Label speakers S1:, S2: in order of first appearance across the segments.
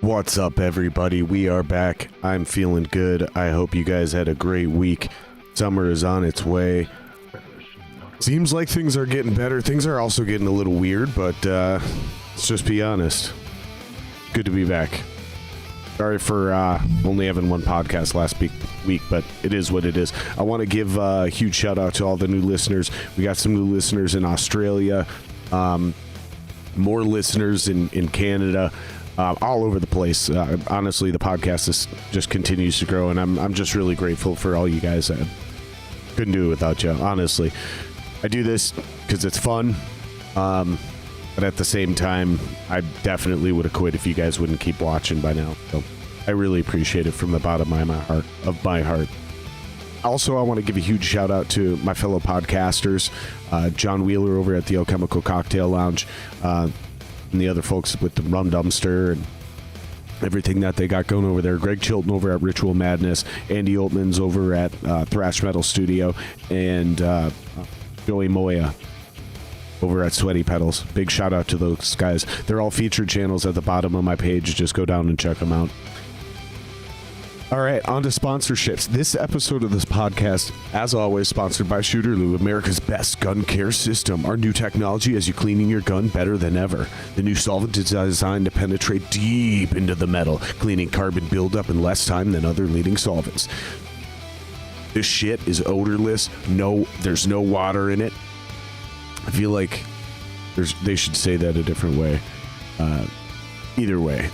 S1: What's up, everybody? We are back. I'm feeling good. I hope you guys had a great week. Summer is on its way. Seems like things are getting better. Things are also getting a little weird, but let's just be honest. Good to be back. Sorry for only having one podcast last week, but it is what it is. I want to give a huge shout out to all the new listeners. We got some new listeners in Australia, more listeners in Canada. All over the place. Honestly, the podcast just continues to grow, and I'm just really grateful for all you guys. I couldn't do it without you, honestly. I do this because it's fun, but at the same time, I definitely would have quit if you guys wouldn't keep watching by now. So I really appreciate it from the bottom of my heart. Also, I want to give a huge shout out to my fellow podcasters, John Wheeler over at the Alchemical Cocktail Lounge, and the other folks with the Rum Dumpster and everything that they got going over there. Greg Chilton over at Ritual Madness, Andy Oltman's over at Thrash Metal Studio, and Joey Moya over at Sweaty Pedals. Big shout out to those guys. They're all featured channels at the bottom of my page. Just go down and check them out. All right, on to sponsorships. This episode of this podcast, as always, sponsored by Shooterloo, America's best gun care system. Our new technology has you cleaning your gun better than ever. The new solvent is designed to penetrate deep into the metal, cleaning carbon buildup in less time than other leading solvents. This shit is odorless. There's no water in it. I feel like they should say that a different way. Either way,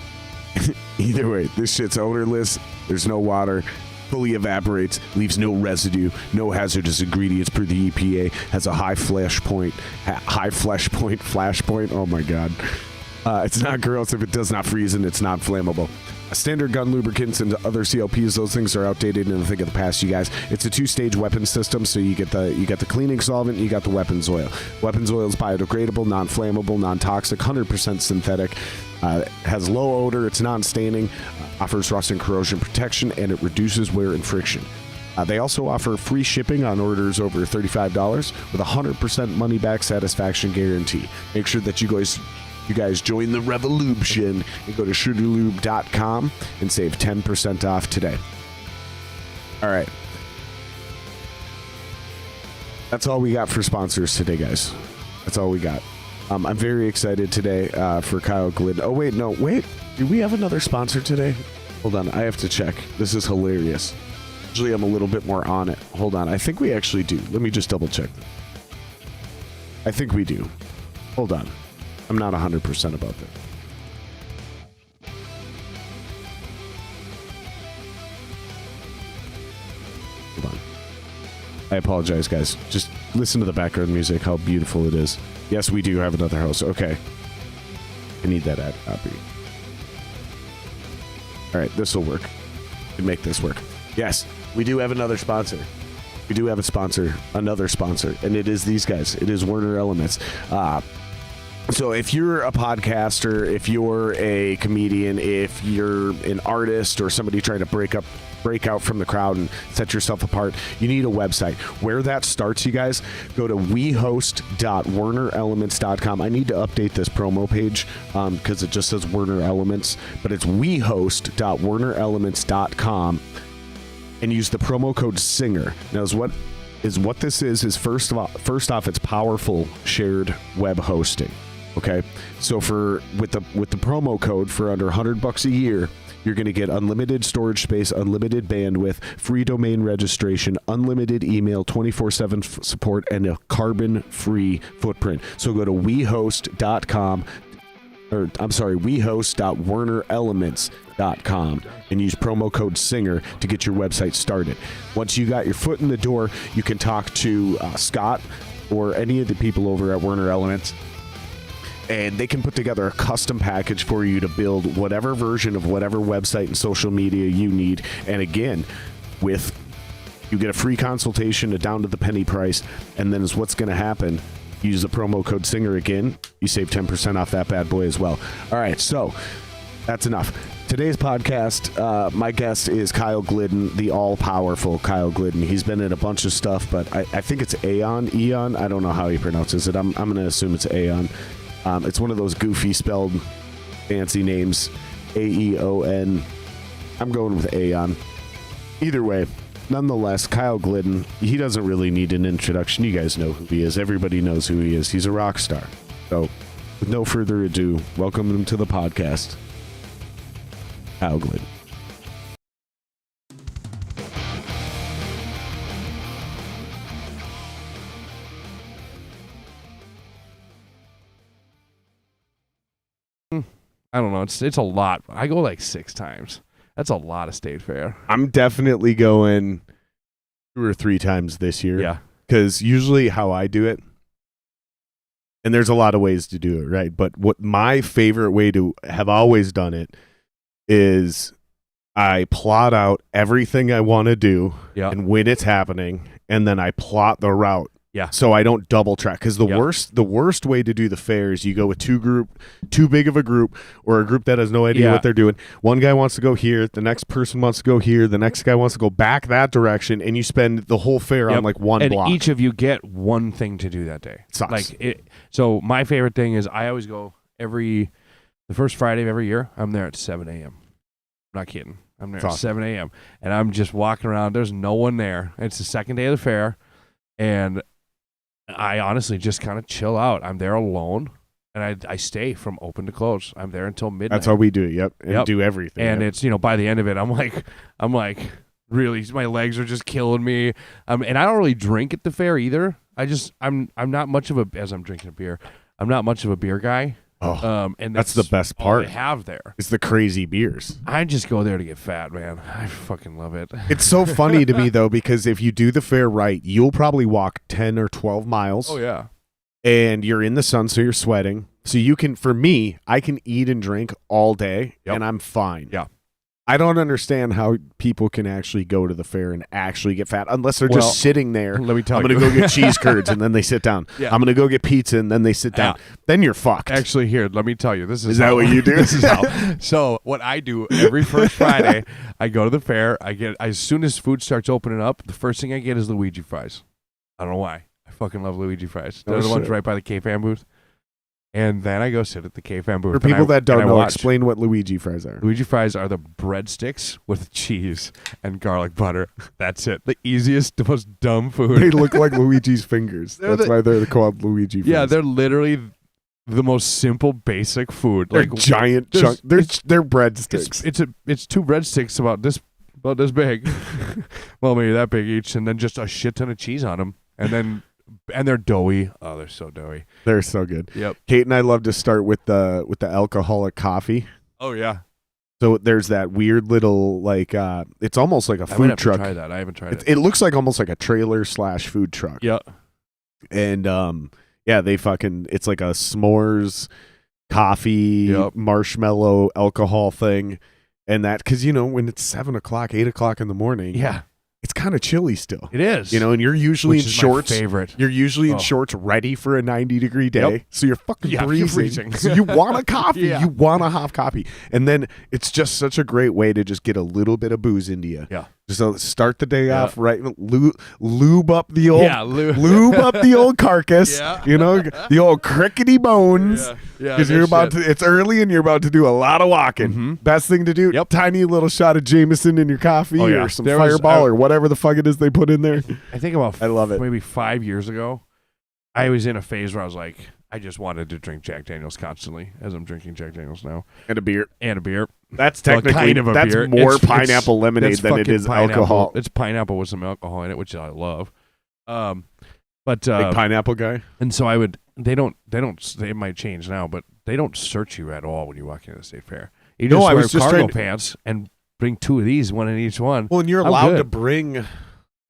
S1: this shit's odorless. There's no water, fully evaporates, leaves no residue, no hazardous ingredients per the EPA, has a high flash point, oh my god. It's not gross if it does not freeze, and it's not flammable. Standard gun lubricants and other CLPs, those things are outdated and a thing of the past, you guys. It's a two-stage weapon system, so you get the cleaning solvent, you got the weapons oil. Weapons oil is biodegradable, non-flammable, non-toxic, 100% synthetic, has low odor, it's non-staining, offers rust and corrosion protection, and it reduces wear and friction. They also offer free shipping on orders over $35 with a 100% money-back satisfaction guarantee. Make sure that you guys join the revolution and go to shooterlube.com and save 10% off today. All right. That's all we got for sponsors today, guys. That's all we got. I'm very excited today for Kyle Glidden. Oh, wait. Do we have another sponsor today? Hold on. I have to check. This is hilarious. Usually I'm a little bit more on it. Hold on. I think we actually do. Let me just double check. I think we do. Hold on. I'm not 100% about that. Hold on. I apologize, guys. Just listen to the background music, how beautiful it is. Yes, we do have another host. Okay. I need that ad copy. All right, this will work. We can make this work. Yes, we do have another sponsor. We do have another sponsor, and it is these guys. It is Werner Elements. So if you're a podcaster, if you're a comedian, if you're an artist or somebody trying to break out from the crowd and set yourself apart, you need a website. Where that starts, you guys, go to wehost.wernerelements.com. I need to update this promo page because it just says Werner Elements, but it's wehost.wernerelements.com and use the promo code SINGER. Now, what this is first off, it's powerful shared web hosting. Okay, so with the promo code for under $100 a year, you're going to get unlimited storage space, unlimited bandwidth, free domain registration, unlimited email, 24/7 support, and a carbon-free footprint. So go to wehost.wernerelements.com and use promo code SINGER to get your website started. Once you got your foot in the door, you can talk to Scott or any of the people over at Werner Elements, and they can put together a custom package for you to build whatever version of whatever website and social media you need. And again, you get a free consultation, a down to the penny price, and then is what's going to happen. Use the promo code SINGER again. You save 10% off that bad boy as well. All right, so that's enough. Today's podcast, my guest is Kyle Glidden, the all-powerful Kyle Glidden. He's been in a bunch of stuff, but I think it's Eaon. I don't know how he pronounces it. I'm going to assume it's Eaon. It's one of those goofy spelled fancy names. Aeon. I'm going with Eaon. Either way, nonetheless, Kyle Glidden, he doesn't really need an introduction. You guys know who he is. Everybody knows who he is. He's a rock star. So, with no further ado, welcome him to the podcast. Kyle Glidden.
S2: I don't know. It's a lot. I go like 6 times. That's a lot of state fair.
S1: I'm definitely going 2 or 3 times this year.
S2: Yeah.
S1: Because usually how I do it, and there's a lot of ways to do it, right? But what my favorite way to have always done it is I plot out everything I want to do and when it's happening, and then I plot the route.
S2: Yeah.
S1: So I don't double track, because the worst way to do the fair is you go with too big of a group, or a group that has no idea what they're doing. One guy wants to go here, the next person wants to go here, the next guy wants to go back that direction, and you spend the whole fair on like one block.
S2: And each of you get one thing to do that day.
S1: Sucks.
S2: So my favorite thing is I always go the first Friday of every year. I'm there at 7 a.m. I'm not kidding. I'm there at 7 a.m. and I'm just walking around. There's no one there. It's the second day of the fair, and I honestly just kind of chill out. I'm there alone, and I stay from open to close. I'm there until midnight.
S1: That's how we do it. Yep. And do everything.
S2: And it's, by the end of it, I'm like, really, my legs are just killing me. And I don't really drink at the fair either. I'm not much of as I'm drinking a beer, I'm not much of a beer guy.
S1: Oh,
S2: and
S1: that's the best part.
S2: All they have there.
S1: It's the crazy beers.
S2: I just go there to get fat, man. I fucking love it.
S1: It's so funny to me, though, because if you do the fair right, you'll probably walk 10 or 12 miles.
S2: Oh, yeah.
S1: And you're in the sun, so you're sweating. So you can, for me, I can eat and drink all day, and I'm fine.
S2: Yeah.
S1: I don't understand how people can actually go to the fair and actually get fat unless they're just sitting there.
S2: Let me tell you.
S1: I'm going to go get cheese curds, and then they sit down. Yeah. I'm going to go get pizza, and then they sit down. Yeah. Then you're fucked.
S2: Actually, here, let me tell you. Is
S1: that what you do?
S2: This is how. So what I do every first Friday, I go to the fair. As soon as food starts opening up, the first thing I get is Luigi fries. I don't know why. I fucking love Luigi fries. They're the ones right by the K-Fan booth. And then I go sit at the K-Fan booth.
S1: For people that don't know, explain what Luigi fries are.
S2: Luigi fries are the breadsticks with cheese and garlic butter. That's it. The easiest, the most dumb food.
S1: They look like Luigi's fingers. That's why they're called Luigi fries.
S2: Yeah, they're literally the most simple, basic food.
S1: They're like giant chunks. They're breadsticks.
S2: It's 2 breadsticks about this big. Well, maybe that big each, and then just a shit ton of cheese on them, and they're doughy. Oh, they're so doughy.
S1: They're so good.
S2: Yep.
S1: Kate and I love to start with the alcoholic coffee.
S2: Oh yeah.
S1: So there's that weird little it's almost like a food truck.
S2: To try that. I haven't tried it.
S1: It looks like almost like a trailer / food truck.
S2: Yeah.
S1: And it's like a s'mores coffee marshmallow alcohol thing, and that because when it's 7 o'clock, 8 o'clock in the morning.
S2: Yeah.
S1: It's kind of chilly still.
S2: It is.
S1: And you're usually in shorts.
S2: My favorite.
S1: You're usually in shorts ready for a 90-degree day. Yep. So you're fucking freezing. So you want a coffee. Yeah. You want a hot coffee. And then it's just such a great way to just get a little bit of booze into you.
S2: Yeah.
S1: Just start the day off right. Lube up the old lube up the old carcass.
S2: Yeah.
S1: The old crickety bones.
S2: Yeah.
S1: Because it's early and you're about to do a lot of walking. Mm-hmm. Best thing to do.
S2: Yep.
S1: Tiny little shot of Jameson in your coffee or some Fireball or whatever the fuck it is they put in there.
S2: I think I love it. Maybe 5 years ago, I was in a phase where I was like, I just wanted to drink Jack Daniels constantly, as I'm drinking Jack Daniels now.
S1: And a beer.
S2: That's
S1: technically
S2: kind of a
S1: that's
S2: beer.
S1: More pineapple lemonade than it is alcohol.
S2: It's pineapple with some alcohol in it, which I love. But
S1: big pineapple guy.
S2: And so they might change now, but they don't search you at all when you walk into the state fair. You just wear cargo pants and bring 2 of these, one in each one.
S1: Well, and you're allowed to bring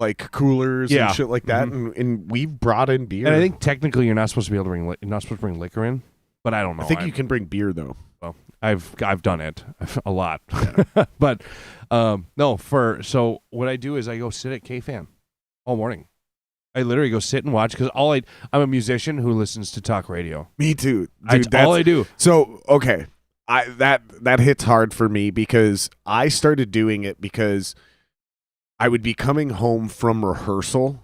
S1: like coolers and shit like that, and we've brought in beer.
S2: And I think technically you're not supposed to be able to bring liquor in, but I don't know.
S1: I think you can bring beer though.
S2: Well, I've done it a lot, but so what I do is I go sit at K-Fan all morning. I literally go sit and watch because I'm a musician who listens to talk radio.
S1: Me too, dude.
S2: That's all I do.
S1: So okay, that hits hard for me because I started doing it because I would be coming home from rehearsal,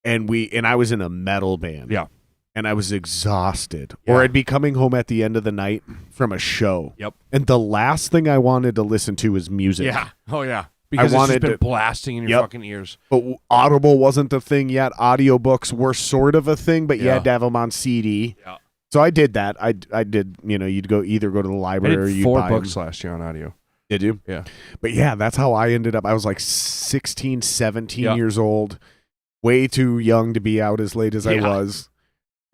S1: and I was in a metal band.
S2: Yeah.
S1: and I was exhausted.
S2: Yeah.
S1: Or I'd be coming home at the end of the night from a show.
S2: Yep.
S1: And the last thing I wanted to listen to was music.
S2: Yeah. Oh, yeah. Because it's just been blasting in your fucking ears.
S1: But Audible wasn't the thing yet. Audiobooks were sort of a thing, but you had to have them on CD.
S2: Yeah.
S1: So I did that. I did, you'd either go to the library or you'd
S2: 4
S1: buy
S2: books
S1: them.
S2: last year on audio.
S1: Did you?
S2: Yeah.
S1: But yeah, that's how I ended up. I was like 16, 17 years old, way too young to be out as late as I was.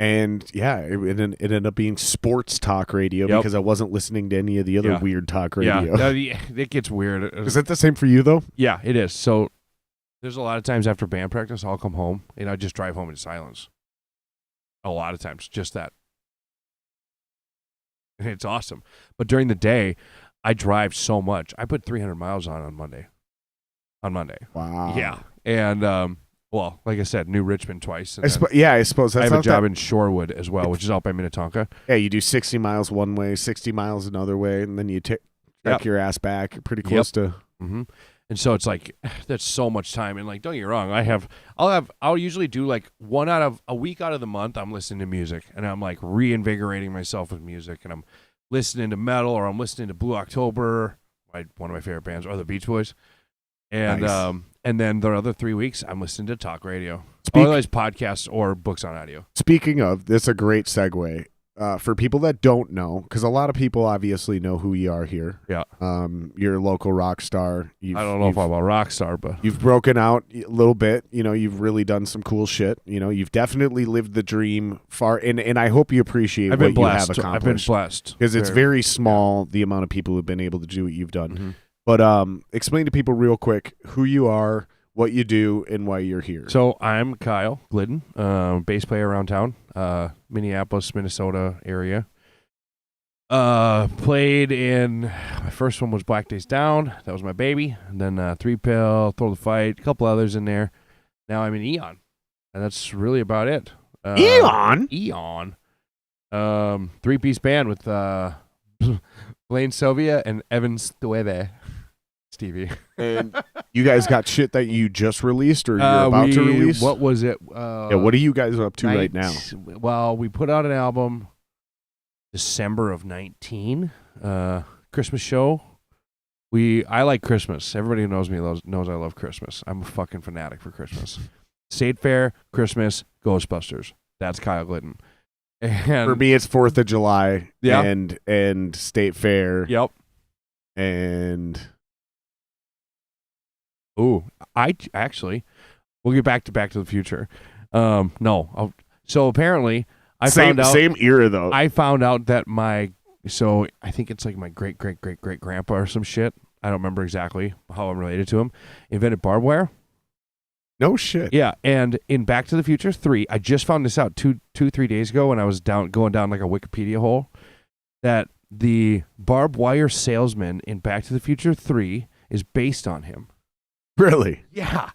S1: And yeah, it ended up being sports talk radio because I wasn't listening to any of the other weird talk radio.
S2: Yeah, it gets weird.
S1: Is it the same for you though?
S2: Yeah, it is. So there's a lot of times after band practice, I'll come home and I just drive home in silence. A lot of times, just that. And it's awesome. But during the day, I drive so much. I put 300 miles on Monday.
S1: Wow.
S2: Yeah. And well, like I said, New Richmond twice.
S1: I suppose that's
S2: I have a job in Shorewood as well, which is out by Minnetonka.
S1: Yeah, you do 60 miles one way, 60 miles another way, and then you take your ass back pretty close to.
S2: Mm-hmm. And so it's like that's so much time. And like, don't get me wrong, I'll usually do like a week out of the month. I'm listening to music, and I'm like reinvigorating myself with music, and I'm listening to metal, or I'm listening to Blue October, one of my favorite bands, or the Beach Boys. And
S1: nice.
S2: And then the other 3 weeks, I'm listening to talk radio, otherwise podcasts or books on audio.
S1: Speaking of, this is a great segue. For people that don't know, because a lot of people obviously know who you are here.
S2: Yeah.
S1: You're a local rock star.
S2: I don't know if I'm a rock star, but
S1: you've broken out a little bit. You've really done some cool shit. You've definitely lived the dream far, and I hope you appreciate what you have accomplished.
S2: I've been blessed.
S1: Because it's very small, the amount of people who've been able to do what you've done. Mm-hmm. But explain to people real quick who you are, what you do, and why you're here.
S2: So I'm Kyle Glidden, bass player around town, Minneapolis, Minnesota area. Played in, my first one was Black Days Down. That was my baby. And then 3 Pill, Throw the Fight, a couple others in there. Now I'm in Eaon. And that's really about it.
S1: Eaon?
S2: Eaon. 3-piece band with Blaine Sylvia and Evan Stueve. Stevie.
S1: And you guys got shit that you just released or you're about to release?
S2: What was it?
S1: What are you guys up to right now?
S2: Well, we put out an album December of 19. Christmas show. I like Christmas. Everybody who knows me knows I love Christmas. I'm a fucking fanatic for Christmas. State Fair, Christmas, Ghostbusters. That's Kyle Glidden. And
S1: for me, it's 4th of July and State Fair.
S2: Yep.
S1: And
S2: we'll get back to the Future. No. So apparently, found out
S1: same era though.
S2: I found out that I think it's like my great grandpa or some shit. I don't remember exactly how I'm related to him. Invented barbed wire.
S1: No shit.
S2: Yeah, and in Back to the Future 3, I just found this out 3 days ago when I was going down like a Wikipedia hole, that the barbed wire salesman in Back to the Future 3 is based on him.
S1: Really?
S2: Yeah.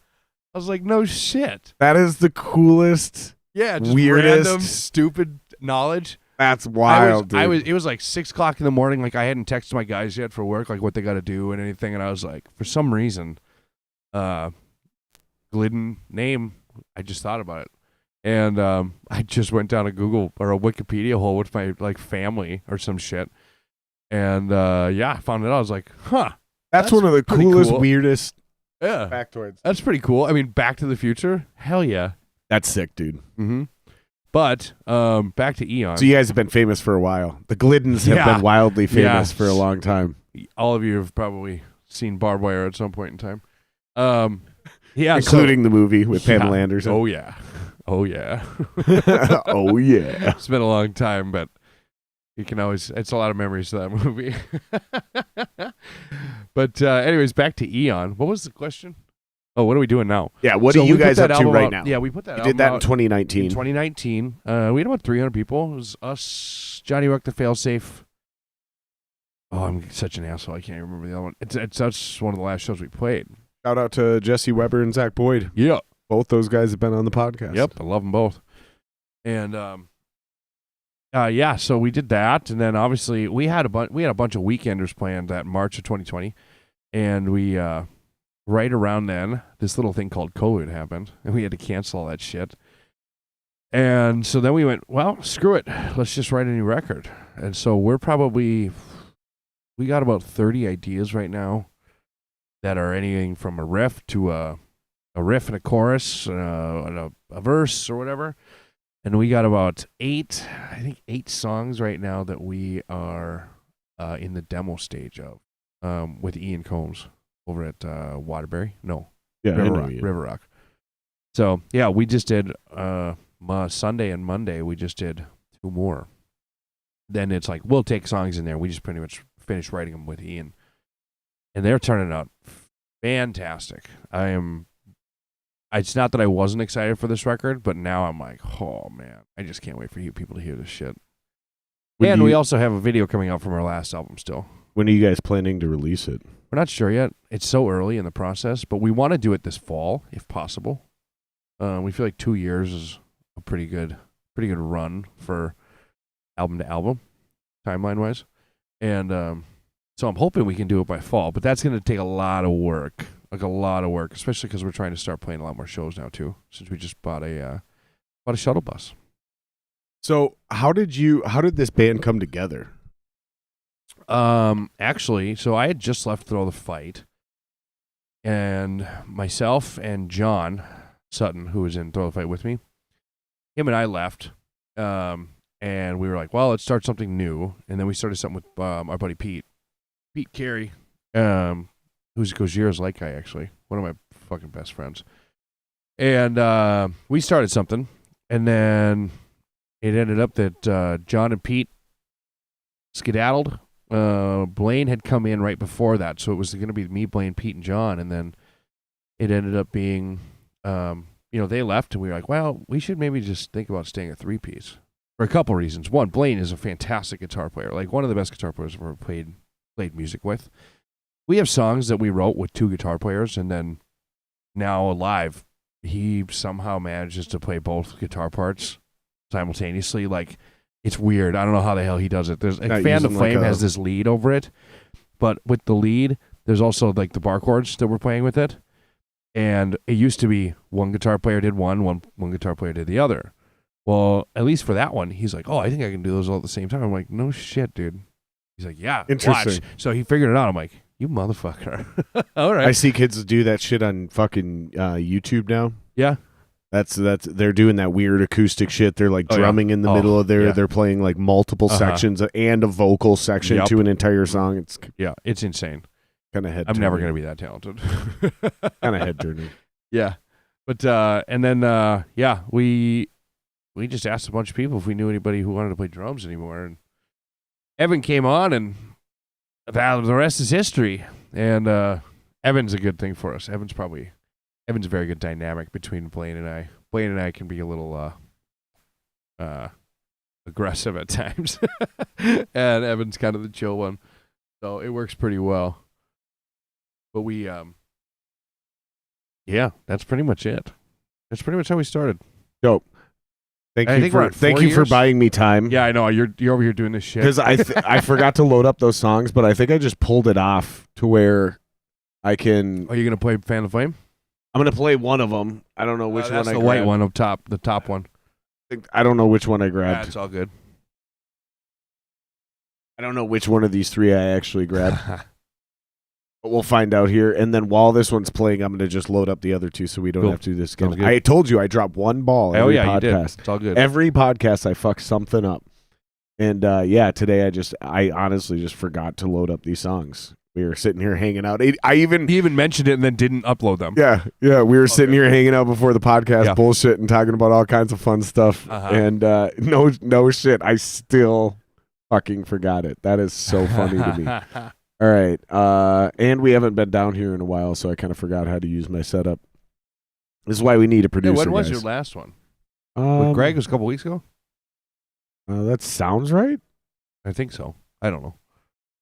S2: I was like, no shit.
S1: That is the coolest,
S2: just
S1: weirdest,
S2: random, stupid knowledge.
S1: That's wild, dude.
S2: It was like 6 o'clock in the morning. Like I hadn't texted my guys yet for work, like what they got to do and anything. And I was like, for some reason, Glidden name, I just thought about it. And I just went down a Google or a Wikipedia hole with my like family or some shit. And I found it out. I was like, huh.
S1: That's one of the coolest, weirdest
S2: factoids. That's pretty cool. I mean, Back to the Future? Hell yeah.
S1: That's sick, dude.
S2: Mm-hmm. But back to Eaon.
S1: So you guys have been famous for a while. The Gliddens have been wildly famous for a long time.
S2: All of you have probably seen barbed wire at some point in time.
S1: Including the movie with Pamela Anderson.
S2: Oh yeah. Oh yeah.
S1: Oh yeah.
S2: It's been a long time, but you can always, it's a lot of memories to that movie. But anyways, back to Eaon. What was the question? Oh, what are we doing now?
S1: Yeah, what are you guys up to right now?
S2: Yeah, we put that
S1: album out. You did that in 2019.
S2: In 2019. We had about 300 people. It was us, Johnny Rock the Failsafe. Oh, I'm such an asshole. I can't even remember the other one. That's one of the last shows we played.
S1: Shout out to Jesse Weber and Zach Boyd.
S2: Yeah.
S1: Both those guys have been on the podcast.
S2: Yep, I love them both. And so we did that, and then obviously we had a bunch of weekenders planned that March of 2020, and we right around then this little thing called COVID happened, and we had to cancel all that shit. And so then we went, well, screw it. Let's just write a new record. And so we got about 30 ideas right now that are anything from a riff to a riff and a chorus, and a verse or whatever. And we got about 8 songs right now that we are in the demo stage of with Eaon Combs over at Waterbury. No, River Rock. So, yeah, we just did Sunday and Monday, we just did 2 more. Then it's like, we'll take songs in there. We just pretty much finished writing them with Eaon. And they're turning out fantastic. It's not that I wasn't excited for this record, but now I'm like, oh, man, I just can't wait for you people to hear this shit. We also have a video coming out from our last album still.
S1: When are you guys planning to release it?
S2: We're not sure yet. It's so early in the process, but we want to do it this fall, if possible. We feel like 2 years is a pretty good run for album to album, timeline wise, and so I'm hoping we can do it by fall. But that's going to take a lot of work, especially because we're trying to start playing a lot more shows now too, since we just bought a shuttle bus.
S1: So how did this band come together?
S2: Actually, so I had just left Throw the Fight, and myself and John Sutton, who was in Throw the Fight with me, him and I left, and we were like, well, let's start something new. And then we started something with our buddy Pete Carey, who's Gojira's light guy, actually, one of my fucking best friends. And we started something, and then it ended up that John and Pete skedaddled. Blaine had come in right before that, so it was going to be me, Blaine, Pete, and John, and then it ended up being... they left, and we were like, well, we should maybe just think about staying a 3-piece for a couple reasons. One, Blaine is a fantastic guitar player, like one of the best guitar players I've ever played music with. We have songs that we wrote with 2 guitar players, and then now live, he somehow manages to play both guitar parts simultaneously. Like, it's weird. I don't know how the hell he does it. There's Fan of Flame has this lead over it, but with the lead, there's also like the bar chords that we're playing with it. And it used to be one guitar player did one guitar player did the other. Well, at least for that one, he's like, oh, I think I can do those all at the same time. I'm like, no shit, dude. He's like, yeah,
S1: interesting.
S2: Watch. So he figured it out. I'm like, you motherfucker. All right.
S1: I see kids do that shit on fucking YouTube now.
S2: Yeah.
S1: That's they're doing that weird acoustic shit. They're like drumming in the middle of they're playing like multiple sections and a vocal section to an entire song.
S2: It's insane.
S1: Kind of head.
S2: I'm never gonna be that talented.
S1: Kind of head turning.
S2: Yeah, but and then we just asked a bunch of people if we knew anybody who wanted to play drums anymore, and Evan came on, and the rest is history. And Evan's a good thing for us. Evan's a very good dynamic between Blaine and I. Blaine and I can be a little aggressive at times, and Evan's kind of the chill one, so it works pretty well. But we, that's pretty much it. That's pretty much how we started.
S1: Dope. Thank you for buying me time.
S2: Yeah, I know. You're over here doing this shit.
S1: Because I forgot to load up those songs, but I think I just pulled it off to where I can...
S2: Are you going to play Fan of Flame?
S1: I'm going to play one of them. I don't know which one I grabbed.
S2: That's the white one up top, the top one.
S1: I don't know which one I grabbed.
S2: Yeah, it's all good.
S1: I don't know which one of these 3 I actually grabbed. But we'll find out here. And then while this one's playing, I'm going to just load up the other 2 so we don't have to do this again. I told you I drop one ball every podcast.
S2: You did. It's all good.
S1: Every podcast I fuck something up. And today I honestly just forgot to load up these songs. We were sitting here hanging out. He
S2: even mentioned it and then didn't upload them.
S1: Yeah. We were sitting here hanging out before the podcast, bullshit and talking about all kinds of fun stuff. And no shit, I still fucking forgot it. That is so funny to me. All right, and we haven't been down here in a while, so I kind of forgot how to use my setup. This is why we need a producer.
S2: When was your last one? With Greg was a couple weeks ago?
S1: That sounds right.
S2: I think so. I don't know.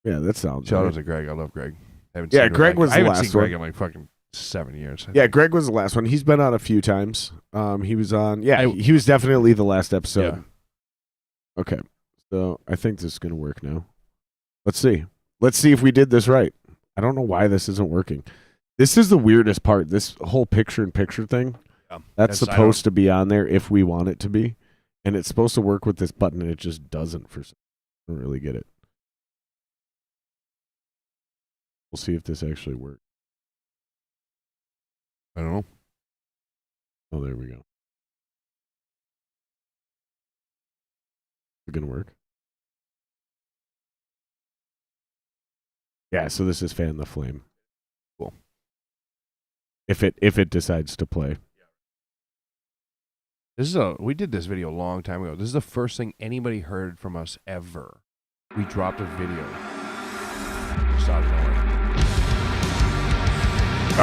S1: Yeah, that sounds
S2: Shout
S1: right.
S2: out to Greg. I love Greg.
S1: Greg was the last one. I haven't seen
S2: Greg in like fucking 7 years.
S1: Yeah, Greg was the last one. He's been on a few times. He was on... Yeah, he was definitely the last episode. Yeah. Okay, so I think this is going to work now. Let's see. Let's see if we did this right. I don't know why this isn't working. This is the weirdest part. This whole picture-in-picture thing. Yeah, that's supposed to be on there if we want it to be. And it's supposed to work with this button, and it just doesn't. I don't really get it. We'll see if this actually works.
S2: I don't know.
S1: Oh, there we go. Is it going to work? Yeah, so this is Fan the Flame.
S2: Cool.
S1: If it decides to play.
S2: We did this video a long time ago. This is the first thing anybody heard from us ever. We dropped a video.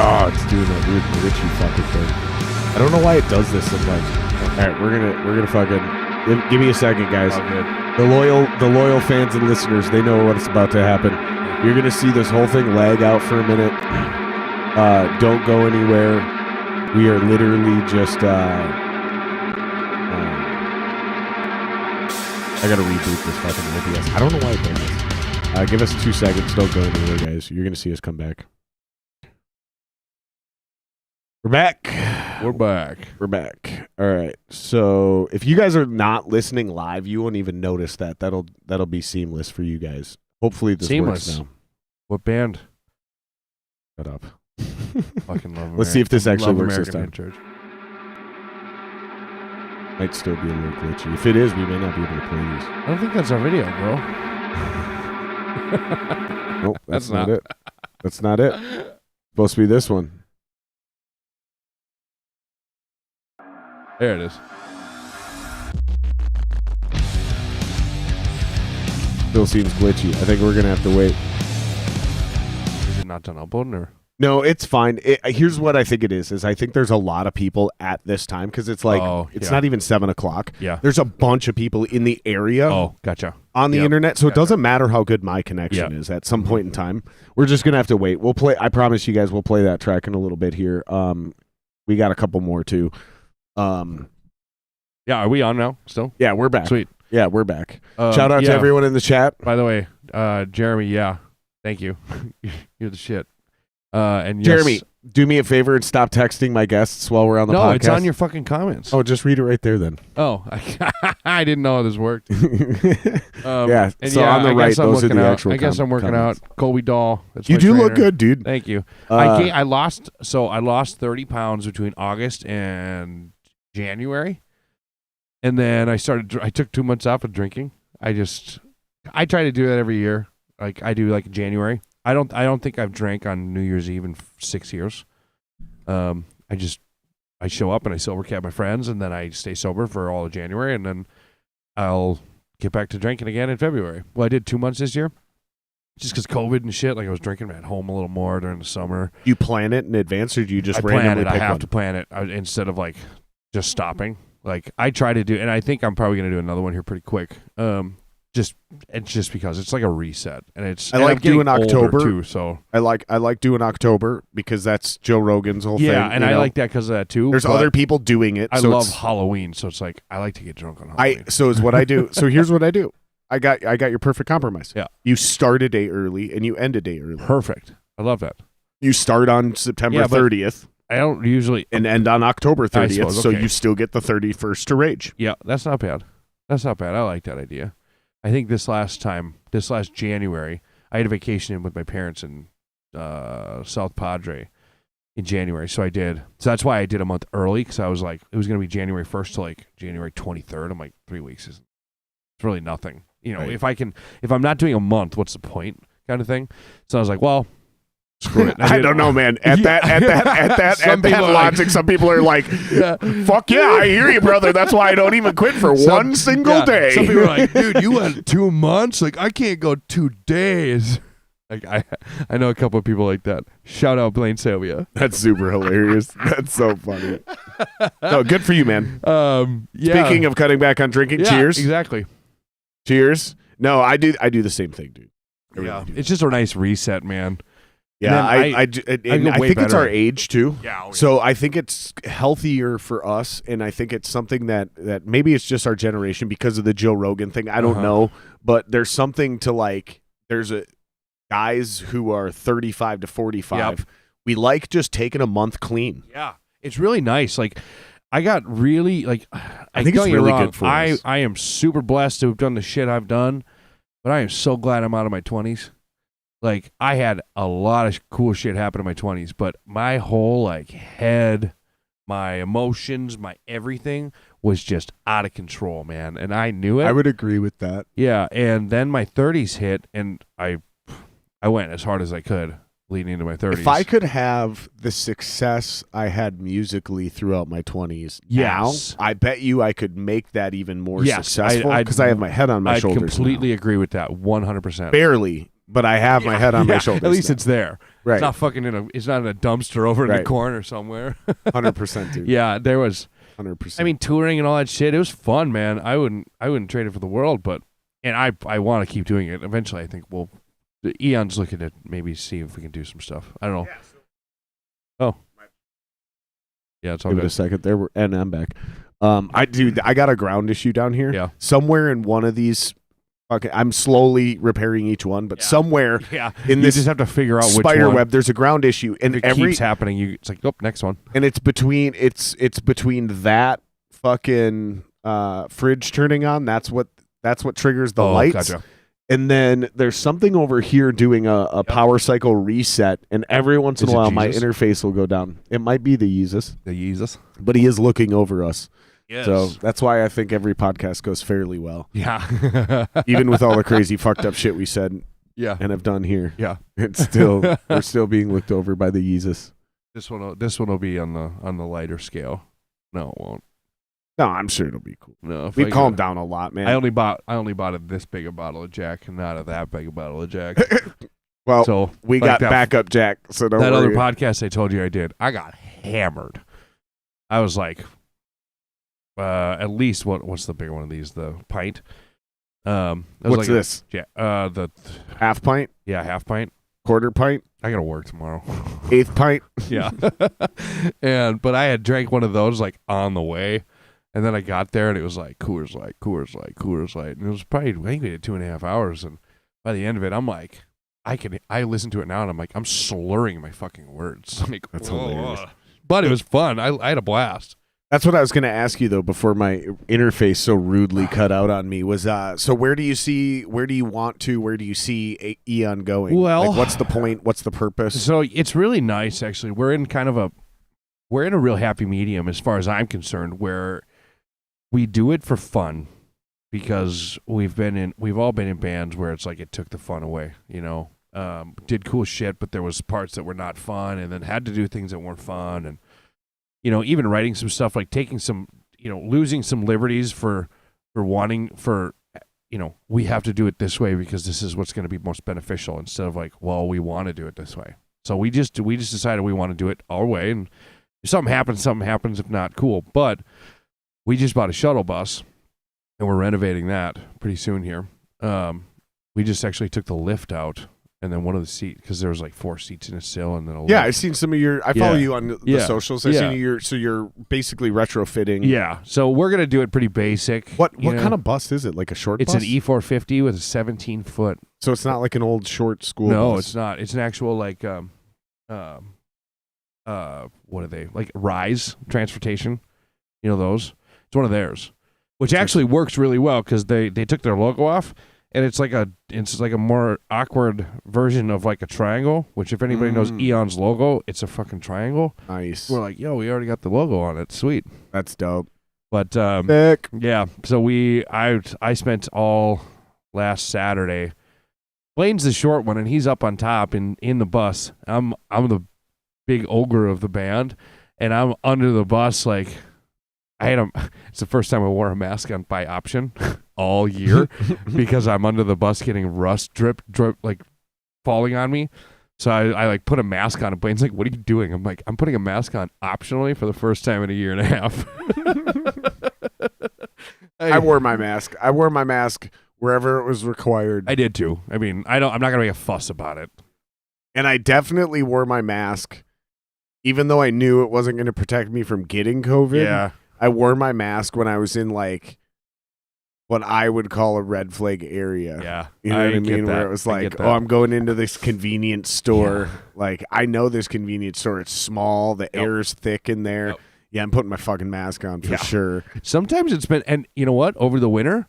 S1: Oh, it's doing that weird glitchy fucking thing. I don't know why it does this sometimes. All right, we're gonna fucking give me a second, guys.
S2: Oh, good.
S1: The loyal fans and listeners, they know what's about to happen. You're gonna see this whole thing lag out for a minute. Don't go anywhere. We are literally just. I gotta reboot this fucking OBS. I don't know why it does this. Give us 2 seconds. Don't go anywhere, guys. You're gonna see us come back. We're back. We're back. All right. So if you guys are not listening live, you won't even notice that. That'll be seamless for you guys. Hopefully this works now.
S2: What band?
S1: Shut up.
S2: Fucking love.
S1: Let's see if this actually works this time.
S2: Church.
S1: Might still be a little glitchy. If it is, we may not be able to play these.
S2: I don't think that's our video, bro.
S1: Nope, that's not it. That's not it. Supposed to be this one.
S2: There it is.
S1: Still seems glitchy. I think we're going to have to wait.
S2: Is it not done uploading or?
S1: No, it's fine. Here's what I think it is I think there's a lot of people at this time because it's like, it's not even 7 o'clock.
S2: Yeah.
S1: There's a bunch of people in the area.
S2: Oh, gotcha.
S1: On the internet. So it doesn't matter how good my connection is at some point in time. We're just going to have to wait. We'll play. I promise you guys we'll play that track in a little bit here. We got a couple more too.
S2: Yeah, are we on now still?
S1: Yeah, we're back.
S2: Sweet.
S1: Yeah, we're back. Shout out to everyone in the chat.
S2: By the way, Jeremy, thank you. You're the shit. And
S1: Jeremy,
S2: yes.
S1: do me a favor and stop texting my guests while we're on the podcast.
S2: No, it's on your fucking comments.
S1: Oh, just read it right there then.
S2: Oh, I didn't know how this worked.
S1: Yeah, so on the right, those are the actual
S2: I guess I'm working
S1: comments.
S2: out. Colby Dahl.
S1: You do look good, dude.
S2: Thank you. I lost 30 pounds between August and January. And then I took 2 months off of drinking. I try to do that every year. Like I do like January. I don't think I've drank on New Year's Eve in 6 years. I show up and I silver cap my friends and then I stay sober for all of January and then I'll get back to drinking again in February. Well, I did 2 months this year. Just because COVID and shit, like I was drinking at home a little more during the summer.
S1: You plan it in advance or do you just randomly pick
S2: I have
S1: one?
S2: to plan it instead of like just stopping. Like I try to do, and I think I'm probably going to do another one here pretty quick. Just because it's like a reset, and
S1: I like doing October
S2: too. So
S1: I like doing October because that's Joe Rogan's whole thing.
S2: Yeah, and I like that because of that too.
S1: There's other people doing it.
S2: I love Halloween, so it's like I like to get drunk on Halloween.
S1: So is what I do. So here's what I do. I got your perfect compromise.
S2: Yeah,
S1: you start a day early and you end a day early.
S2: Perfect. I love that.
S1: You start on September 30th.
S2: I don't usually
S1: and end on October 30th,
S2: suppose,
S1: so you still get the 31st to rage.
S2: Yeah, that's not bad. I like that idea. I think this last January, I had a vacation in with my parents in South Padre in January. So that's why I did a month early because I was like, it was going to be January 1st to like January 23rd. I'm like, 3 weeks it's really nothing. You know,
S1: right.
S2: if I'm not doing a month, what's the point kind of thing? So I was like, well, screw it.
S1: I don't know, man. At that logic, some people are like, fuck yeah, I hear you, brother. That's why I don't even quit for one single day.
S2: Some people are like, dude, you went 2 months? Like, I can't go 2 days. Like, I know a couple of people like that. Shout out Blaine Sylvia.
S1: That's super hilarious. That's so funny. No, good for you, man. Speaking of cutting back on drinking, cheers.
S2: Exactly.
S1: Cheers. No, I do the same thing, dude.
S2: It's just a nice reset, man.
S1: Yeah, I think it's our age too.
S2: Yeah.
S1: So I think it's healthier for us, and I think it's something that maybe it's just our generation because of the Joe Rogan thing. I don't know, but there's something to like. There's guys who are 35 to 45. Yep. We like just taking a month clean.
S2: Yeah, it's really nice. Like I got really like.
S1: I think it's really
S2: wrong,
S1: good for us.
S2: I am super blessed to have done the shit I've done, but I am so glad I'm out of my 20s. Like I had a lot of cool shit happen in my 20s, but my whole like head, my emotions, my everything was just out of control, man. And I knew it.
S1: I would agree with that.
S2: Yeah, and then my 30s hit, and I went as hard as I could leading into my 30s.
S1: If I could have the success I had musically throughout my 20s
S2: Yes.
S1: now, I bet you I could make that even more
S2: Yes,
S1: successful because I have my head on my
S2: I
S1: shoulders
S2: completely
S1: now.
S2: agree with that, 100%.
S1: Barely, but I have my head on my shoulders.
S2: At least
S1: now.
S2: it's there.
S1: Right.
S2: It's not fucking it's not in a dumpster over in the
S1: Right.
S2: corner somewhere.
S1: 100%, dude.
S2: Yeah, there was.
S1: 100%.
S2: I mean, touring and all that shit. It was fun, man. I wouldn't trade it for the world, and I want to keep doing it. Eventually, I think Eon's looking to maybe see if we can do some stuff. I don't know. Yeah, it's all
S1: give it
S2: good.
S1: a second there, and I'm back. I got a ground issue down here.
S2: Yeah.
S1: Somewhere in one of these. Okay, I'm slowly repairing each one, but somewhere in
S2: You
S1: this
S2: just have to figure out which
S1: spider
S2: one.
S1: web, there's a ground issue, and
S2: If it keeps happening, it's like, next one.
S1: and it's between that fucking fridge turning on. That's what triggers the lights.
S2: Gotcha.
S1: And then there's something over here doing a power cycle reset, and every once in
S2: Is
S1: a
S2: it
S1: while my
S2: Jesus?
S1: interface will go down. It might be the Jesus,
S2: The Jesus.
S1: but he is looking over us.
S2: Yes.
S1: So that's why I think every podcast goes fairly well.
S2: Yeah.
S1: Even with all the crazy fucked up shit we said
S2: Yeah.
S1: and have done here.
S2: Yeah.
S1: It's still we're still being looked over by the Jesus.
S2: This one will be on the lighter scale. No, it won't.
S1: No, I'm sure it'll be cool.
S2: No, if
S1: We've
S2: I
S1: calmed
S2: go-
S1: down a lot, man.
S2: I only bought this big a bottle of Jack, and not that big a bottle of Jack.
S1: Well,
S2: So
S1: we
S2: like
S1: got
S2: that-
S1: backup Jack, so don't
S2: that
S1: worry.
S2: other podcast I told you I did, I got hammered. I was like, at least what's the bigger one of these? The pint. I was
S1: What's
S2: like,
S1: this?
S2: Yeah. The
S1: Half pint?
S2: half pint.
S1: Quarter pint?
S2: I gotta work tomorrow.
S1: Eighth pint?
S2: Yeah. But I had drank one of those like on the way. And then I got there and it was like Coors Light. And it was probably, I think we did 2.5 hours. And by the end of it, I'm like, I listen to it now and I'm like, I'm slurring my fucking words. Like,
S1: That's hilarious.
S2: But it was fun. I had a blast.
S1: That's what I was going to ask you, though, before my interface so rudely cut out on me was, so where do you see Eaon going?
S2: Well-
S1: like, what's the point? What's the purpose?
S2: So it's really nice, actually. We're in a real happy medium as far as I'm concerned, where we do it for fun because we've all been in bands where it's like it took the fun away, you know. Did cool shit, but there was parts that were not fun, and then had to do things that weren't fun, and you know, even writing some stuff like taking some, you know, losing some liberties for wanting for, you know, we have to do it this way because this is what's going to be most beneficial instead of like, well, we want to do it this way. So we just decided we want to do it our way, and if something happens. If not, cool. But we just bought a shuttle bus, and we're renovating that pretty soon here. We just actually took the lift out, and then one of the seats, because there was like 4 seats in a sill, and then a
S1: Yeah,
S2: lift.
S1: I've seen some of your. I follow you on the
S2: Yeah.
S1: socials. I've
S2: Yeah.
S1: seen you. So you're basically retrofitting.
S2: Yeah, so we're gonna do it pretty basic.
S1: What
S2: you know?
S1: kind of bus is it? Like a short
S2: It's
S1: bus?
S2: an E450 with a 17-foot.
S1: So it's not like an old short school
S2: No,
S1: bus.
S2: it's not. It's an actual like what are they, like Rise transportation? You know those? It's one of theirs, which actually works really well because they took their logo off, and it's like a more awkward version of like a triangle. Which if anybody knows Eon's logo, it's a fucking triangle.
S1: Nice.
S2: We're like, yo, we already got the logo on it. Sweet.
S1: That's dope.
S2: But
S1: Sick.
S2: yeah, so I spent all last Saturday. Blaine's the short one, and he's up on top in the bus. I'm the big ogre of the band, and I'm under the bus like it's the first time I wore a mask on by option all year because I'm under the bus getting rust drip like falling on me. So I like put a mask on, and Blaine's like, "What are you doing?" I'm like, "I'm putting a mask on optionally for the first time in a year and a half."
S1: I wore my mask. I wore my mask wherever it was required.
S2: I did too. I mean, I'm not gonna make a fuss about it.
S1: And I definitely wore my mask, even though I knew it wasn't going to protect me from getting COVID.
S2: Yeah.
S1: I wore my mask when I was in like what I would call a red flag area.
S2: Yeah.
S1: You know what I
S2: get
S1: mean?
S2: that.
S1: Where it was
S2: I get
S1: like,
S2: that.
S1: oh, I'm going into this convenience store. Like, I know this convenience store. It's small. The air's thick in there.
S2: Yep.
S1: Yeah, I'm putting my fucking mask on for sure.
S2: Sometimes it's been, and you know what? Over the winter,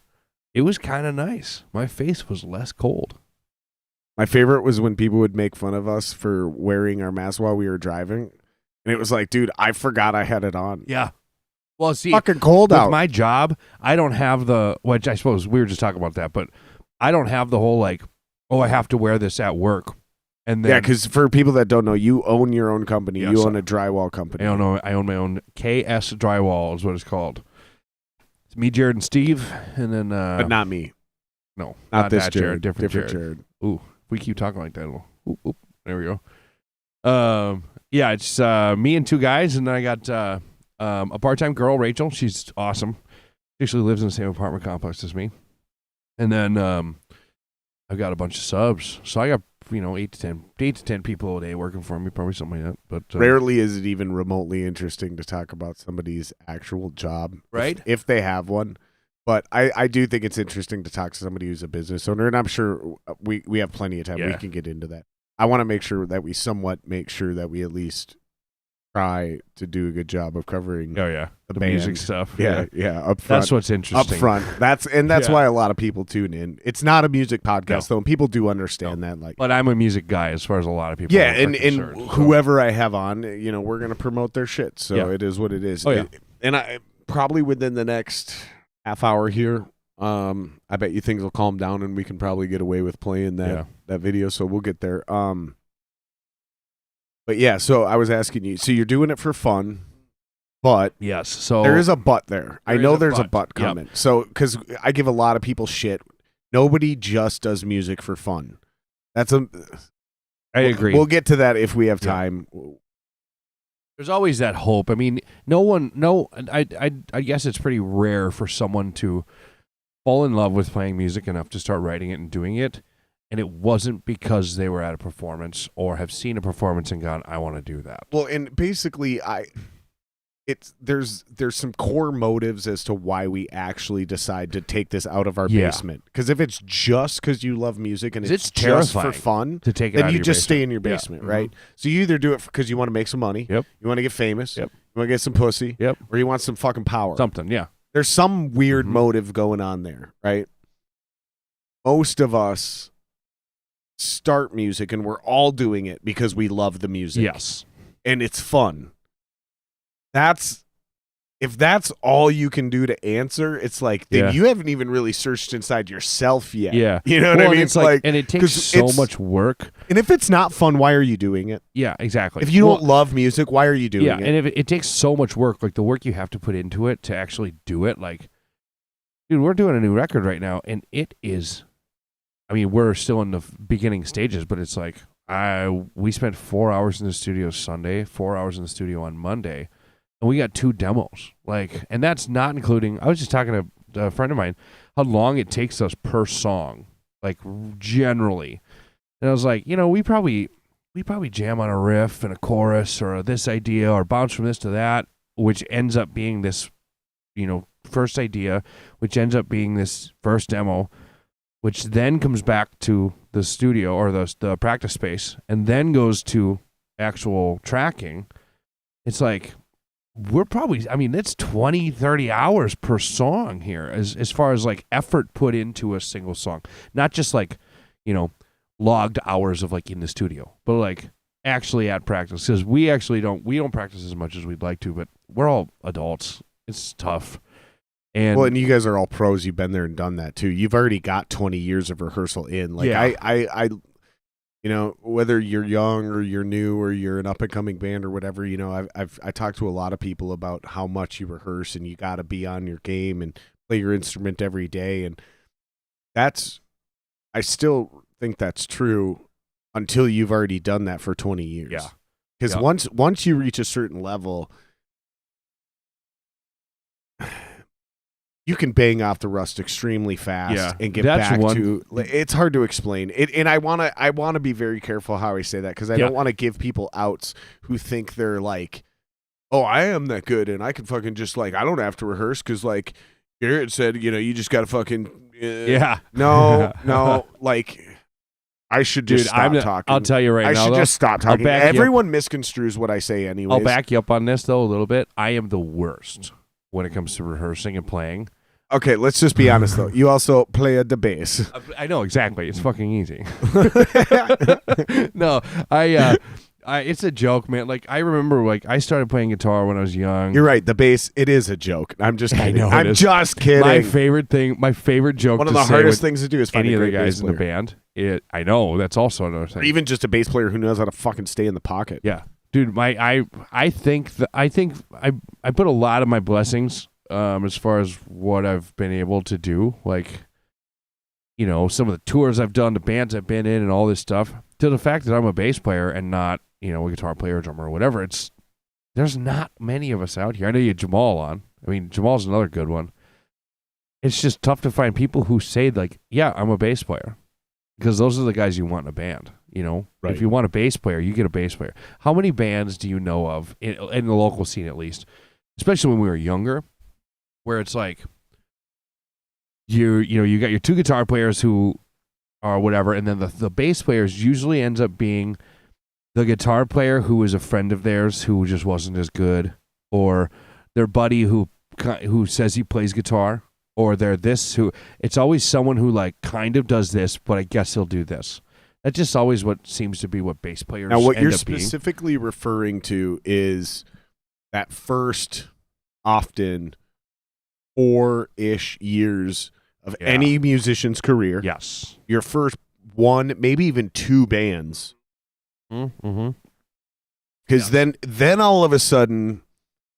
S2: it was kind of nice. My face was less cold.
S1: My favorite was when people would make fun of us for wearing our masks while we were driving. And it was like, dude, I forgot I had it on.
S2: Yeah. Well, see,
S1: fucking cold
S2: with
S1: out.
S2: my job, I don't have which I suppose we were just talking about that, but I don't have the whole like, oh, I have to wear this at work. And then,
S1: yeah, because for people that don't know, you own your own company.
S2: Yes,
S1: you own a drywall company.
S2: I own my own KS Drywall is what it's called. It's me, Jared, and Steve, and then
S1: but not me.
S2: No,
S1: not this
S2: that
S1: Jared.
S2: different Jared. Ooh, if we keep talking like that, it'll, there we go. Yeah, it's me and two guys, and then I got a part-time girl, Rachel. She's awesome. She actually lives in the same apartment complex as me. And then I've got a bunch of subs, so I got 8 to 10 people a day working for me, probably something like that. But
S1: rarely is it even remotely interesting to talk about somebody's actual job,
S2: right?
S1: If they have one. But I do think it's interesting to talk to somebody who's a business owner, and I'm sure we have plenty of time. We can get into that. I want to make sure that we somewhat make sure that we at least try to do a good job of covering the
S2: music stuff.
S1: Yeah, up front.
S2: That's what's interesting.
S1: Up front. That's why a lot of people tune in. It's not a music podcast though, and people do understand that. Like,
S2: but I'm a music guy as far as a lot of people.
S1: Yeah, and whoever I have on, we're gonna promote their shit. So it is what it is.
S2: Oh, yeah.
S1: And I probably within the next half hour here, I bet you things will calm down and we can probably get away with playing that video. So we'll get there. But yeah, so I was asking you, so you're doing it for fun, but
S2: yes, so
S1: there is a but there. I know there's a but coming. Yep. So, because I give a lot of people shit. Nobody just does music for fun. I
S2: agree.
S1: We'll get to that if we have time.
S2: There's always that hope. I mean, I guess it's pretty rare for someone to fall in love with playing music enough to start writing it and doing it. And it wasn't because they were at a performance or have seen a performance and gone, I want to do that.
S1: Well, and basically, there's some core motives as to why we actually decide to take this out of our basement. Because if it's just because you love music and it's just for fun,
S2: to take it
S1: then
S2: out
S1: you
S2: of your
S1: just
S2: basement.
S1: Stay in your basement, right? So you either do it because you want to make some money,
S2: yep.
S1: You want to get famous,
S2: yep.
S1: You want to get some pussy,
S2: yep.
S1: Or you want some fucking power.
S2: Something, yeah.
S1: There's some weird motive going on there, right? Most of us start music and we're all doing it because we love the music.
S2: Yes.
S1: And it's fun. If that's all you can do to answer, it's like then you haven't even really searched inside yourself yet.
S2: Yeah.
S1: You know what I mean?
S2: It's like, and it takes so much work.
S1: And if it's not fun, why are you doing it?
S2: Yeah, exactly.
S1: If you don't love music, why are you doing it?
S2: Yeah, and if it takes so much work, like the work you have to put into it to actually do it, like, dude, we're doing a new record right now, and it is, I mean, we're still in the beginning stages, but it's like, we spent 4 hours in the studio Sunday, 4 hours in the studio on Monday, and we got 2 demos. Like, and that's not including, I was just talking to a friend of mine, how long it takes us per song, like, generally. And I was like, we probably jam on a riff and a chorus or this idea or bounce from this to that, which ends up being this, first idea, which ends up being this first demo, which then comes back to the studio or the practice space and then goes to actual tracking. It's like, we're probably, it's 20, 30 hours per song here as far as like effort put into a single song. Not just like, logged hours of like in the studio, but like actually at practice. Because we don't practice as much as we'd like to, but we're all adults. It's tough. And
S1: you guys are all pros. You've been there and done that too. You've already got 20 years of rehearsal in. Like I whether you're young or you're new or you're an up and coming band or whatever, I talked to a lot of people about how much you rehearse and you got to be on your game and play your instrument every day. And I still think that's true until you've already done that for 20 years.
S2: Yeah.
S1: Because once you reach a certain level, you can bang off the rust extremely fast and get back to. It's hard to explain it, and I want to be very careful how I say that because I don't want to give people outs who think they're like, oh, I am that good and I can fucking just like I don't have to rehearse because like Garrett said, you just got to fucking no like I should just stop talking.
S2: I'll tell you right now.
S1: I should just stop talking. Everyone
S2: misconstrues
S1: misconstrues what I say anyways.
S2: I'll back you up on this, though, a little bit. I am the worst when it comes to rehearsing and playing.
S1: Okay, let's just be honest, though. You also play the bass.
S2: I know, exactly. It's fucking easy. No, it's a joke, man. Like, I remember, like, I started playing guitar when I was young.
S1: You're right. The bass, it is a joke. I'm just kidding.
S2: I know
S1: I'm just kidding.
S2: My favorite joke.
S1: One of the hardest things to do is find
S2: any
S1: a
S2: of the
S1: great
S2: guys
S1: bass
S2: in the band. I know that's also another thing.
S1: Or even just a bass player who knows how to fucking stay in the pocket.
S2: Yeah, dude. I think I put a lot of my blessings as far as what I've been able to do, like, you know, some of the tours I've done, the bands I've been in, and all this stuff, to the fact that I'm a bass player and not, you know, a guitar player, drummer, or whatever. There's not many of us out here. I know you had Jamal on. I mean, Jamal's another good one. It's just tough to find people who say, like, yeah, I'm a bass player. Because those are the guys you want in a band, you know?
S1: Right.
S2: If you want a bass player, you get a bass player. How many bands do you know of, in the local scene at least, especially when we were younger, where it's like, you got your two guitar players who are whatever, and then the bass players usually ends up being the guitar player who is a friend of theirs who just wasn't as good, or their buddy who says he plays guitar, or they're this who, it's always someone who like kind of does this, but I guess he'll do this. That's just always what seems to be what bass players
S1: now, what
S2: end
S1: you're
S2: up being.
S1: specifically referring to is that first, often 4-ish years of any musician's career.
S2: Yes.
S1: Your first one, maybe even two bands.
S2: Mm-hmm.
S1: Because then all of a sudden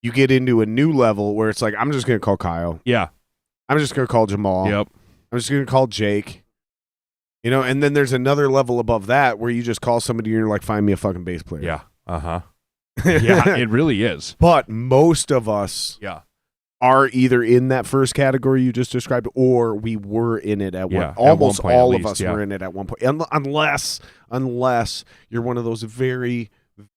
S1: you get into a new level where it's like, I'm just going to call Kyle.
S2: Yeah.
S1: I'm just going to call Jamal.
S2: Yep.
S1: I'm just going to call Jake. You know, and then there's another level above that where you just call somebody and you're like, find me a fucking bass player.
S2: Yeah. Uh-huh. Yeah, it really is.
S1: But most of us are either in that first category you just described, or we were in it at one. Almost
S2: point,
S1: all
S2: at
S1: of
S2: least,
S1: us were in it at one point. Unless you're one of those very,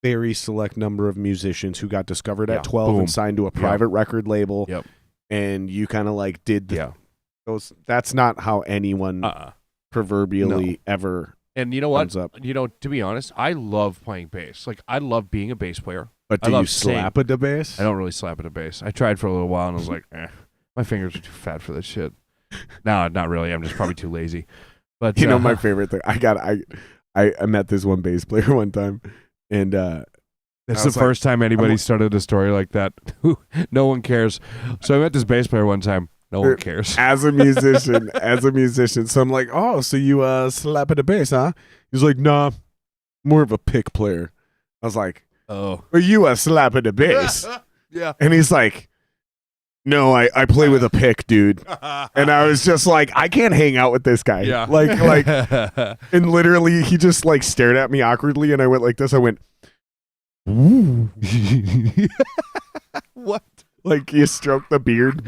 S1: very select number of musicians who got discovered at 12 and signed to a private record label.
S2: Yep.
S1: And you kind of like did those. That's not how anyone proverbially ever.
S2: And you know what?
S1: Up.
S2: You know, to be honest, I love playing bass. Like, I love being a bass player.
S1: But do you slap at the bass?
S2: I don't really slap at the bass. I tried for a little while and I was like, my fingers are too fat for this shit. No, not really. I'm just probably too lazy. But
S1: you know, my favorite thing. I met this one bass player one time, and
S2: that's the first time anybody started a story like that. No one cares. So I met this bass player one time. No one cares.
S1: As a musician. So I'm like, oh, so you slap at the bass, huh? He's like, nah, more of a pick player. I was like,
S2: oh,
S1: are you a slap at the bass?
S2: Yeah.
S1: And he's like, no, I play with a pick, dude. And I was just like, I can't hang out with this guy.
S2: Yeah.
S1: Like, and literally he just like stared at me awkwardly, and I went like this. I went, ooh.
S2: What?
S1: Like you stroke the beard.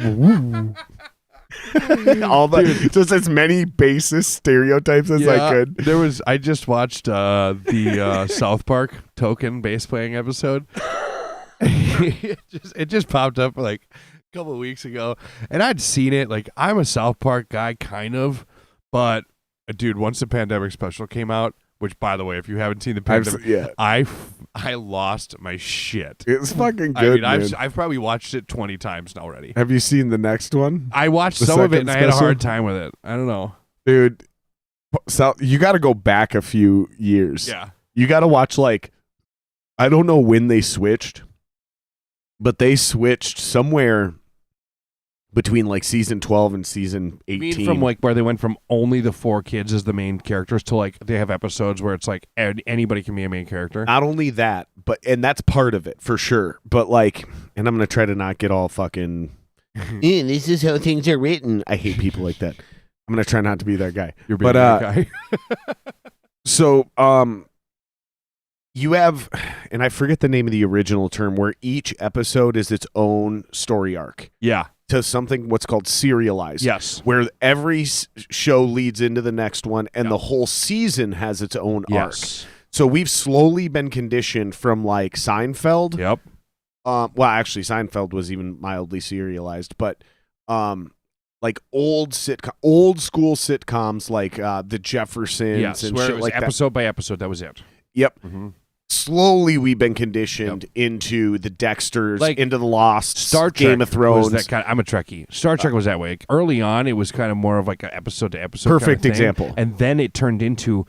S1: All the just as many bassist stereotypes as I could.
S2: I just watched the South Park Token bass playing episode. it just popped up like a couple of weeks ago, and I'd seen it. Like, I'm a South Park guy, kind of, but dude, once the pandemic special came out, which, by the way, if you haven't seen the pandemic, I lost my shit.
S1: It's fucking good.
S2: I mean, I've probably watched it 20 times now already.
S1: Have you seen the next one?
S2: I watched some of it and I had a hard time with it. I don't know,
S1: dude. So you got to go back a few years.
S2: Yeah,
S1: you got to watch, like, I don't know when they switched, but they switched somewhere between like season 12 and season 18.
S2: You mean from like where they went from only the 4 kids as the main characters to like they have episodes where it's like anybody can be a main character?
S1: Not only that, and that's part of it for sure. But like, and I'm going to try to not get all fucking, this is how things are written. I hate people like that. I'm going to try not to be that guy.
S2: You're being that guy.
S1: So, you have, and I forget the name of the original term, where each episode is its own story arc.
S2: Yeah.
S1: To something what's called serialized.
S2: Yes.
S1: Where every show leads into the next one, and the whole season has its own arc. So we've slowly been conditioned from like Seinfeld.
S2: Yep.
S1: Well, actually, Seinfeld was even mildly serialized, but like old school sitcoms like The Jeffersons and
S2: where
S1: shit
S2: it was
S1: like
S2: episode by episode. That was it.
S1: Yep.
S2: Mm-hmm.
S1: Slowly, we've been conditioned into the Dexters,
S2: Like,
S1: into the Lost,
S2: Star Trek,
S1: Game of Thrones.
S2: Was that kind of, I'm a Trekkie. Star Trek was that way. Early on, it was kind of more of like an episode to episode.
S1: Perfect
S2: kind of thing.
S1: example.
S2: And then it turned into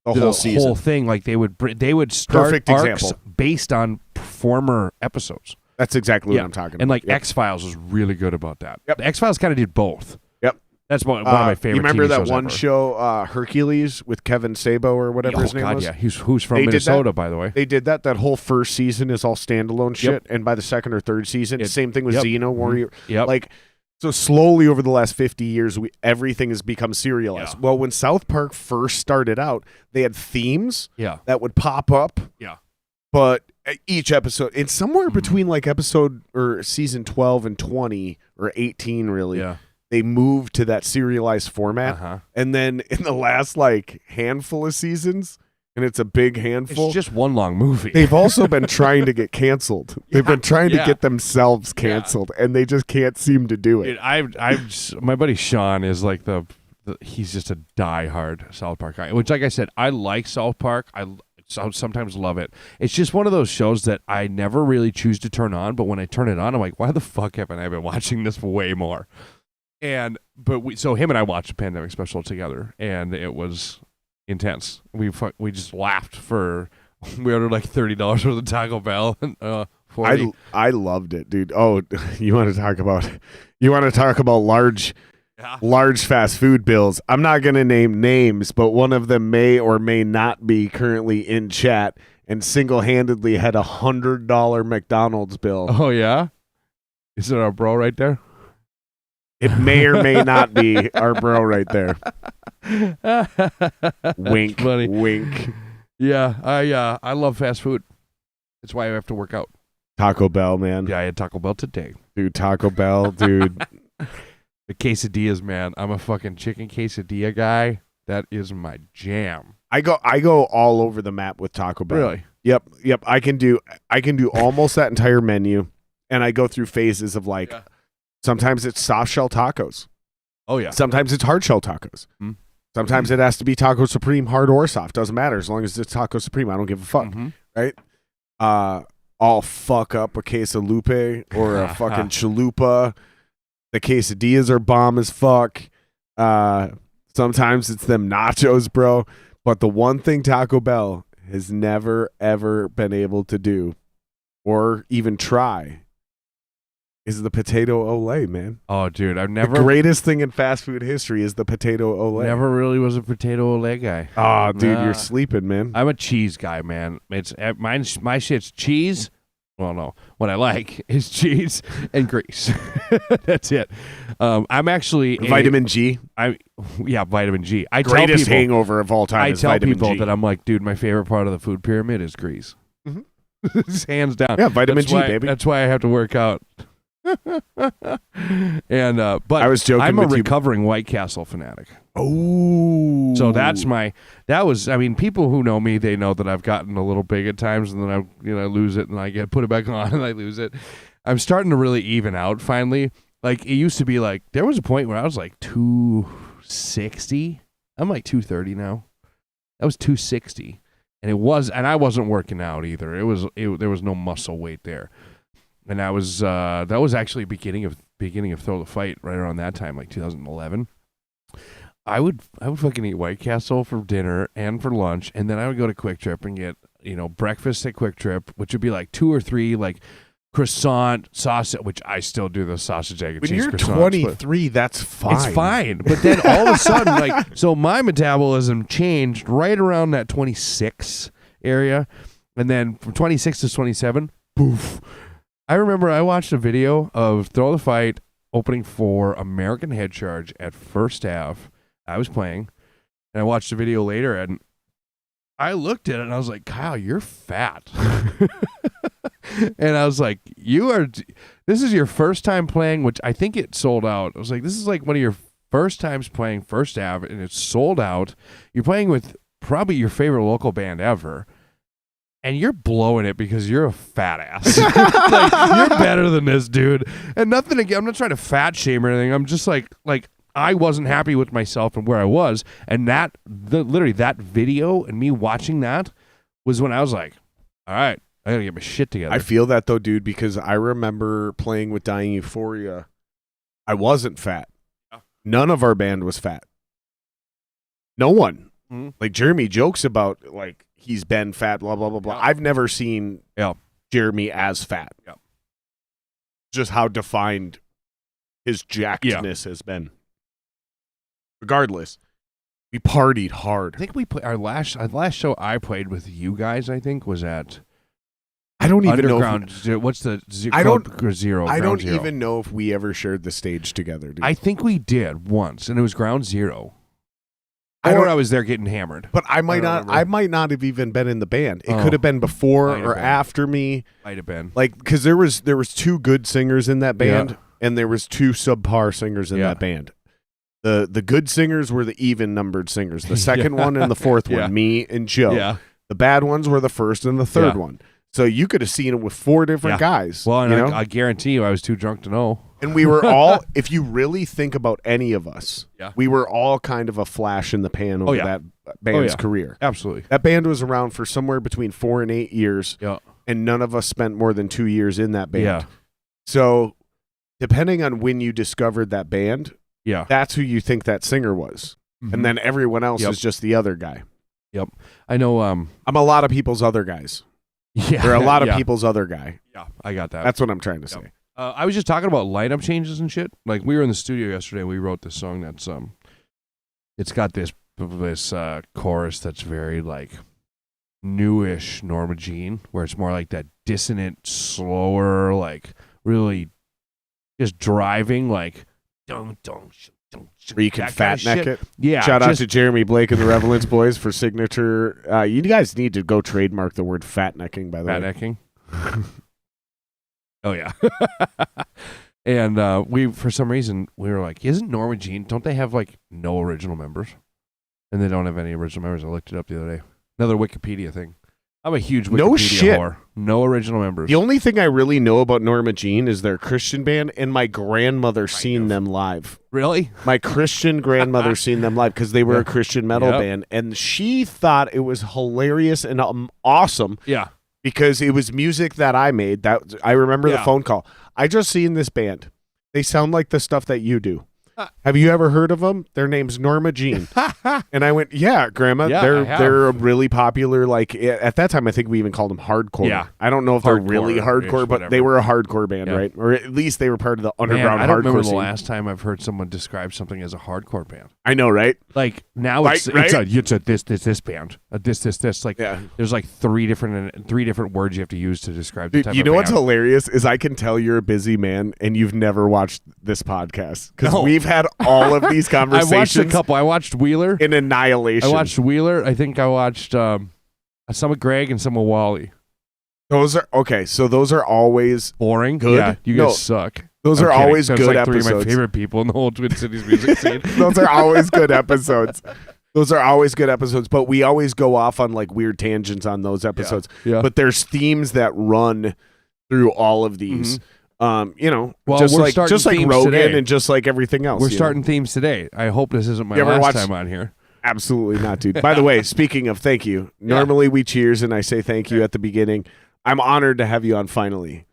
S1: the whole season.
S2: Whole thing. Like they would start
S1: Perfect
S2: arcs
S1: example.
S2: based on former episodes.
S1: That's exactly what I'm talking about.
S2: And like X-Files was really good about that.
S1: Yep.
S2: The X-Files kind of did both.
S1: Yep.
S2: That's one of my favorite.
S1: You remember
S2: TV
S1: that
S2: shows
S1: one
S2: ever.
S1: show, Hercules, with Kevin Sabo or whatever his name was?
S2: Yeah. Who's from Minnesota, by the way.
S1: They did that. That whole first season is all standalone shit. And by the second or third season, same thing with Xena Warrior.
S2: Yep.
S1: Like, so slowly over the last 50 years, everything has become serialized.
S2: Yeah.
S1: Well, when South Park first started out, they had themes that would pop up.
S2: Yeah.
S1: But each episode, it's somewhere between like episode or season 12 and 20 or 18, really.
S2: Yeah.
S1: They moved to that serialized format.
S2: Uh-huh.
S1: And then in the last like handful of seasons, and it's a big handful.
S2: It's just one long movie.
S1: They've also been trying to get canceled. They've been trying to get themselves canceled, and they just can't seem to do it.
S2: My buddy Sean is like he's just a diehard South Park guy. Which, like I said, I like South Park. I sometimes love it. It's just one of those shows that I never really choose to turn on, but when I turn it on, I'm like, why the fuck haven't I been watching this way more? So him and I watched a Pandemic special together, and it was intense. We just laughed we ordered like $30 worth of Taco Bell and 40.
S1: I loved it, dude. Oh, you want to talk about large fast food bills? I'm not going to name names, but one of them may or may not be currently in chat and single-handedly had $100 McDonald's bill.
S2: Oh yeah, is it our bro right there?
S1: It may or may not be our bro right there. Wink,
S2: funny.
S1: Wink.
S2: Yeah, I love fast food. That's why I have to work out.
S1: Taco Bell, man.
S2: Yeah, I had Taco Bell today.
S1: Dude, Taco Bell, dude.
S2: The quesadillas, man. I'm a fucking chicken quesadilla guy. That is my jam.
S1: I go all over the map with Taco Bell.
S2: Really?
S1: Yep. I can do almost that entire menu, and I go through phases of like sometimes it's soft shell tacos.
S2: Oh yeah.
S1: Sometimes it's hard shell tacos.
S2: Mm-hmm.
S1: Sometimes it has to be Taco Supreme, hard or soft. Doesn't matter as long as it's Taco Supreme. I don't give a fuck.
S2: Mm-hmm.
S1: Right? I'll fuck up a quesalupe or a fucking chalupa. The quesadillas are bomb as fuck. Sometimes it's them nachos, bro. But the one thing Taco Bell has never, ever been able to do or even try is the potato ole, man.
S2: Oh, dude,
S1: The greatest thing in fast food history is the potato ole.
S2: Never really was a potato ole guy.
S1: Oh, dude, you're sleeping, man.
S2: I'm a cheese guy, man. It's my shit's cheese. Well, no. What I like is cheese and grease. That's it. I'm actually
S1: vitamin G.
S2: Vitamin G.
S1: Greatest hangover of all time.
S2: I
S1: is
S2: tell
S1: vitamin
S2: people
S1: G.
S2: that I'm like, dude, my favorite part of the food pyramid is grease.
S1: Mm-hmm.
S2: Hands down.
S1: Yeah, vitamin G, baby.
S2: That's why I have to work out. And but
S1: I was joking.
S2: I'm a
S1: with
S2: recovering White Castle fanatic.
S1: Oh,
S2: so I mean, people who know me, they know that I've gotten a little big at times, and then I lose it, and I put it back on, and I lose it. I'm starting to really even out finally. Like it used to be, like there was a point where I was like 260. I'm like 230 now. I was 260, and I wasn't working out either. There was no muscle weight there. And that was actually beginning of Throw the Fight right around that time, like 2011. I would fucking eat White Castle for dinner and for lunch, and then I would go to Quick Trip and get breakfast at Quick Trip, which would be like 2 or 3 like croissant sausage, which I still do the sausage egg and cheese croissants.
S1: When you're 23, that's fine.
S2: It's fine, but then all of a sudden, so my metabolism changed right around that 26 area, and then from 26 to 27, poof. I remember I watched a video of Throw the Fight opening for American Head Charge at First Ave. I was playing, and I watched the video later, and I looked at it, and I was like, Kyle, you're fat. And I was like, this is your first time playing, which I think it sold out. I was like, this is like one of your first times playing First Ave, and it's sold out. You're playing with probably your favorite local band ever. and you're blowing it because you're a fat ass. Like, you're better than this, dude. And nothing again. I'm not trying to fat shame or anything. I'm just like I wasn't happy with myself and where I was, and literally that video and me watching that was when I was like, all right, I gotta get my shit together.
S1: I feel that though, dude, because I remember playing with Dying Euphoria. I wasn't fat.
S2: Yeah.
S1: None of our band was fat. No one.
S2: Mm-hmm.
S1: Like Jeremy jokes about like he's been fat, blah blah blah blah.
S2: Yeah.
S1: I've never seen Jeremy as fat.
S2: Yeah.
S1: Just how defined his jackedness has been. Regardless, we partied hard.
S2: I think we played our last show I played with you guys. I think was at.
S1: I don't even
S2: Underground.
S1: know.
S2: What's the
S1: Zero? I don't even know if we ever shared the stage together, dude.
S2: I think we did once, and it was Ground Zero. I was there getting hammered,
S1: but I might not have even been in the band. It could have been before or after me.
S2: Might have been
S1: like because there was two good singers in that band, and there was two subpar singers in that band. The good singers were the even numbered singers. The second one and the fourth one, me and Joe.
S2: Yeah.
S1: The bad ones were the first and the third one. So you could have seen it with four different guys.
S2: Well, and I guarantee you I was too drunk to know.
S1: And we were all, if you really think about any of us, we were all kind of a flash in the pan over that band's career.
S2: Absolutely.
S1: That band was around for somewhere between 4 and 8 years, and none of us spent more than 2 years in that band.
S2: Yeah.
S1: So depending on when you discovered that band, that's who you think that singer was. Mm-hmm. And then everyone else is just the other guy.
S2: Yep. I know.
S1: I'm a lot of people's other guys.
S2: Yeah.
S1: They're a lot of people's other guy.
S2: Yeah, I got that.
S1: That's what I'm trying to say.
S2: I was just talking about lineup changes and shit. Like we were in the studio yesterday. We wrote this song that's it's got this chorus that's very like newish Norma Jean, where it's more like that dissonant, slower, like really just driving, like dong dong.
S1: Where you can fat neck it.
S2: Yeah.
S1: Shout out to Jeremy Blake and the Revelance Boys for signature. You guys need to go trademark the word fat necking, by the way.
S2: Fat necking. Oh yeah. And we, for some reason, we were like, isn't Norma Jean, don't they have like no original members? And they don't have any original members. I looked it up the other day. Another Wikipedia thing. I'm a huge Wikipedia whore. No original members.
S1: The only thing I really know about Norma Jean is their Christian band, and my grandmother seen them live.
S2: Really?
S1: My Christian grandmother seen them live because they were a Christian metal band, and she thought it was hilarious and awesome.
S2: Yeah.
S1: Because it was music that I made. That I remember the phone call. I just seen this band. They sound like the stuff that you do. Have you ever heard of them? Their name's Norma Jean. And I went, yeah, Grandma.
S2: Yeah,
S1: they're a really popular, like, at that time, I think we even called them hardcore.
S2: Yeah.
S1: I don't know if they're really hardcore, but they were a hardcore band, right? Or at least they were part of the underground hardcore scene.
S2: I don't remember the last time I've heard someone describe something as a hardcore band.
S1: I know, right?
S2: Like, now it's a this band. This. Like, there's like three different words you have to use to describe the type of band.
S1: You know what's hilarious is I can tell you're a busy man and you've never watched this podcast. Because we've had all of these conversations.
S2: I watched a couple. I watched Wheeler.
S1: In Annihilation.
S2: I watched Wheeler. I think I watched some of Greg and some of Wally.
S1: Those are okay. So those are always
S2: boring.
S1: Good.
S2: Yeah, you guys suck.
S1: Those are always good
S2: like
S1: episodes.
S2: Three of my favorite people in the whole Twin Cities music scene.
S1: Those are always good episodes. Those are always good episodes, but we always go off on like weird tangents on those episodes.
S2: Yeah.
S1: But there's themes that run through all of these.
S2: Mm-hmm.
S1: Just like Rogan
S2: today.
S1: and just like everything else.
S2: We're starting themes today. I hope this isn't my last time on here.
S1: Absolutely not, dude. By the way, speaking of thank you, normally we cheers and I say thank you at the beginning. I'm honored to have you on finally.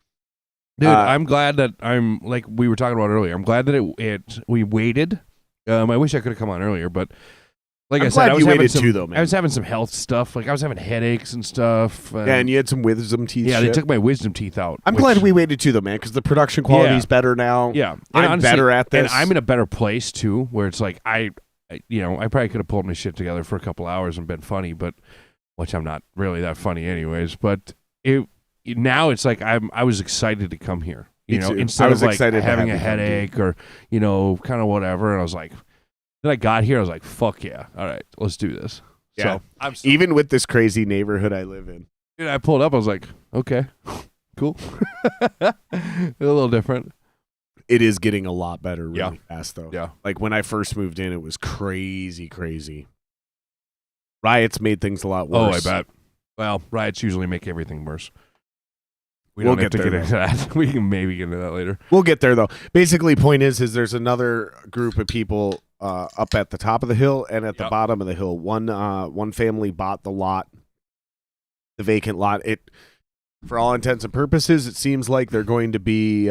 S2: Dude, I'm glad that I'm, like we were talking about earlier, I'm glad that we waited. I wish I could have come on earlier, but like I said, I was having some health stuff. Like I was having headaches and stuff.
S1: And you had some wisdom teeth.
S2: Yeah, they took my wisdom teeth out.
S1: I'm glad we waited too, though, man, because the production quality is better now.
S2: Yeah,
S1: I'm honestly, better at this,
S2: and I'm in a better place too, where it's like I probably could have pulled my shit together for a couple hours and been funny, but which I'm not really that funny anyways. But now it's like I was excited to come here. Instead of like having a headache or kind of whatever, and I was like. Then I got here, I was like, fuck yeah. All right, let's do this.
S1: Yeah. So even with this crazy neighborhood I live in.
S2: Dude, I pulled up, I was like, okay, cool. A little different.
S1: It is getting a lot better really fast, though.
S2: Yeah.
S1: Like when I first moved in, it was crazy. Riots made things a lot worse.
S2: Oh, I bet. Well, riots usually make everything worse.
S1: We'll
S2: don't have
S1: get
S2: to
S1: there,
S2: get into that. We can maybe get into that later.
S1: We'll get there, though. Basically, point is there's another group of people up at the top of the hill and at the bottom of the hill. One family bought the lot, the vacant lot. It, for all intents and purposes, it seems like they're going to be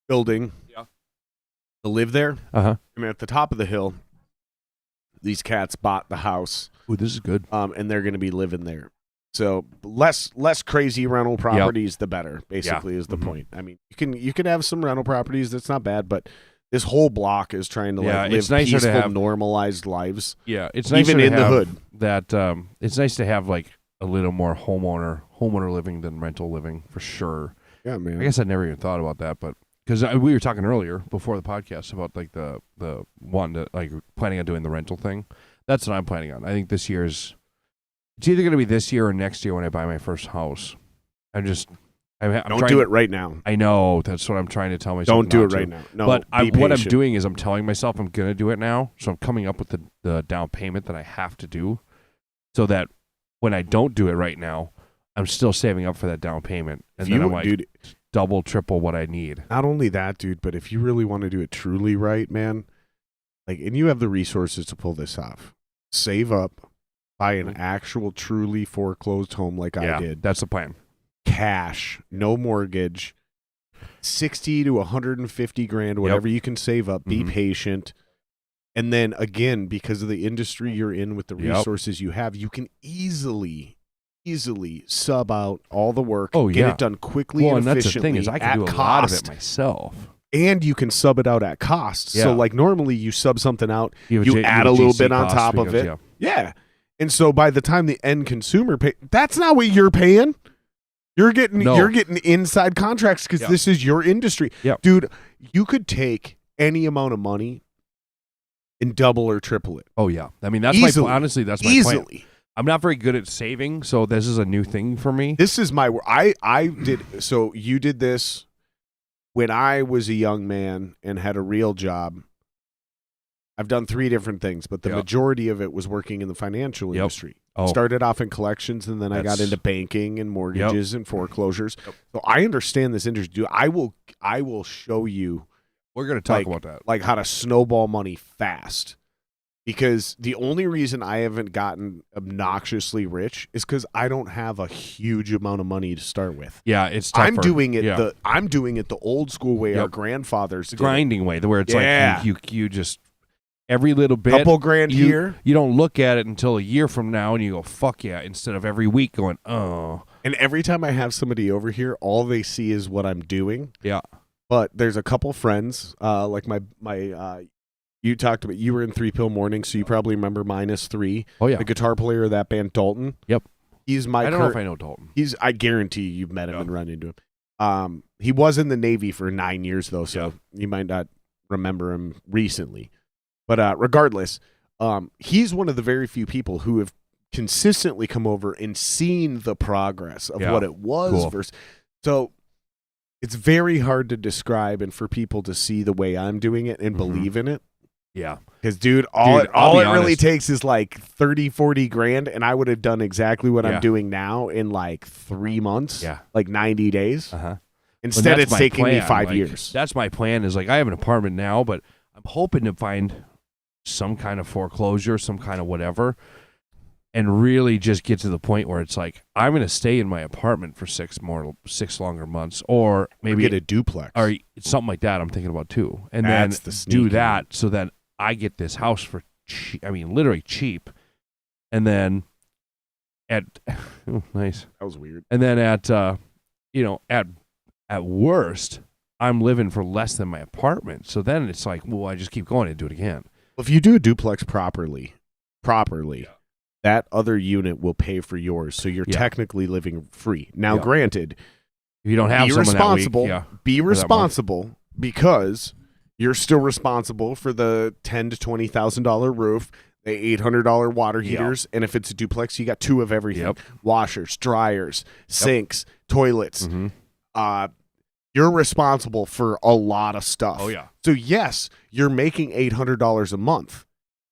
S1: building to live there.
S2: Uh-huh.
S1: And at the top of the hill, these cats bought the house.
S2: Ooh, this is good.
S1: And they're going to be living there. So less crazy rental properties, the better. Basically, is the point. I mean, you can have some rental properties. That's not bad, but this whole block is trying to live peaceful, normalized lives.
S2: Yeah, it's nice
S1: even in the hood.
S2: That it's nice to have like a little more homeowner living than rental living for sure.
S1: Yeah, man.
S2: I guess I never even thought about that, but because we were talking earlier before the podcast about like the one that like planning on doing the rental thing. That's what I'm planning on. I think this year's. It's either going to be this year or next year when I buy my first house. I'm
S1: don't do it right now.
S2: I know. That's what I'm trying to tell myself.
S1: Don't do it right now. No,
S2: but what I'm doing is I'm telling myself I'm going to do it now. So I'm coming up with the down payment that I have to do so that when I don't do it right now, I'm still saving up for that down payment. And then I'm like double, triple what I need.
S1: Not only that, dude, but if you really want to do it truly right, man, like, and you have the resources to pull this off, save up. Buy an actual, truly foreclosed home like I did.
S2: That's the plan.
S1: Cash, no mortgage, 60 to 150 grand, whatever you can save up. Be patient. And then, again, because of the industry you're in with the resources you have, you can easily sub out all the work, get it done quickly and efficiently.
S2: That's the thing is I can do a lot of it myself.
S1: And you can sub it out at cost. Yeah. So, like, normally you sub something out, you add a little bit on top of it. Yeah. And so by the time the end consumer pay, that's not what you're paying. You're getting inside contracts because this is your industry.
S2: Yep.
S1: Dude, you could take any amount of money and double or triple it.
S2: Oh, yeah. I mean, that's my plan.
S1: Easily.
S2: I'm not very good at saving, so this is a new thing for me.
S1: This is my I did so you did this when I was a young man and had a real job. I've done 3 different things, but the majority of it was working in the financial industry. Started off in collections, and then I got into banking and mortgages and foreclosures. So I understand this industry. I will show you.
S2: We're going to talk about that.
S1: Like how to snowball money fast. Because the only reason I haven't gotten obnoxiously rich is because I don't have a huge amount of money to start with.
S2: Yeah, it's tougher.
S1: I'm doing it the old school way our grandfathers did.
S2: The grinding way, where it's like you just every little bit,
S1: couple grand here.
S2: You don't look at it until a year from now, and you go, "Fuck yeah!" Instead of every week going, "Oh."
S1: And every time I have somebody over here, all they see is what I'm doing.
S2: Yeah.
S1: But there's a couple friends, like my you talked about, you were in 3 Pill Morning, so you probably remember -3.
S2: Oh yeah.
S1: The guitar player of that band, Dalton.
S2: Yep.
S1: He's my.
S2: I don't know if I know Dalton.
S1: I guarantee you've met him and run into him. He was in the Navy for 9 years though, so you might not remember him recently. But regardless, he's one of the very few people who have consistently come over and seen the progress of what it was versus. So it's very hard to describe and for people to see the way I'm doing it and believe in it.
S2: Yeah.
S1: Because, dude, all it really takes is like 30, 40 grand, and I would have done exactly what I'm doing now in like 3 months.
S2: Yeah.
S1: Like 90 days.
S2: Uh-huh.
S1: Instead, it's taking me 5 years.
S2: That's my plan is like I have an apartment now, but I'm hoping to find some kind of foreclosure, some kind of whatever, and really just get to the point where it's like I'm going to stay in my apartment for 6 longer months, or maybe
S1: get a duplex
S2: or something like that. I'm thinking about too, and then do that so that I get this house for literally cheap, and then nice.
S1: That was weird.
S2: And then at worst, I'm living for less than my apartment. So then it's like, well, I just keep going and do it again.
S1: If you do a duplex properly, that other unit will pay for yours, so you're technically living free. Now, granted,
S2: if you don't have
S1: be responsible. Be responsible because you're still responsible for the $10,000 to $20,000 roof, the $800 water heaters, and if it's a duplex, you got 2 of everything: washers, dryers, sinks, toilets. You're responsible for a lot of stuff.
S2: Oh yeah.
S1: So yes, you're making $800 a month.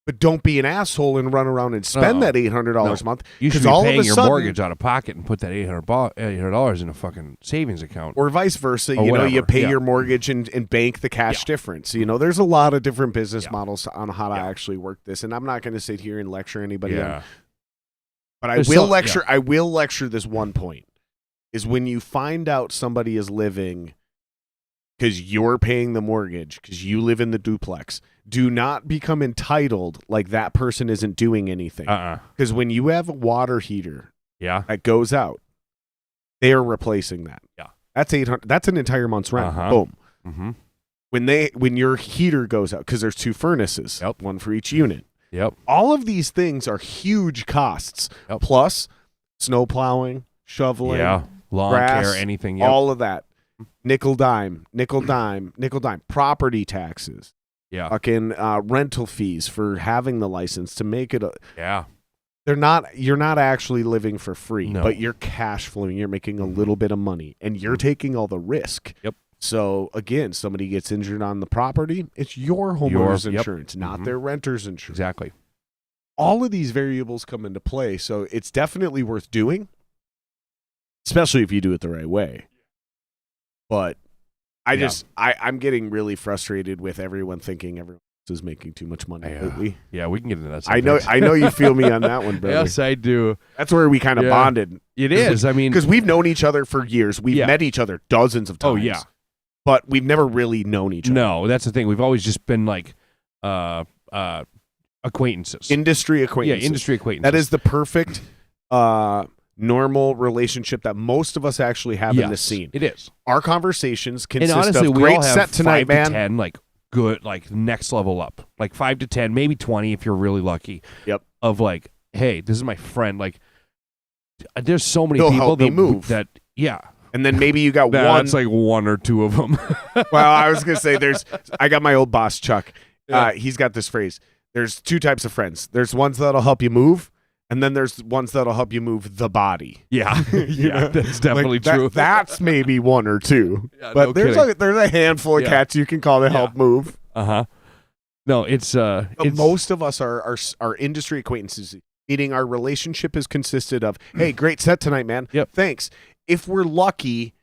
S1: But don't be an asshole and run around and spend that $800 a month.
S2: You should be
S1: all
S2: paying
S1: of a
S2: your
S1: sudden,
S2: mortgage out of pocket and put that $800 in a fucking savings account.
S1: or vice versa.
S2: Or whatever.
S1: You pay your mortgage and bank the cash difference. There's a lot of different business models on how to actually work this. And I'm not going to sit here and lecture anybody on. But I will lecture this one point, is when you find out somebody is living because you're paying the mortgage, because you live in the duplex, do not become entitled like that person isn't doing anything. Because when you have a water heater that goes out, they are replacing that.
S2: Yeah.
S1: That's $800. That's an entire month's rent. Boom.
S2: Mm-hmm.
S1: When your heater goes out, because there's 2 furnaces, one for each unit.
S2: Yep.
S1: All of these things are huge costs. Plus snow plowing, shoveling,
S2: lawn
S1: grass,
S2: care, anything.
S1: All of that. Nickel dime. Property taxes. Fucking rental fees for having the license to make it. You're not actually living for free, but you're cash flowing. You're making a little bit of money, and you're taking all the risk.
S2: Yep.
S1: So again, somebody gets injured on the property, it's your homeowner's insurance, not their renter's insurance.
S2: Exactly.
S1: All of these variables come into play, so it's definitely worth doing, especially if you do it the right way. But I'm getting really frustrated with everyone thinking everyone else is making too much money lately.
S2: Yeah, we can get into that.
S1: I know you feel me on that one, brother.
S2: Yes, I do.
S1: That's where we kind of bonded.
S2: It is. I mean,
S1: because we've known each other for years. We've met each other dozens of times.
S2: Oh yeah.
S1: But we've never really known each other.
S2: No, that's the thing. We've always just been like acquaintances.
S1: Industry acquaintances.
S2: Yeah, industry acquaintances.
S1: That is the perfect normal relationship that most of us actually have in this scene.
S2: It is.
S1: Our conversations consist
S2: and honestly,
S1: of
S2: we
S1: great
S2: all have
S1: set tonight,
S2: 5
S1: man.
S2: to 10, like good, like next level up. Like 5 to 10, maybe 20 if you're really lucky.
S1: Yep.
S2: Of like, hey, this is my friend. Like, there's so many
S1: He'll
S2: people
S1: help me move.
S2: that
S1: And then maybe you got one.
S2: It's like 1 or 2 of them.
S1: Well, I was going to say I got my old boss, Chuck. He's got this phrase. There's 2 types of friends. There's ones that'll help you move, and then there's ones that'll help you move the body.
S2: Yeah. That's definitely true.
S1: That's maybe 1 or 2.
S2: Yeah,
S1: but
S2: no
S1: there's a handful of cats you can call to help move.
S2: No, it's
S1: most of us are industry acquaintances. Meaning our relationship is consisted of, hey, great set tonight, man.
S2: Yep.
S1: Thanks. If we're lucky,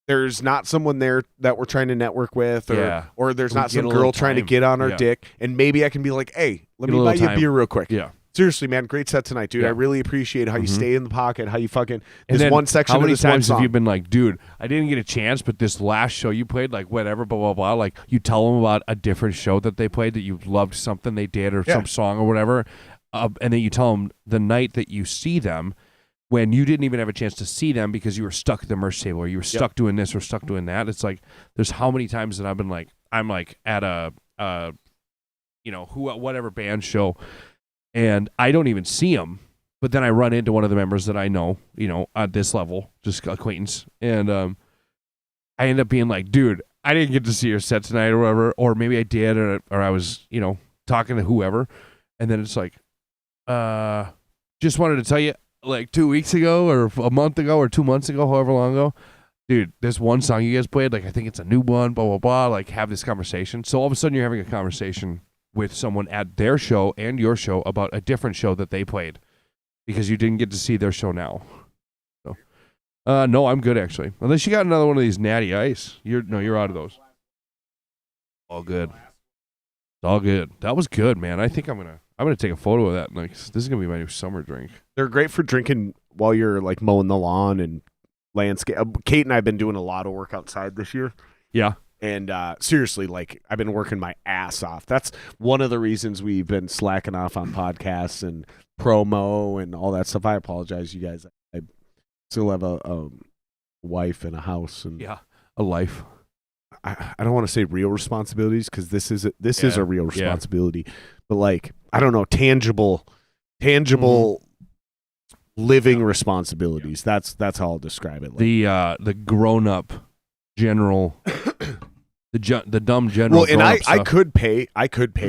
S1: there's not someone there that we're trying to network with, or there's not some girl trying to get on our dick, and maybe I can be like, hey, let me buy you a beer real quick.
S2: Yeah.
S1: Seriously, man, great set tonight, dude. I really appreciate how you stay in the pocket, how you fucking
S2: and
S1: this one section
S2: of this one song. How many times have you
S1: song.
S2: been like, dude, I didn't get a chance, but this last show you played, like whatever, blah, blah, blah. Like you tell them about a different show that they played that you loved something they did or some song or whatever. And then you tell them the night that you see them when you didn't even have a chance to see them because you were stuck at the merch table or you were stuck doing this or stuck doing that. It's like there's how many times that I've been like, I'm like at a whatever band show, and I don't even see them, but then I run into one of the members that I know, at this level, just acquaintance, and I end up being like, dude, I didn't get to see your set tonight or whatever, or maybe I did, or I was, talking to whoever, and then it's like, just wanted to tell you, like 2 weeks ago or a month ago or 2 months ago, however long ago, dude, there's one song you guys played, like I think it's a new one, blah, blah, blah, like have this conversation. So all of a sudden you're having a conversation with someone at their show and your show about a different show that they played because you didn't get to see their show now. So, no, I'm good actually. Unless you got another one of these natty ice. You're out of those. All good. All good. That was good, man. I think I'm gonna take a photo of that. Like, this is gonna be my new summer drink.
S1: They're great for drinking while you're like mowing the lawn and landscape. Kate and I have been doing a lot of work outside this year.
S2: Yeah.
S1: And seriously, like I've been working my ass off. That's one of the reasons we've been slacking off on podcasts and promo and all that stuff. I apologize, you guys. I still have a wife and a house and
S2: a life.
S1: I don't want to say real responsibilities because this is a real responsibility, but like I don't know, tangible living responsibilities. That's how I'll describe it. Like.
S2: The grown up general. The dumb general.
S1: Well, and I could pay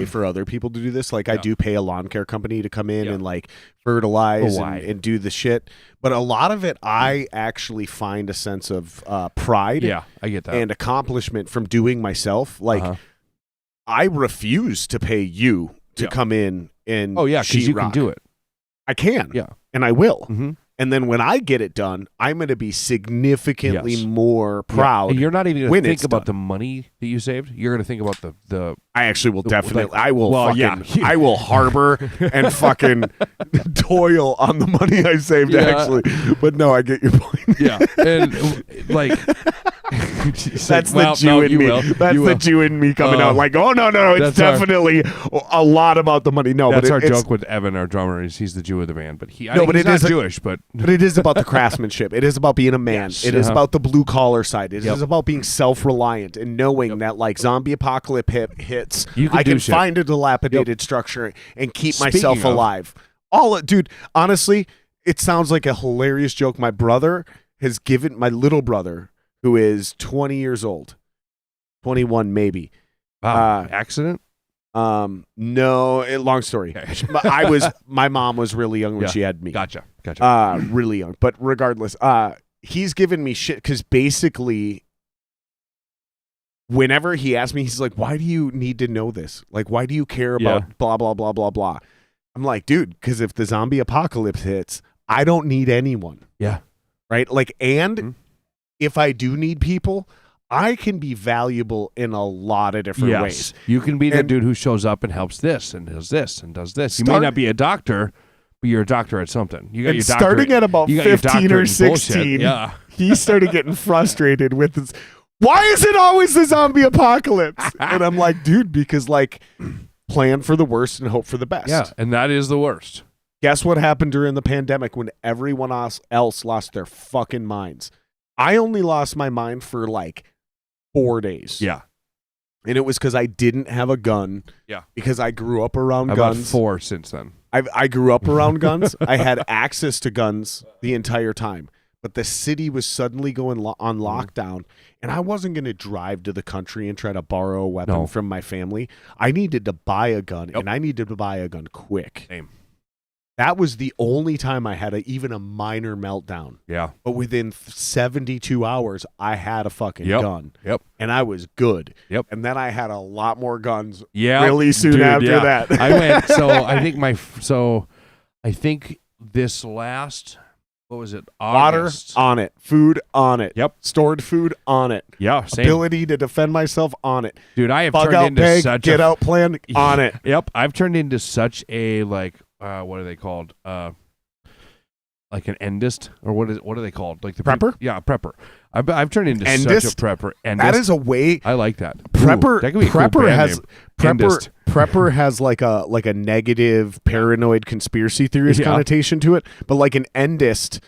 S1: for other people to do this. Like I do pay a lawn care company to come in and like fertilize and do the shit. But a lot of it, I actually find a sense of pride.
S2: Yeah, I get that.
S1: And accomplishment from doing myself. Like I refuse to pay you to come in and
S2: because you can do it.
S1: I can.
S2: Yeah.
S1: And I will.
S2: Mm-hmm.
S1: And then when I get it done, I'm going to be significantly more proud.
S2: And you're not even going to think about
S1: done.
S2: the money that you saved. You're going to think about the
S1: I actually will definitely.
S2: like,
S1: I will
S2: well,
S1: fucking. I will harbor and fucking toil on the money I saved. Actually, but no, I get your point.
S2: Yeah, and like.
S1: That's the Jew in me. That's the Jew in me coming out like, oh no, it's definitely a lot about the money. No,
S2: that's
S1: but
S2: our joke with Evan, our drummer. He's the Jew of the band, but he's
S1: it
S2: not
S1: is
S2: Jewish, but
S1: it is about the craftsmanship. It is about being a man.
S2: Yes,
S1: it is about the blue collar side. It is about being self-reliant and knowing that like zombie apocalypse hits, I can find a dilapidated structure and keep myself alive. Dude, honestly, it sounds like a hilarious joke. My brother has given my little brother, who is 20 years old, 21 maybe.
S2: Wow. Accident?
S1: No, long story.
S2: Okay.
S1: My mom was really young when she had me.
S2: Gotcha.
S1: Really young. But regardless, he's given me shit because basically whenever he asks me, he's like, why do you need to know this? Like, why do you care about blah, blah, blah, blah, blah? I'm like, dude, because if the zombie apocalypse hits, I don't need anyone.
S2: Yeah.
S1: Right? Like, and if I do need people, I can be valuable in a lot of different ways.
S2: You can be the dude who shows up and helps this and does this and does this. You may not be a doctor, but you're a doctor at something. You got your doctor,
S1: starting at about 15 or 16, he started getting frustrated with this. Why is it always the zombie apocalypse? And I'm like, dude, because like plan for the worst and hope for the best.
S2: Yeah, and that is the worst.
S1: Guess what happened during the pandemic when everyone else lost their fucking minds? I only lost my mind for like 4 days.
S2: Yeah.
S1: And it was because I didn't have a gun.
S2: Yeah.
S1: Because I grew up around
S2: About
S1: guns.
S2: 4 since then.
S1: I grew up around guns. I had access to guns the entire time. But the city was suddenly going on lockdown. And I wasn't going to drive to the country and try to borrow a weapon from my family. I needed to buy a gun. And I needed to buy a gun quick.
S2: Same.
S1: That was the only time I had even a minor meltdown.
S2: Yeah.
S1: But within 72 hours, I had a fucking gun.
S2: Yep.
S1: And I was good.
S2: Yep.
S1: And then I had a lot more guns
S2: really
S1: soon after that.
S2: I went, I think this last, what was it? August.
S1: Water on it. Food on it.
S2: Yep.
S1: Stored food on it.
S2: Yeah. Same.
S1: Ability to defend myself on it.
S2: Dude, I have
S1: Bug
S2: turned
S1: out
S2: into
S1: peg,
S2: such
S1: get out plan on it.
S2: Yep. I've turned into such a what are they called? Like an endist, or what are they called? Like the
S1: prepper?
S2: Prepper. I've turned into
S1: endist?
S2: such a prepper. Endist.
S1: That is a way.
S2: I like that.
S1: Prepper.
S2: That could be a
S1: prepper
S2: cool band
S1: has
S2: name.
S1: prepper. Prepper has like a negative paranoid conspiracy theorist connotation to it, but like an endist,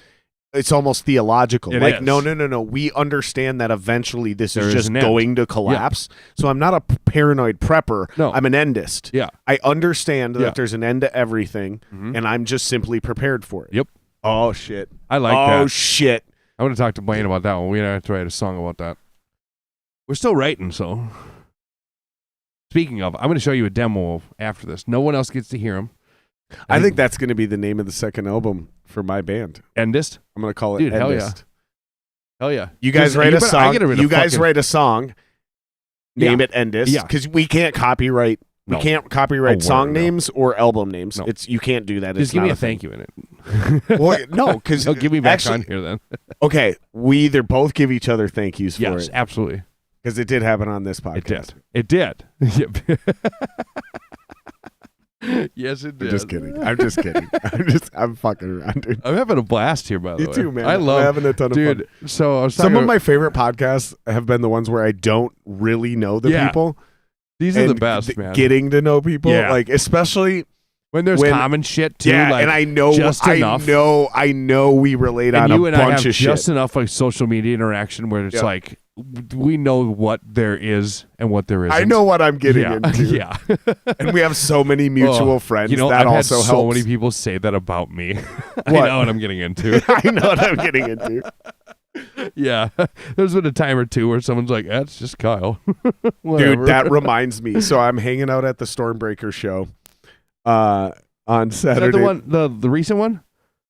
S1: it's almost theological.
S2: It
S1: like
S2: is.
S1: No. We understand that eventually this is just
S2: an end.
S1: going to collapse. So I'm not a paranoid prepper.
S2: No.
S1: I'm an endist.
S2: Yeah.
S1: I understand that there's an end to everything, and I'm just simply prepared for it.
S2: Yep.
S1: Oh shit.
S2: I like that.
S1: Oh shit.
S2: I want to talk to Blaine about that one. We have to write a song about that. We're still writing, so. Speaking of, I'm going to show you a demo after this. No one else gets to hear him.
S1: I think that's going to be the name of the second album for my band.
S2: Endist?
S1: I'm going to call it
S2: Dude,
S1: Endist.
S2: Hell yeah.
S1: You guys write a song. You guys write a song. Name it Endist.
S2: Yeah.
S1: Because we can't copyright. We can't copyright song names or album names.
S2: No.
S1: You can't do that.
S2: Just give me a thank you in it.
S1: Well, no, because
S2: give me back on here then.
S1: Okay, we either both give each other thank yous for it.
S2: Yes, absolutely.
S1: Because it did happen on this podcast.
S2: It did. Yes, it did.
S1: I'm just kidding. I'm fucking around, dude.
S2: I'm having a blast here, by the way.
S1: You too, man.
S2: I'm
S1: having a ton of fun.
S2: So I was
S1: some of my favorite podcasts have been the ones where I don't really know the people.
S2: These are the best, man.
S1: Getting to know people, like especially
S2: when there's common shit too.
S1: Yeah,
S2: like,
S1: and I know, I know, we relate on
S2: you
S1: a
S2: and
S1: bunch
S2: I have
S1: of shit.
S2: Just enough like social media interaction where it's like we know what there is and what there isn't.
S1: I know what I'm getting into.
S2: Yeah,
S1: and we have so many mutual friends.
S2: That
S1: I've
S2: also
S1: helps.
S2: So many people say that about me. I know what I'm getting into.
S1: I know what I'm getting into.
S2: Yeah, there's been a time or two where someone's like, "That's just Kyle."
S1: Dude, that reminds me. So I'm hanging out at the Stormbreaker show on Saturday.
S2: Is that the one, the recent one?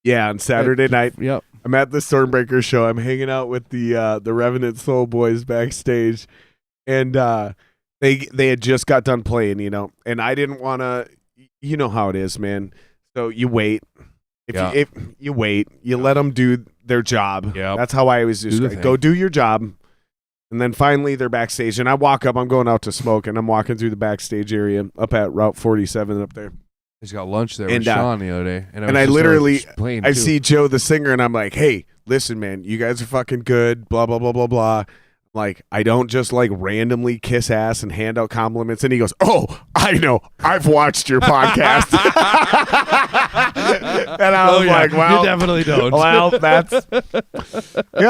S1: Yeah, on Saturday night.
S2: Yep.
S1: I'm at the Stormbreaker show. I'm hanging out with the Revenant Soul boys backstage, and They had just got done playing, and I didn't want to. You know how it is, man. So you wait. If you wait, you let them do their job.
S2: Yep.
S1: That's how I always just go do your job. And then finally they're backstage, and I walk up. I'm going out to smoke, and I'm walking through the backstage area up at Route 47 up there.
S2: He's got lunch there with Sean the other day,
S1: and I literally see Joe the singer, and I'm like, "Hey, listen, man, you guys are fucking good." Blah blah blah blah blah. Like, I don't just like randomly kiss ass and hand out compliments. And he goes, "Oh, I know. I've watched your podcast." And I was like, "Well,
S2: you definitely don't."
S1: Well,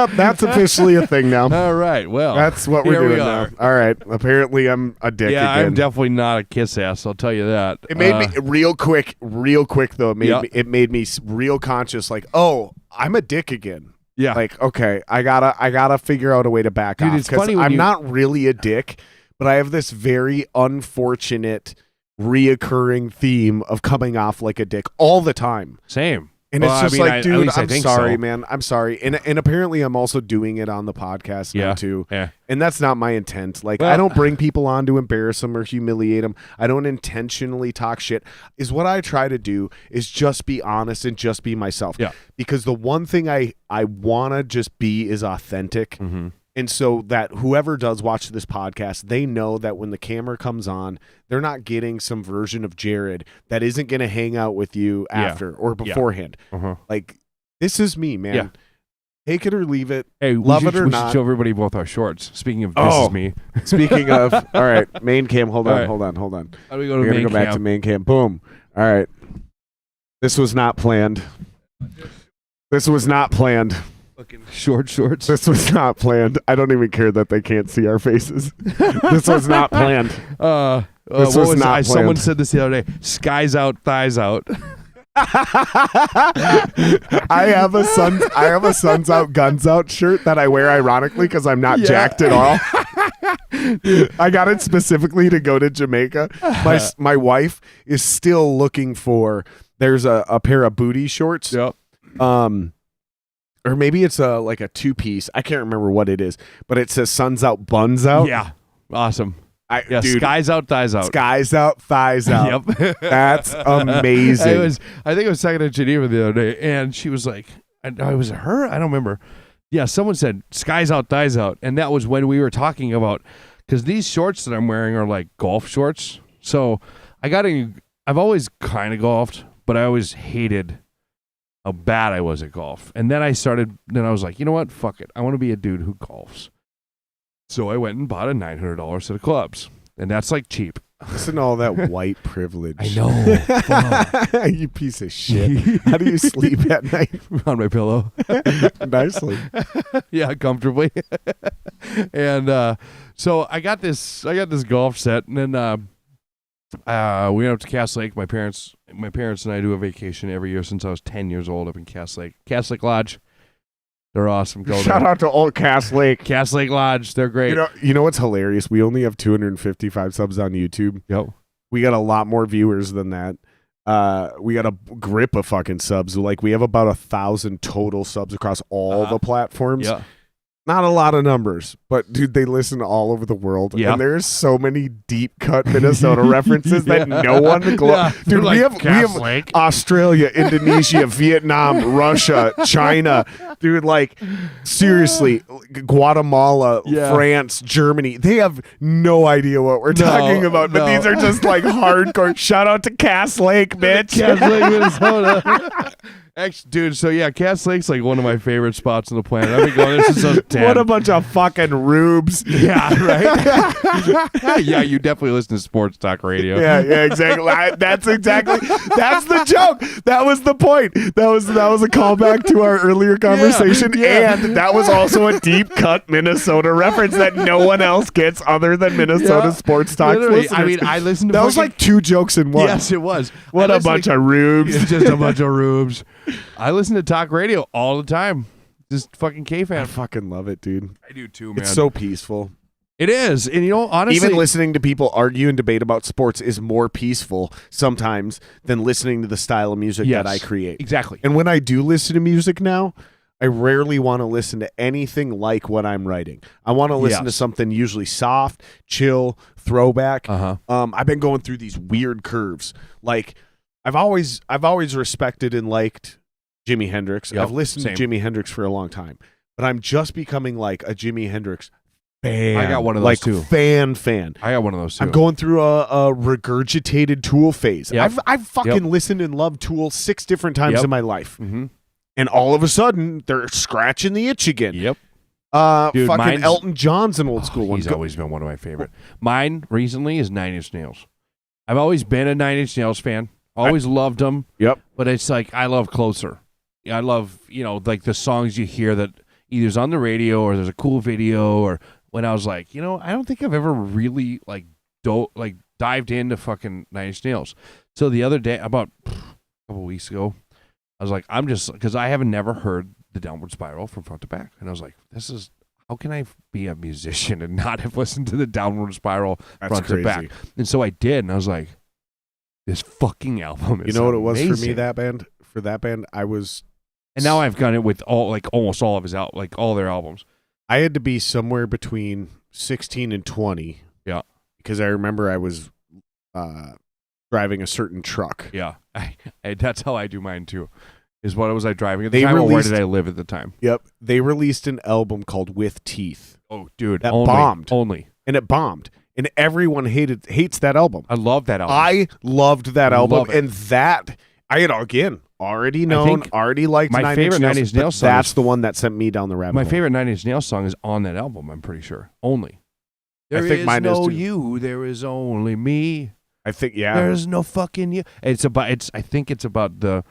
S1: that's officially a thing now.
S2: All right. Well,
S1: that's what we're doing now. All right. Apparently, I'm a dick again.
S2: I'm definitely not a kiss ass. I'll tell you that.
S1: It made me real quick though. It made me real conscious. Like, oh, I'm a dick again.
S2: Yeah.
S1: Like, okay, I gotta figure out a way to back off, because I'm not really a dick, but I have this very unfortunate reoccurring theme of coming off like a dick all the time.
S2: Same.
S1: And it's just dude, I'm sorry, man. I'm sorry. And apparently I'm also doing it on the podcast now too.
S2: Yeah.
S1: And that's not my intent. Like, I don't bring people on to embarrass them or humiliate them. I don't intentionally talk shit. Is what I try to do is just be honest and just be myself.
S2: Yeah.
S1: Because the one thing I want to just be is authentic.
S2: Mm-hmm.
S1: And so that whoever does watch this podcast, they know that when the camera comes on, they're not getting some version of Jared that isn't going to hang out with you after or beforehand.
S2: Yeah. Uh-huh.
S1: Like, this is me, man.
S2: Yeah.
S1: Take it or leave it.
S2: Hey,
S1: love it or
S2: we
S1: not.
S2: should show everybody both our shorts. Speaking of, this is me.
S1: Speaking of, all right, main cam. Hold on.
S2: How do we go to
S1: We're
S2: main
S1: gonna go back to main cam. Boom. All right. This was not planned.
S2: Fucking shorts.
S1: This was not planned. I don't even care that they can't see our faces. This was not planned.
S2: This was not planned. Someone said this the other day. Skies out, thighs out.
S1: I have a Suns Out, Guns Out shirt that I wear ironically because I'm not jacked at all. I got it specifically to go to Jamaica. My wife is still looking for. There's a pair of booty shorts.
S2: Yep.
S1: Or maybe it's like a two-piece. I can't remember what it is, but it says "Suns Out, Buns Out."
S2: Yeah, awesome.
S1: Dude,
S2: skies out, thighs out.
S1: Skies out, thighs out.
S2: Yep,
S1: that's amazing.
S2: I think I was talking to Geneva the other day, and she was like, "Was it her? I don't remember." Yeah, someone said "skies out, thighs out," and that was when we were talking about, because these shorts that I'm wearing are like golf shorts. So I've always kind of golfed, but I always hated how bad I was at golf. And then I was like, you know what? Fuck it. I want to be a dude who golfs. So I went and bought a $900 set of clubs. And that's like cheap.
S1: Listen to all that white privilege.
S2: I know.
S1: You piece of shit. How do you sleep at night?
S2: On my pillow.
S1: Nicely.
S2: Yeah, comfortably. And so I got this golf set, and then we went up to Cass Lake. My parents and I do a vacation every year since I was 10 years old up in Cass Lake. Cass Lake Lodge. They're awesome. Go
S1: Shout out to old Cass Lake.
S2: Cass Lake Lodge. They're great.
S1: You know what's hilarious? We only have 255 subs on YouTube.
S2: Yep.
S1: We got a lot more viewers than that. We got a grip of fucking subs. Like, we have about 1,000 total subs across all the platforms.
S2: Yeah.
S1: Not a lot of numbers, but dude, they listen all over the world, and there's so many deep cut Minnesota references that no one. Dude,
S2: like,
S1: we have Australia, Indonesia, Vietnam, Russia, China. Dude, like, seriously, Guatemala, France, Germany. They have no idea what we're talking about, but these are just like hardcore. Shout out to Cass Lake, bitch.
S2: Cass Lake, Minnesota. Actually, dude, so yeah, Cass Lake's like one of my favorite spots on the planet. I've been going there since I was 10.
S1: What a bunch of fucking rubes.
S2: Yeah, right? Yeah, you definitely listen to sports talk radio.
S1: Yeah, exactly. That's the joke. That was the point. That was a callback to our earlier conversation, and that was also a deep cut Minnesota reference that no one else gets other than Minnesota sports talk listeners.
S2: I mean, I listened to
S1: that was like two jokes in one.
S2: Yes, it was.
S1: What a bunch of rubes.
S2: It's just a bunch of rubes. I listen to talk radio all the time. Just fucking K-fan.
S1: I fucking love it, dude.
S2: I do too, man.
S1: It's so peaceful.
S2: It is. And honestly,
S1: even listening to people argue and debate about sports is more peaceful sometimes than listening to the style of music that I create.
S2: Exactly.
S1: And when I do listen to music now, I rarely want to listen to anything like what I'm writing. I want to listen to something usually soft, chill, throwback. I've been going through these weird curves. Like I've always respected and liked Jimi Hendrix. I've listened to Jimi Hendrix for a long time, but I'm just becoming like a Jimi Hendrix fan.
S2: I got one of those too.
S1: Fan.
S2: I got one of those too.
S1: I'm going through a regurgitated Tool phase. I've fucking listened and loved Tool 6 different times in my life. And all of a sudden, they're scratching the itch again.
S2: Dude,
S1: fucking Elton John's an old school one.
S2: He's always been one of my favorite. Mine recently is 9 Inch Nails. I've always been a 9 Inch Nails fan. Always loved them.
S1: Yep.
S2: But it's like I love Closer. I love, like the songs you hear that either's on the radio or there's a cool video, or when I was like, I don't think I've ever really dived into fucking 9 Inch Nails. So the other day, about a couple weeks ago, I was like, because I haven't never heard the Downward Spiral from front to back. And I was like, how can I be a musician and not have listened to the Downward Spiral front to back? And so I did, and I was like, this fucking album is
S1: what it was
S2: amazing.
S1: for me, that band? For that band, I was...
S2: And now I've got it with almost all of his all their albums.
S1: I had to be somewhere between 16 and 20.
S2: Yeah.
S1: Because I remember I was driving a certain truck.
S2: Yeah. That's how I do mine too. Is what was I driving at the time, or where did I live at the time?
S1: Yep. They released an album called With Teeth.
S2: Oh, dude.
S1: That bombed.
S2: Only.
S1: And it bombed. And everyone hates that album.
S2: I love that album.
S1: I loved that album. And that, I had, again, already known, already liked
S2: my favorite 9 Inch Nails song.
S1: That's the one that sent me down the rabbit hole.
S2: My favorite 9 Inch Nails song is on that album, I'm pretty sure. Only.
S1: I think mine is too.
S2: You, there is only me.
S1: I think, yeah.
S2: There's no fucking you. I think it's about the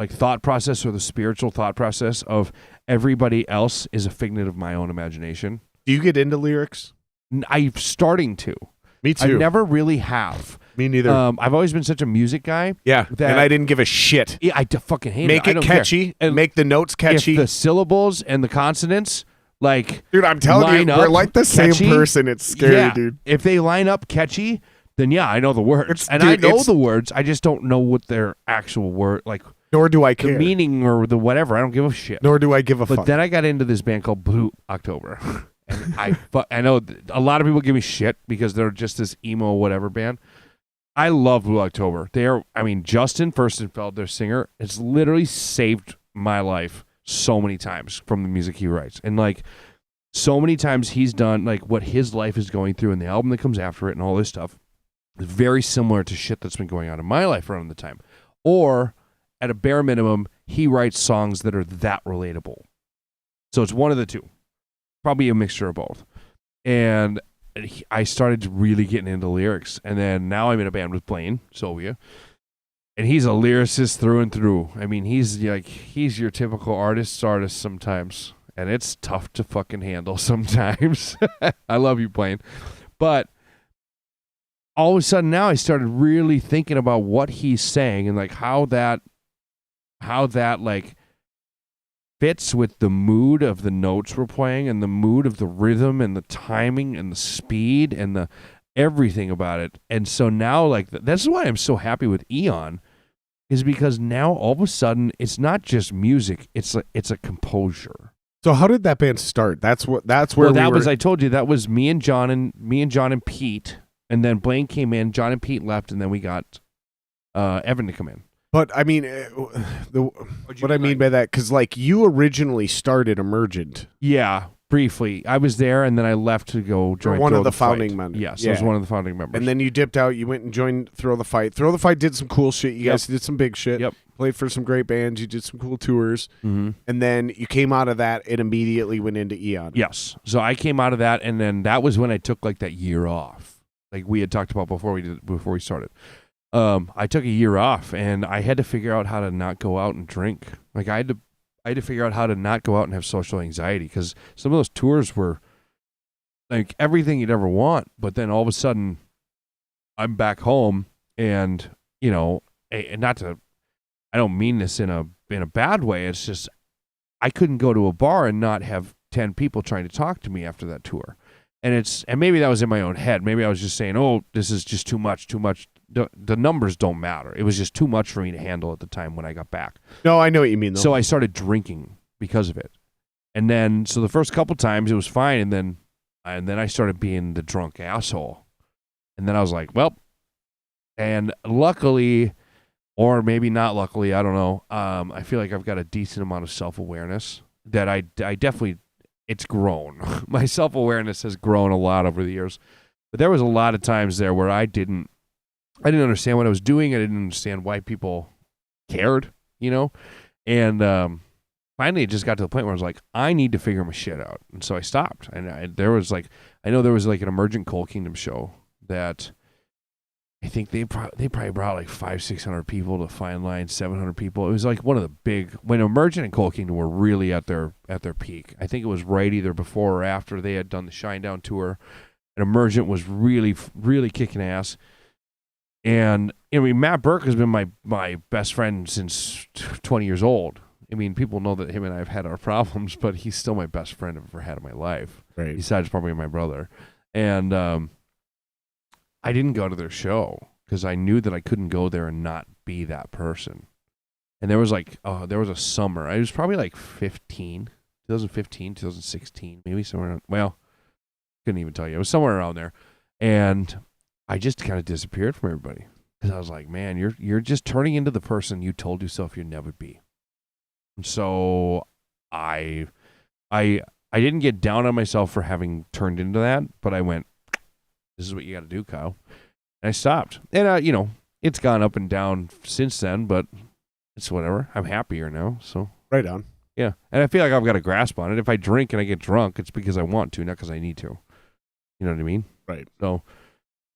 S2: thought process, or the spiritual thought process of everybody else is a figment of my own imagination.
S1: Do you get into lyrics?
S2: I'm starting to.
S1: Me too.
S2: I never really have.
S1: Me neither.
S2: I've always been such a music guy.
S1: Yeah, and I didn't give a shit.
S2: Yeah, I fucking hate
S1: Make
S2: it.
S1: it catchy. And make the notes catchy.
S2: If the syllables and the consonants,
S1: dude, I'm telling you, we're like the same person. It's scary, dude.
S2: If they line up catchy, then I know the words. I know the words. I just don't know what their actual word,
S1: nor do I care.
S2: The meaning or the whatever. I don't give a shit.
S1: Nor do I give a fuck.
S2: But then I got into this band called Blue October. And I know a lot of people give me shit because they're just this emo whatever band. I love Blue October. Justin Furstenfeld, their singer, has literally saved my life so many times from the music he writes. And so many times he's done what his life is going through, and the album that comes after it and all this stuff is very similar to shit that's been going on in my life around the time. Or at a bare minimum, he writes songs that are that relatable. So it's one of the two. Probably a mixture of both. And I started really getting into lyrics. And then now I'm in a band with Blaine Sylvia. And he's a lyricist through and through. He's your typical artist sometimes. And it's tough to fucking handle sometimes. I love you, Blaine. But all of a sudden now I started really thinking about what he's saying and how that fits with the mood of the notes we're playing and the mood of the rhythm and the timing and the speed and the everything about it. And so now that's why I'm so happy with Eaon, is because now all of a sudden it's not just music, it's a composure.
S1: So how did that band start? I told you that was me and John and Pete, and then Blaine came in, John and Pete left, and then we got Evan to come in. But
S2: what
S1: I mean by that, because you originally started Emergent.
S2: Yeah, briefly. I was there, and then I left to go join
S1: one of the founding members.
S2: Yes, I was one of the founding members.
S1: And then you dipped out. You went and joined Throw the Fight. Throw the Fight did some cool shit. You guys did some big shit.
S2: Yep.
S1: Played for some great bands. You did some cool tours.
S2: Mm-hmm.
S1: And then you came out of that and immediately went into Eaon.
S2: Yes. So I came out of that, and then that was when I took that year off, like we had talked about before we started. I took a year off, and I had to figure out how to not go out and drink. I had to figure out how to not go out and have social anxiety, because some of those tours were everything you'd ever want. But then all of a sudden, I'm back home, and I don't mean this in a bad way. It's just I couldn't go to a bar and not have 10 people trying to talk to me after that tour. and maybe that was in my own head. Maybe I was just saying, oh, this is just too much. The numbers don't matter. It was just too much for me to handle at the time when I got back.
S1: No, I know what you mean, though.
S2: So I started drinking because of it. And then, so the first couple times it was fine, and then I started being the drunk asshole. And then I was like, well, and luckily, or maybe not luckily, I don't know. I feel like I've got a decent amount of self-awareness that I definitely, it's grown. My self-awareness has grown a lot over the years. But there was a lot of times there where I didn't understand what I was doing. I didn't understand why people cared, And finally, it just got to the point where I was like, I need to figure my shit out. And so I stopped. And I know there was like an Emergent Coal Kingdom show that I think they probably brought like 500-600 people to Fine Line, 700 people. It was like one of the big, when Emergent and Coal Kingdom were really at their peak. I think it was right either before or after they had done the Shinedown tour. And Emergent was really, really kicking ass. And I mean, Matt Burke has been my best friend since 20 years old. I mean, people know that him and I have had our problems, but he's still my best friend I've ever had in my life.
S1: Right.
S2: Besides probably my brother. And I didn't go to their show because I knew that I couldn't go there and not be that person. And there was a summer. I was probably like 2015, 2016, maybe somewhere around, well, couldn't even tell you. It was somewhere around there. And I just kind of disappeared from everybody because I was like, man, you're just turning into the person you told yourself you'd never be. And so I didn't get down on myself for having turned into that, but I went, this is what you got to do, Kyle. And I stopped. And, it's gone up and down since then, but it's whatever. I'm happier now. So
S1: right on.
S2: Yeah. And I feel like I've got a grasp on it. If I drink and I get drunk, it's because I want to, not because I need to. You know what I mean?
S1: Right.
S2: So,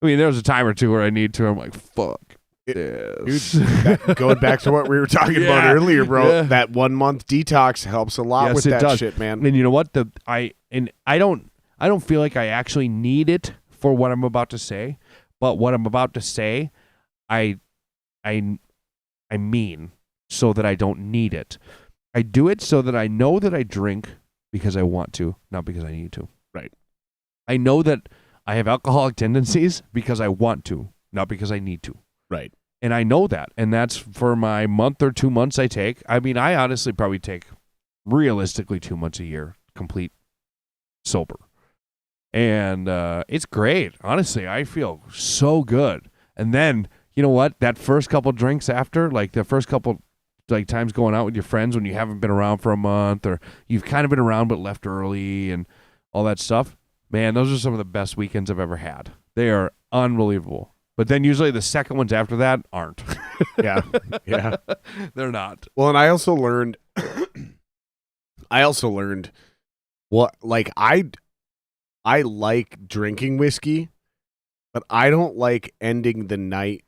S2: I mean, there was a time or two where I need to. I'm like, fuck. Yes.
S1: Dude, going back to what we were talking about earlier, bro, that 1 month detox helps a lot with that shit, man.
S2: And you know what? I don't feel like I actually need it for what I'm about to say, but what I'm about to say, I mean, so that I don't need it. I do it so that I know that I drink because I want to, not because I need to.
S1: Right.
S2: I know that I have alcoholic tendencies because I want to, not because I need to.
S1: Right.
S2: And I know that. And that's for my month or 2 months I take. I mean, I honestly probably take realistically 2 months a year, complete sober. And it's great. Honestly, I feel so good. And then, you know what? That first couple drinks after, like the first couple like times going out with your friends when you haven't been around for a month or you've kind of been around but left early and all that stuff, man, those are some of the best weekends I've ever had. They are unbelievable. But then usually the second ones after that aren't.
S1: Yeah.
S2: They're not.
S1: Well, and I also learned what, like, I like drinking whiskey, but I don't like ending the night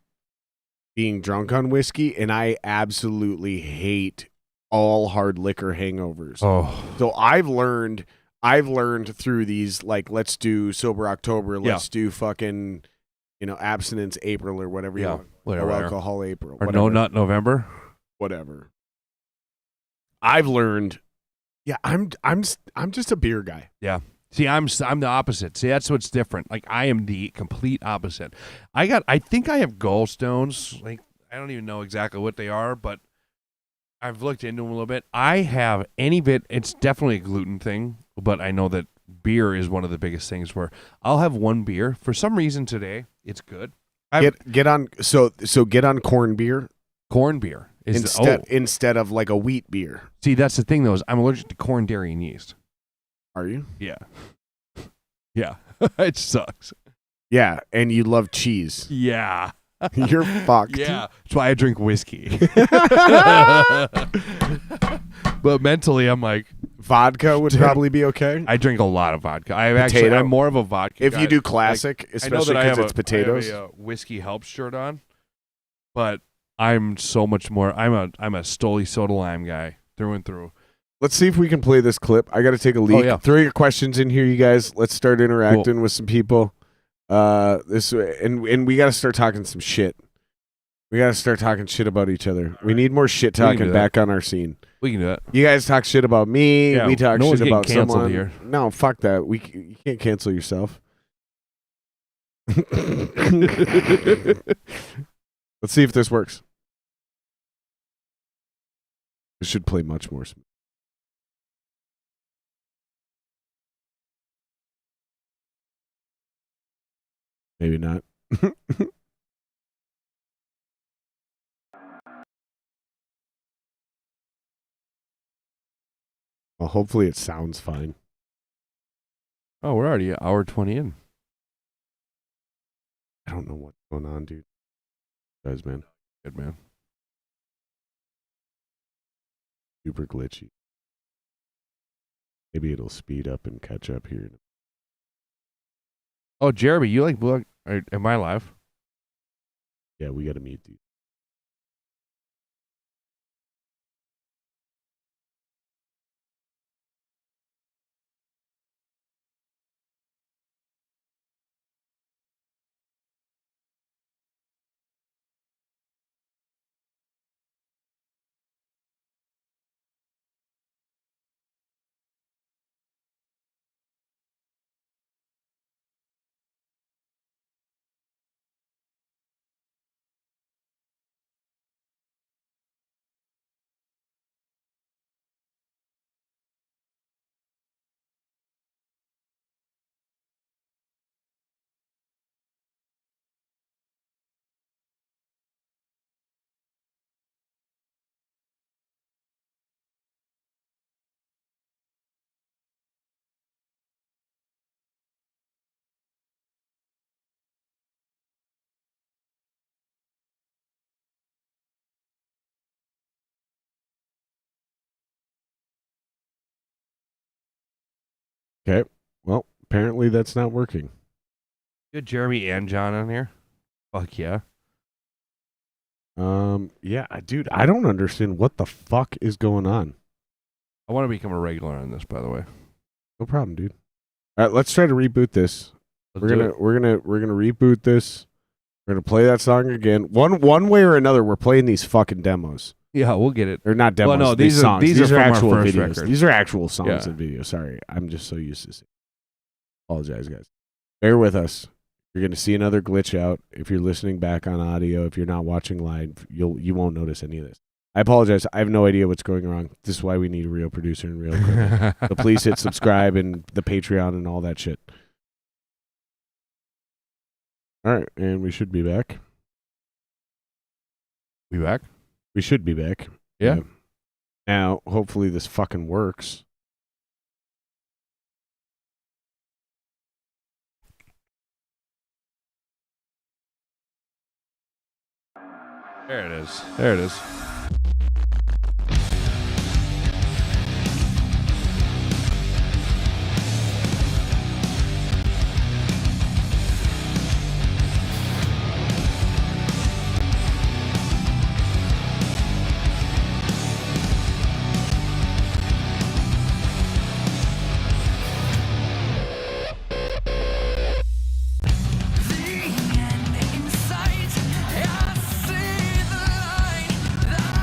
S1: being drunk on whiskey, and I absolutely hate all hard liquor hangovers.
S2: Oh.
S1: So I've learned through these, like, let's do sober October, let's do fucking, abstinence April or whatever you want.
S2: Whatever.
S1: Or alcohol April.
S2: Or
S1: whatever.
S2: no nut November.
S1: Whatever. I've learned, I'm just a beer guy.
S2: Yeah. See, I'm the opposite. See, that's what's different. Like, I am the complete opposite. I think I have gallstones. Like, I don't even know exactly what they are, but I've looked into them a little bit. I have any bit. It's definitely a gluten thing, but I know that beer is one of the biggest things where I'll have one beer. For some reason today, it's good.
S1: Get on corn beer.
S2: Corn beer
S1: instead of like a wheat beer.
S2: See, that's the thing though, is I'm allergic to corn, dairy, and yeast.
S1: Are you?
S2: Yeah. Yeah. It sucks.
S1: Yeah, and you love cheese.
S2: Yeah.
S1: You're fucked.
S2: Yeah. That's why I drink whiskey. But mentally, I'm like,
S1: vodka would probably be okay.
S2: I drink a lot of vodka. I'm more of a vodka
S1: if
S2: guy.
S1: you do classic, especially because it's potatoes.
S2: I have a whiskey helps shirt on, but I'm so much more. I'm a Stoli soda lime guy through and through.
S1: Let's see if we can play this clip. I got to take a leak.
S2: Oh, yeah.
S1: Throw your questions in here, you guys. Let's start interacting with some people. And we got to start talking some shit. We gotta start talking shit about each other. We need more shit
S2: We can
S1: talking
S2: do
S1: back on our scene.
S2: We can do that.
S1: You guys talk shit about me.
S2: Yeah,
S1: we talk
S2: no one's
S1: shit
S2: getting
S1: about
S2: canceled
S1: someone.
S2: here.
S1: No, fuck that. You can't cancel yourself. Let's see if this works. It should play much more smooth. Maybe not. Well, hopefully it sounds fine.
S2: Oh, we're already an hour 20 in.
S1: I don't know what's going on, dude. Guys, man.
S2: Good, man.
S1: Super glitchy. Maybe it'll speed up and catch up here.
S2: Oh, Jeremy, you like Blue? Am I live?
S1: Yeah, we gotta meet these. Okay. Well, apparently that's not working.
S2: Good, Jeremy and John on here. Fuck yeah.
S1: Yeah, dude, I don't understand what the fuck is going on.
S2: I want to become a regular on this, by the way.
S1: No problem, dude. All right, let's try to reboot this. We're gonna reboot this. We're gonna play that song again. One way or another, we're playing these fucking demos.
S2: Yeah, we'll get it.
S1: Or not demos.
S2: Well, no,
S1: these songs.
S2: These are from
S1: actual
S2: our first
S1: videos.
S2: record.
S1: These are actual songs
S2: Yeah.
S1: and videos. Sorry, I'm just so used to seeing. Apologize, guys. Bear with us. You're gonna see another glitch out. If you're listening back on audio, if you're not watching live, you won't notice any of this. I apologize. I have no idea what's going wrong. This is why we need a real producer and real equipment. So please hit subscribe and the Patreon and all that shit. All right, and we should be back.
S2: We back?
S1: We should be back.
S2: Yeah.
S1: Now, hopefully this fucking works.
S2: There it is. There it is.
S3: The end in sight, I see the line.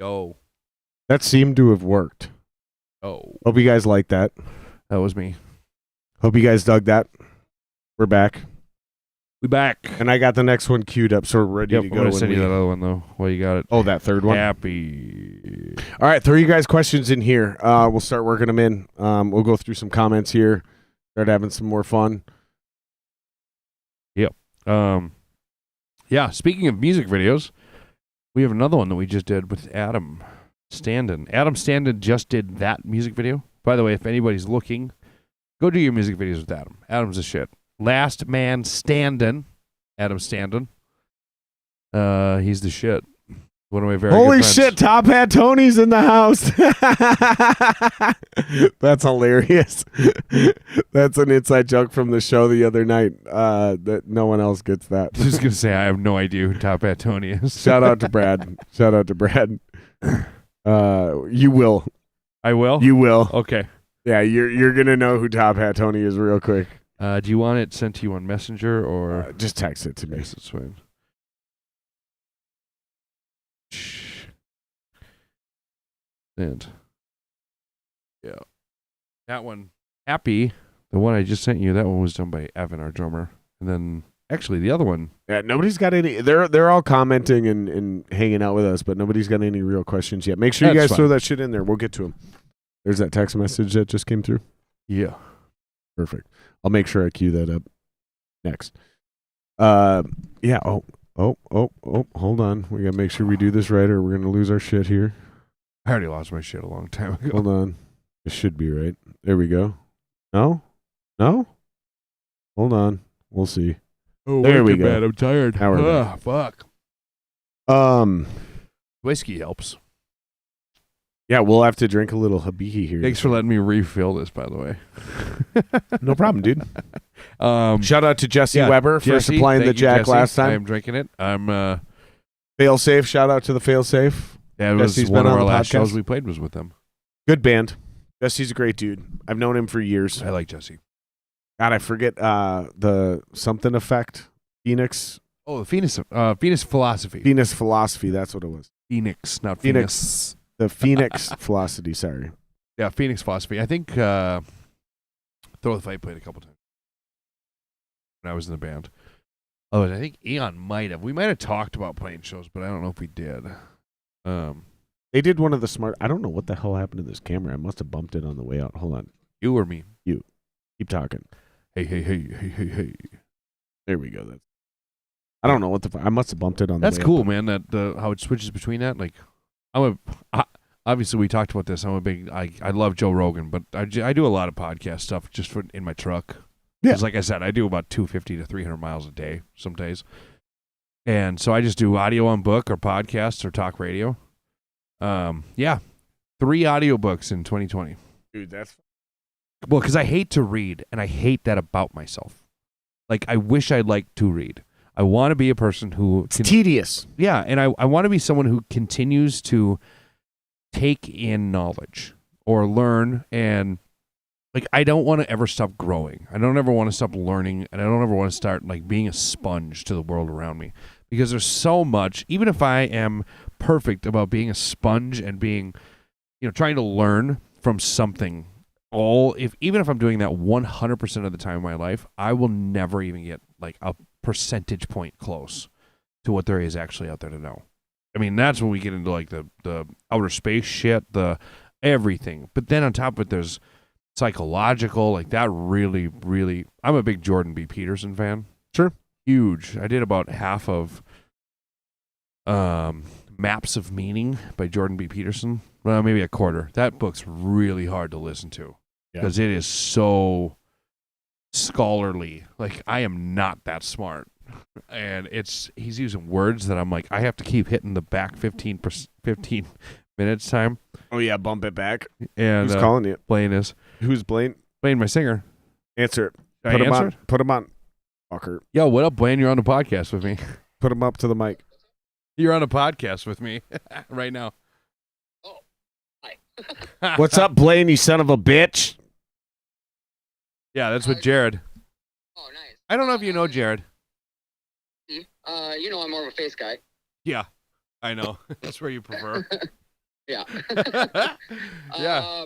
S2: Yo.
S1: That seemed to have worked.
S2: Oh.
S1: Hope you guys liked that.
S2: That was me.
S1: Hope you guys dug that. We're back.
S2: We back.
S1: And I got the next one queued up, so we're ready to go.
S2: I'm going to send you that other one, though, while you got it.
S1: Oh, that third one?
S2: Happy.
S1: All right, throw you guys questions in here. We'll start working them in. We'll go through some comments here. Start having some more fun.
S2: Yep. Yeah, speaking of music videos, we have another one that we just did with Adam Standen. Adam Standen just did that music video. By the way, if anybody's looking, go do your music videos with Adam. Adam's the shit. Last Man Standin', Adam Standen. He's the shit. One of my very
S1: Holy
S2: good friends.
S1: shit, Top Hat Tony's in the house. That's hilarious. That's an inside joke from the show the other night. That no one else gets that.
S2: I was going to say, I have no idea who Top Hat Tony is.
S1: Shout out to Brad. Shout out to Brad. You will.
S2: I will?
S1: You will.
S2: Okay.
S1: Yeah, you're going to know who Top Hat Tony is real quick.
S2: Do you want it sent to you on Messenger or?
S1: Just text it to me.
S2: Yes, it's fine. And yeah, that one, Happy, the one I just sent you, that one was done by Evan, our drummer. And then actually the other one.
S1: Yeah, nobody's got any. They're all commenting and hanging out with us, but nobody's got any real questions yet. Make sure you guys throw that shit in there. We'll get to them. There's that text message that just came through.
S2: Yeah.
S1: Perfect. I'll make sure I cue that up next. Yeah. Oh, hold on. We got to make sure we do this right or we're going to lose our shit here.
S2: I already lost my shit a long time ago.
S1: Hold on. It should be right. There we go. No? Hold on. We'll see.
S2: Oh,
S1: there we go.
S2: Bad. I'm tired. Fuck. Whiskey helps.
S1: Yeah, we'll have to drink a little Habibi here.
S2: Thanks for letting me refill this, by the way.
S1: No problem, dude. Shout out to Jesse Weber for supplying the Jack last time.
S2: I'm drinking it. I'm
S1: Failsafe. Shout out to the Failsafe.
S2: That was
S1: Jesse's
S2: one
S1: been
S2: of
S1: on
S2: our
S1: the
S2: last
S1: podcast.
S2: shows we played was with them.
S1: Good band. Jesse's a great dude. I've known him for years.
S2: I like Jesse.
S1: God, I forget the something effect. Phoenix.
S2: Oh, the Phoenix Philosophy.
S1: Phoenix Philosophy. That's what it was.
S2: Phoenix, not Phoenix.
S1: The Phoenix Philosophy. Sorry.
S2: Yeah, Phoenix Philosophy. I think Throw the Fight played a couple times when I was in the band. Oh, and I think Eaon might have. We might have talked about playing shows, but I don't know if we did.
S1: They did one of the smart. I don't know what the hell happened to this camera. I must have bumped it on the way out. Hold on.
S2: You or me?
S1: You. Keep talking.
S2: Hey.
S1: There we go. I don't know what the. I must have bumped it on.
S2: That's
S1: the way
S2: cool,
S1: up.
S2: man. That how it switches between that. Like, obviously we talked about this. I'm a big. I love Joe Rogan, but I do a lot of podcast stuff just in my truck.
S1: Yeah.
S2: Because like I said, I do about 250 to 300 miles a day some days, and so I just do audio on book or podcasts or talk radio. 3 audiobooks in 2020.
S1: Dude, that's.
S2: Well, because I hate to read, and I hate that about myself. Like, I wish I liked to read. I want to be a person who...
S1: It's tedious.
S2: Yeah, and I want to be someone who continues to take in knowledge or learn, and, like, I don't want to ever stop growing. I don't ever want to stop learning, and I don't ever want to start, like, being a sponge to the world around me. Because there's so much, even if I am perfect about being a sponge and being, trying to learn from something... even if I'm doing that 100% of the time of my life, I will never even get like a percentage point close to what there is actually out there to know. I mean, that's when we get into like the outer space shit, the everything. But then on top of it, there's psychological, like that really, really. I'm a big Jordan B. Peterson fan.
S1: Sure,
S2: huge. I did about half of Maps of Meaning by Jordan B. Peterson. Well, maybe a quarter. That book's really hard to listen to because it is so scholarly. Like, I am not that smart. And he's using words that I'm like, I have to keep hitting the back 15 minutes time.
S1: Oh, yeah, bump it back.
S2: And
S1: who's calling you?
S2: Blaine is.
S1: Who's Blaine?
S2: Blaine, my singer.
S1: Answer it.
S2: Put him on.
S1: Put him on. Fucker.
S2: Yo, what up, Blaine? You're on the podcast with me.
S1: Put him up to the mic.
S2: You're on a podcast with me right now.
S3: Oh, hi.
S1: What's up, Blaine, you son of a bitch?
S2: Yeah, that's with Jared.
S3: Oh, nice.
S2: I don't know if you know Jared.
S3: I'm more of a face guy.
S2: Yeah, I know. That's where you prefer.
S3: Yeah.
S2: Yeah.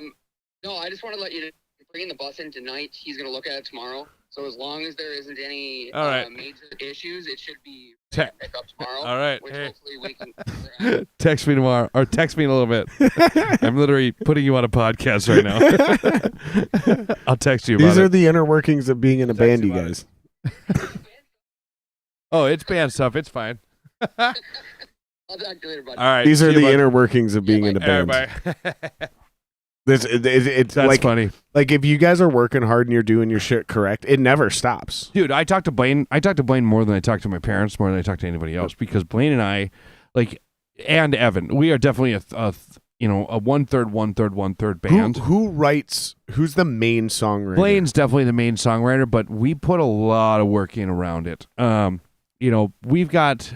S3: No, I just want to let you know, bringing the bus in tonight. He's going to look at it tomorrow. So as long as there isn't any
S2: All right.
S3: major issues, it should be
S2: Te-
S3: pick up tomorrow.
S2: All right.
S3: Which
S2: Hey.
S3: hopefully we can.
S2: Text me tomorrow, or text me in a little bit. I'm literally putting you on a podcast right now. I'll text you about
S1: These are
S2: it.
S1: the inner workings of being in a band, you
S2: about
S1: guys.
S2: Oh, it's band stuff. It's fine.
S3: I'll talk to you later, buddy.
S2: All right.
S1: These are
S2: see you,
S1: the
S2: bud.
S1: inner workings of being in a
S2: All
S1: band.
S2: right, bye.
S1: It's
S2: That's
S1: like
S2: funny.
S1: like if you guys are working hard and you're doing your shit correct, it never stops.
S2: Dude, I talk to Blaine more than I talk to my parents, more than I talk to anybody else, because Blaine and I, and Evan, we are definitely a 1/3 band.
S1: Who writes? Who's the main songwriter?
S2: Blaine's definitely the main songwriter, but we put a lot of work in around it. We've got,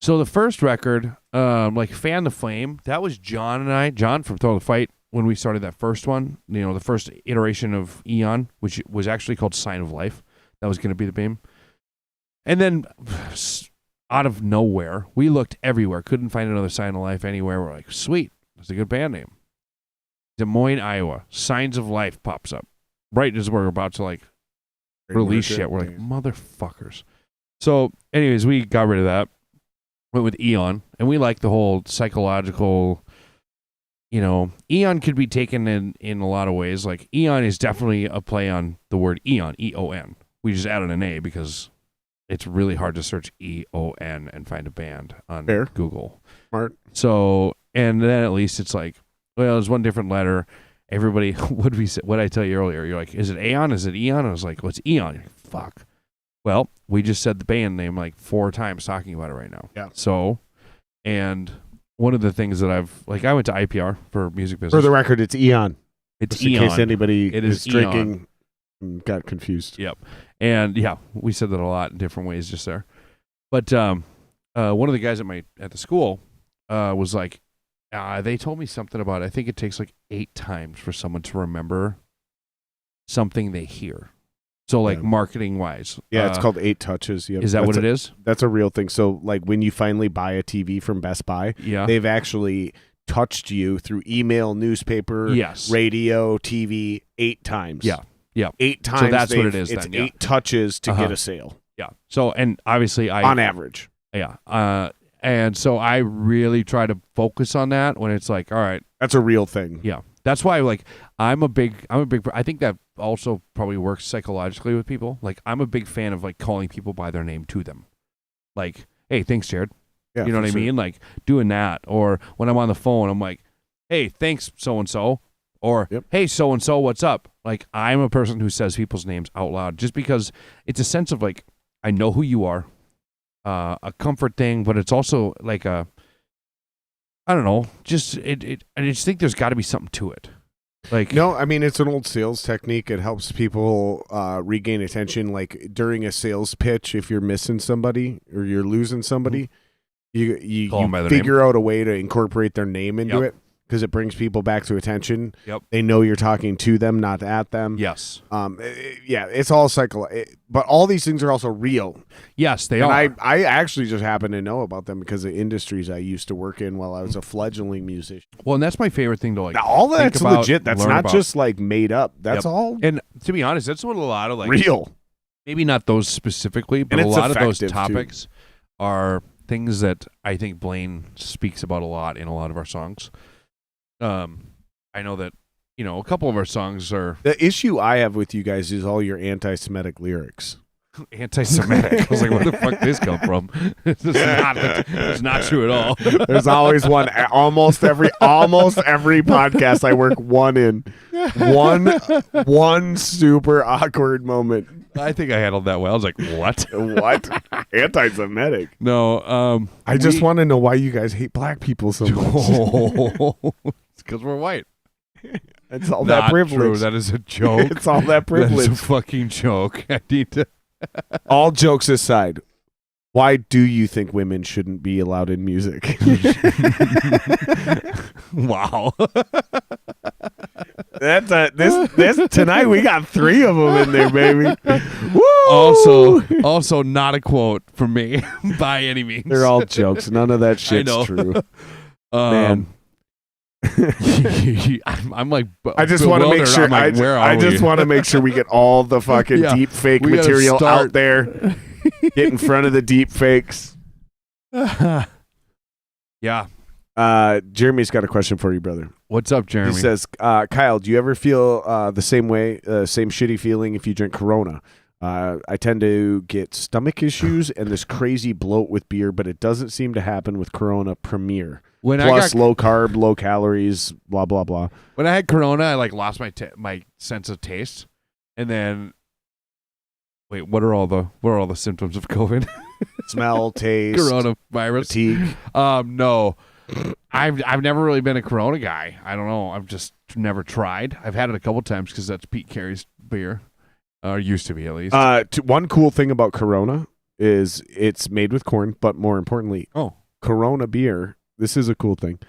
S2: so the first record, Fan the Flame, that was John from Throw the Fight, when we started that first one, the first iteration of Eaon, which was actually called Sign of Life. That was going to be the name. And then out of nowhere, we looked everywhere, couldn't find another Sign of Life anywhere. We're like, sweet, that's a good band name. Des Moines, Iowa, Signs of Life pops up right as we're about to release shit. We're like, motherfuckers. So anyways, we got rid of that, went with Eaon, and we like the whole psychological, Eaon could be taken in a lot of ways. Like, Eaon is definitely a play on the word Eon, E-O-N. We just added an A because it's really hard to search E-O-N and find a band on Google.
S1: Smart.
S2: So, and then at least it's like, well, there's one different letter. Everybody, what I tell you earlier, you're like, is it Aeon? Is it Eon? I was like, what's Eon? You're like, fuck. Well, we just said the band name 4 times talking about it right now.
S1: Yeah.
S2: So, and one of the things that I went to IPR for music business.
S1: For the record, it's Eon.
S2: It's
S1: Just in
S2: Eon.
S1: case anybody
S2: is
S1: drinking and got confused.
S2: Yep. And yeah, we said that a lot in different ways just there. But one of the guys at the school was like, they told me something about, I think it takes 8 times for someone to remember something they hear. So marketing wise.
S1: Yeah, it's called 8 touches. Yep.
S2: Is that what it is?
S1: That's a real thing. So when you finally buy a TV from Best Buy, they've actually touched you through email, newspaper, radio, TV 8 times.
S2: Yeah. Yeah.
S1: 8 times.
S2: So that's what it is.
S1: It's
S2: then,
S1: 8 touches to get a sale.
S2: Yeah. So, and obviously
S1: on average.
S2: Yeah. And so I really try to focus on that when it's like, all right.
S1: That's a real thing.
S2: Yeah. That's why I think that also probably works psychologically with people. I'm a big fan of calling people by their name to them. Hey, thanks, Jared.
S1: Yeah,
S2: you know what I mean? Doing that. Or when I'm on the phone, I'm like, hey, thanks, so-and-so. Or, hey, so-and-so, what's up? I'm a person who says people's names out loud just because it's a sense of I know who you are, a comfort thing, but it's also I don't know, I just think there's got to be something to it.
S1: No, I mean, it's an old sales technique. It helps people regain attention. During a sales pitch, if you're missing somebody or you're losing somebody, you figure out a way to incorporate their name into it because it brings people back to attention.
S2: Yep.
S1: They know you're talking to them, not at them.
S2: Yes.
S1: It's all but all these things are also real.
S2: Yes, they are.
S1: I actually just happen to know about them because of industries I used to work in while I was a fledgling musician.
S2: Well, and that's my favorite thing to
S1: Now, all that's legit. That's not just made up. That's all.
S2: And to be honest, that's what a lot of
S1: real.
S2: Maybe not those specifically, but a lot of those topics are things that I think Blaine speaks about a lot in a lot of our songs. I know that, a couple of our songs are...
S1: The issue I have with you guys is all your anti-Semitic lyrics.
S2: Anti-Semitic? I was like, where the fuck did this come from? It's not true at all.
S1: There's always one. Almost every podcast I work one in. One super awkward moment.
S2: I think I handled that well. I was like, what?
S1: What? Anti-Semitic?
S2: No.
S1: I just want to know why you guys hate black people so much.
S2: It's because we're white.
S1: It's all that privilege.
S2: True. That is a joke.
S1: It's all that privilege.
S2: That is a fucking joke. I need to...
S1: All jokes aside, why do you think women shouldn't be allowed in music?
S2: Wow.
S1: That's this tonight we got 3 of them in there, baby.
S2: Woo! Also not a quote from me by any means.
S1: They're all jokes. None of that shit's true.
S2: Man. I'm like,
S1: I just want to make sure. I just want to make sure we get all the fucking deep fake material out there. Get in front of the deep fakes.
S2: Yeah.
S1: Jeremy's got a question for you, brother.
S2: What's up, Jeremy?
S1: He says, Kyle, do you ever feel the same way, same shitty feeling if you drink Corona? I tend to get stomach issues and this crazy bloat with beer, but it doesn't seem to happen with Corona Premier. Plus low carb, low calories, blah blah blah.
S2: When I had Corona, I lost my sense of taste, and then wait, what are all the symptoms of COVID?
S1: Smell, taste,
S2: coronavirus,
S1: fatigue.
S2: No, I've never really been a Corona guy. I don't know. I've just never tried. I've had it a couple times because that's Pete Carey's beer, or used to be at least.
S1: One cool thing about Corona is it's made with corn, but more importantly, Corona beer. This is a cool thing.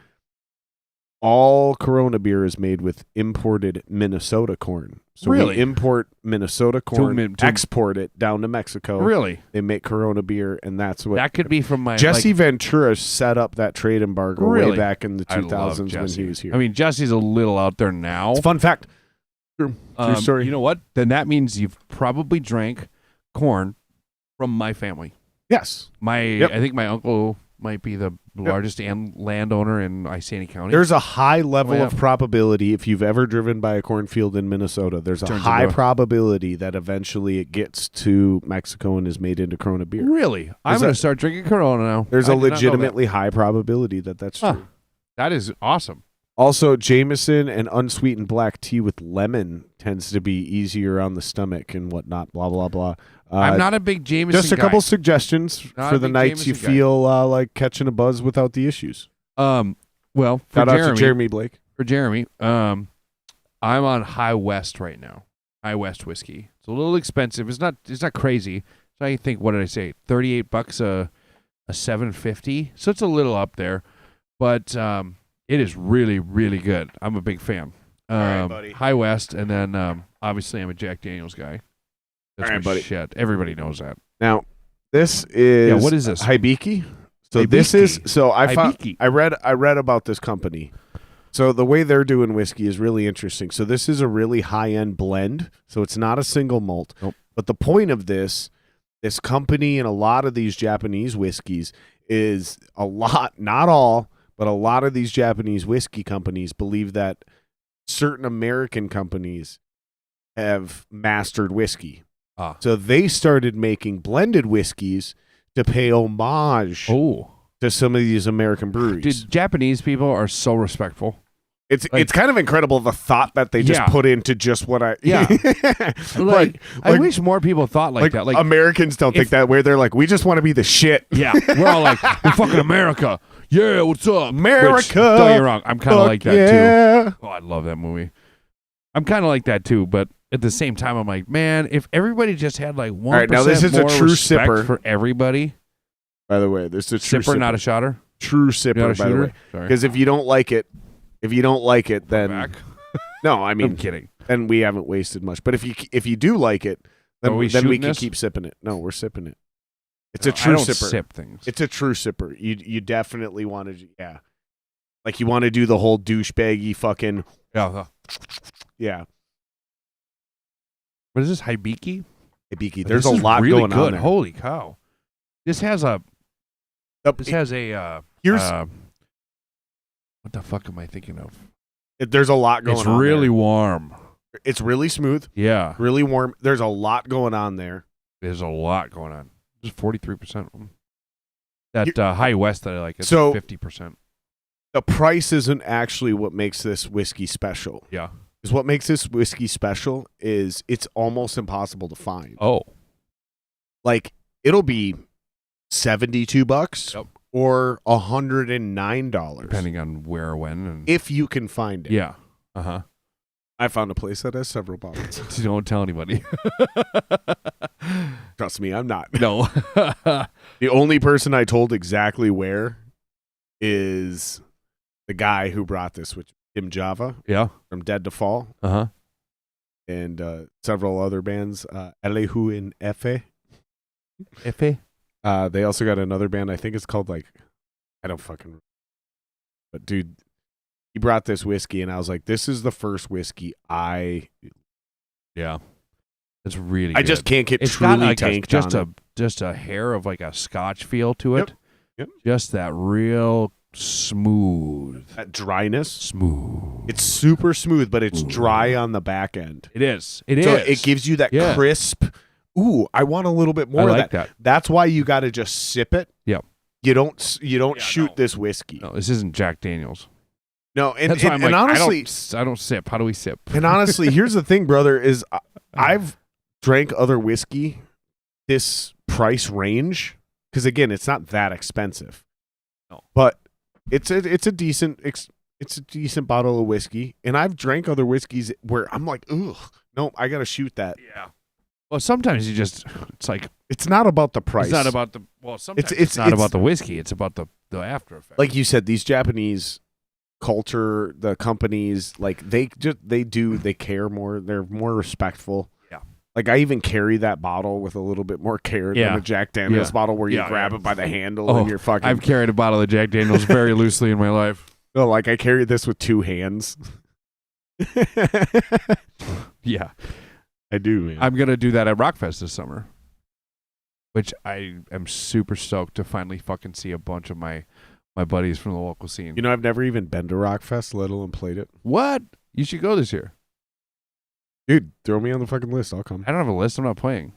S1: All Corona beer is made with imported Minnesota corn. So we import Minnesota corn, export it down to Mexico.
S2: Really?
S1: They make Corona beer, and that's what...
S2: That could be from my...
S1: Jesse Ventura set up that trade embargo way back in the 2000s when he was here.
S2: I mean, Jesse's a little out there now.
S1: It's a fun fact. True story.
S2: You know what? Then that means you've probably drank corn from my family.
S1: Yes.
S2: I think my uncle might be the largest landowner in Isani County.
S1: There's a high level of probability, if you've ever driven by a cornfield in Minnesota, there's a high probability that eventually it gets to Mexico and is made into Corona beer.
S2: Really? I'm going to start drinking Corona now.
S1: There's a legitimately high probability that that's true.
S2: That is awesome.
S1: Also, Jameson and unsweetened black tea with lemon tends to be easier on the stomach and whatnot, blah, blah, blah.
S2: I'm not a big Jameson
S1: Just a couple suggestions for the nights
S2: Jameson
S1: you feel like catching a buzz without the issues.
S2: Well, for
S1: Shout
S2: Jeremy,
S1: out to Jeremy Blake.
S2: For Jeremy, I'm on High West right now. High West whiskey. It's a little expensive. It's not crazy. So I think, what did I say? $38 a 750. So it's a little up there, but it is really, really good. I'm a big fan.
S1: All right, buddy.
S2: High West, and then obviously I'm a Jack Daniels guy. That's
S1: all right, buddy.
S2: Shit. Everybody knows that.
S1: Now, this is
S2: what is this?
S1: Hibiki. So
S2: Hibiki.
S1: This is
S2: Hibiki.
S1: I read about this company. So the way they're doing whiskey is really interesting. So this is a really high-end blend. So it's not a single malt.
S2: Nope.
S1: But the point of this company and a lot of these Japanese whiskeys is not all, but a lot of these Japanese whiskey companies believe that certain American companies have mastered whiskey. So they started making blended whiskeys to pay homage to some of these American breweries.
S2: Dude, Japanese people are so respectful.
S1: It's kind of incredible the thought that they just put into just what I...
S2: Yeah. I wish more people thought like that. Like
S1: Americans don't think that way. They're like, we just want to be the shit.
S2: Yeah. We're all like, we're fucking America. Yeah, what's up?
S1: America.
S2: Which, don't get me wrong. I'm kind of like that too. Oh, I love that movie. I'm kind of like that too, but at the same time, I'm like, man, if everybody just had like 1%
S1: all right, now this is
S2: more
S1: a true
S2: respect
S1: sipper
S2: for everybody.
S1: By the way, this is a true
S2: sipper, not a shotter.
S1: True sipper, by the way. Because if you don't like it, then no, I mean,
S2: I'm kidding.
S1: Then we haven't wasted much. But if you do like it, then we can keep sipping it. No, we're sipping it. It's a true
S2: I don't
S1: sipper.
S2: Sip things.
S1: It's a true sipper. You definitely want to, like you want to do the whole douchebaggy fucking yeah.
S2: What is this, Hibiki?
S1: Hibiki. There's a lot really going on there.
S2: Holy cow! This has a. Here's what the fuck am I thinking of?
S1: There's a lot going on.
S2: It's really warm.
S1: It's really smooth.
S2: Yeah.
S1: Really warm. There's a lot going on there.
S2: There's a lot going on. There's 43%. That High West that I like is 50%.
S1: The price isn't actually what makes this whiskey special.
S2: Yeah.
S1: Is what makes this whiskey special is it's almost impossible to find.
S2: Oh.
S1: Like it'll be $72
S2: yep.
S1: or $109.
S2: Depending on where or when. And
S1: if you can find it.
S2: Yeah. Uh-huh.
S1: I found a place that has several bottles.
S2: Don't tell anybody.
S1: Trust me, I'm not.
S2: No.
S1: The only person I told exactly where is the guy who brought this, which Tim Java.
S2: Yeah.
S1: From Dead to Fall.
S2: Uh-huh.
S1: And several other bands. Elehu and Efe.
S2: Efe?
S1: They also got another band. I think it's called I don't fucking remember. But dude, he brought this whiskey, and I was like, this is the first whiskey
S2: Yeah. It's really
S1: I
S2: good.
S1: just can't get
S2: It's
S1: truly
S2: got like
S1: tanked
S2: just a hair of like a Scotch feel to it.
S1: Yep.
S2: Just that real smooth.
S1: That dryness.
S2: Smooth.
S1: It's super smooth, but it's dry on the back end.
S2: It is.
S1: So
S2: It
S1: it gives you that crisp. Ooh, I want a little bit more
S2: I like
S1: of that.
S2: that.
S1: That's why you got to just sip it.
S2: Yep.
S1: You don't shoot this whiskey.
S2: No, this isn't Jack Daniels.
S1: No, and
S2: That's why I'm like,
S1: honestly,
S2: I don't sip. How do we sip?
S1: and honestly, here's the thing, brother, is I've drank other whiskey this price range because again, it's not that expensive.
S2: No.
S1: But it's a decent bottle of whiskey, and I've drank other whiskeys where I'm like, ugh, no, I got to shoot that.
S2: Yeah. Well, sometimes it's like
S1: it's not about the price.
S2: It's not about the sometimes it's not about the whiskey. It's about the after effect.
S1: Like you said, these Japanese culture, the companies, like they care more. They're more respectful.
S2: Yeah.
S1: Like I even carry that bottle with a little bit more care than a Jack Daniels bottle where you grab it by the handle and you're fucking.
S2: I've carried a bottle of Jack Daniels very loosely in my life.
S1: Oh, like I carry this with two hands.
S2: Yeah.
S1: I do, man.
S2: I'm going to do that at Rockfest this summer, which I am super stoked to finally fucking see a bunch of my buddies from the local scene.
S1: You know, I've never even been to Rockfest, let alone played it.
S2: What? You should go this year.
S1: Dude, throw me on the fucking list. I'll come.
S2: I don't have a list. I'm not playing.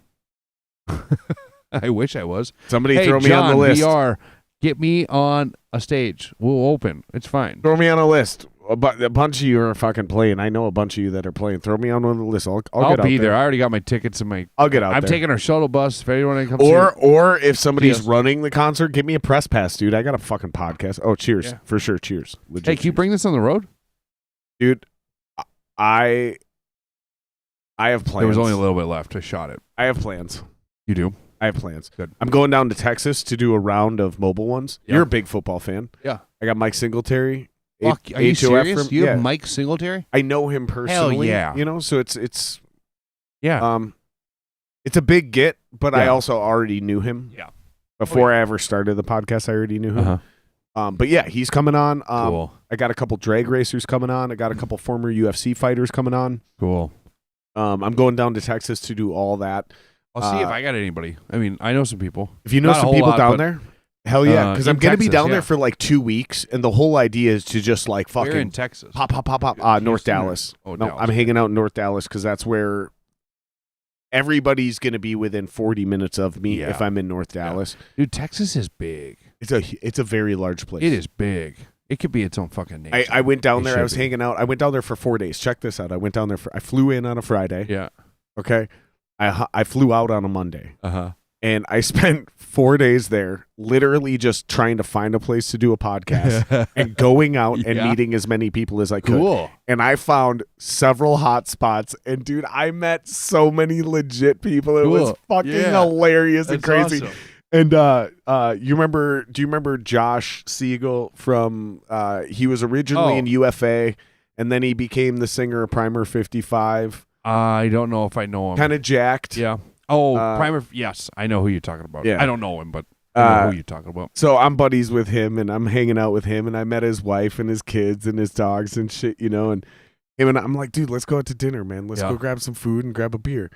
S2: I wish I was.
S1: Somebody
S2: hey,
S1: throw me
S2: John,
S1: on the list.
S2: VR, get me on a stage. We'll open. It's fine.
S1: Throw me on a list. A bunch of you are fucking playing. I know a bunch of you that are playing. Throw me on one of the list. I'll get
S2: be
S1: out
S2: there. I already got my tickets and my.
S1: I'll get out
S2: I'm
S1: there.
S2: taking our shuttle bus. If anyone comes
S1: or if somebody's running the concert, give me a press pass, dude. I got a fucking podcast. Oh, cheers.
S2: Yeah.
S1: For sure. Cheers. Legit
S2: Hey, can you bring this on the road?
S1: Dude, I have plans.
S2: There was only a little bit left. I shot it.
S1: I have plans.
S2: You do?
S1: I have plans.
S2: Good.
S1: I'm going down to Texas to do a round of mobile ones.
S2: Yeah.
S1: You're a big football fan.
S2: Yeah.
S1: I got Mike Singletary.
S2: Fuck, are you serious?
S1: From,
S2: You have Mike Singletary?
S1: I know him personally.
S2: Hell yeah.
S1: You know, so it's
S2: Yeah.
S1: It's a big get, but I
S2: Yeah.
S1: also already knew him.
S2: Yeah.
S1: Before I ever started the podcast, I already knew him.
S2: Uh-huh.
S1: But yeah, he's coming on.
S2: Cool.
S1: I got a couple drag racers coming on. I got a couple former UFC fighters coming on.
S2: Cool.
S1: I'm going down to Texas to do all that.
S2: I'll see if I got anybody. I mean, I know some people.
S1: If you know
S2: Not a
S1: some
S2: whole
S1: people
S2: lot,
S1: down
S2: but,
S1: there, hell yeah. Because I'm going to be
S2: Texas,
S1: down
S2: yeah.
S1: there for like 2 weeks. And the whole idea is to just like
S2: We're in
S1: fucking
S2: Texas.
S1: pop. North
S2: Houston or-
S1: Dallas.
S2: Oh,
S1: No,
S2: Dallas.
S1: I'm hanging out in North Dallas because that's where everybody's going to be within 40 minutes of me
S2: Yeah.
S1: if I'm in North Dallas.
S2: Dude, Texas is big.
S1: It's a very large place.
S2: It is big. It could be its own fucking nation.
S1: I went down
S2: It
S1: there. I
S2: should
S1: was
S2: be.
S1: hanging out. I went down there for 4 days. Check this out. I went down there. I flew in on a Friday.
S2: Yeah.
S1: Okay. I flew out on a Monday.
S2: Uh-huh.
S1: And I spent 4 days there literally just trying to find a place to do a podcast and going out and
S2: Yeah.
S1: meeting as many people as I could.
S2: Cool.
S1: And I found several hot spots. And dude, I met so many legit people. It was
S2: Cool.
S1: fucking
S2: Yeah.
S1: hilarious and
S2: That's
S1: crazy.
S2: awesome.
S1: And do you remember Josh Siegel from he was originally in UFA and then he became the singer of Primer 55.
S2: I don't know if I know him.
S1: Kind of jacked.
S2: Yeah. Oh,
S1: Primer.
S2: Yes, I know who you're talking about.
S1: Yeah.
S2: I don't know him, but I know who you're talking about.
S1: So I'm buddies with him and I'm hanging out with him and I met his wife and his kids and his dogs and shit, you know, and him and I'm like, dude, let's go out to dinner, man. Let's go grab some food and grab a beer.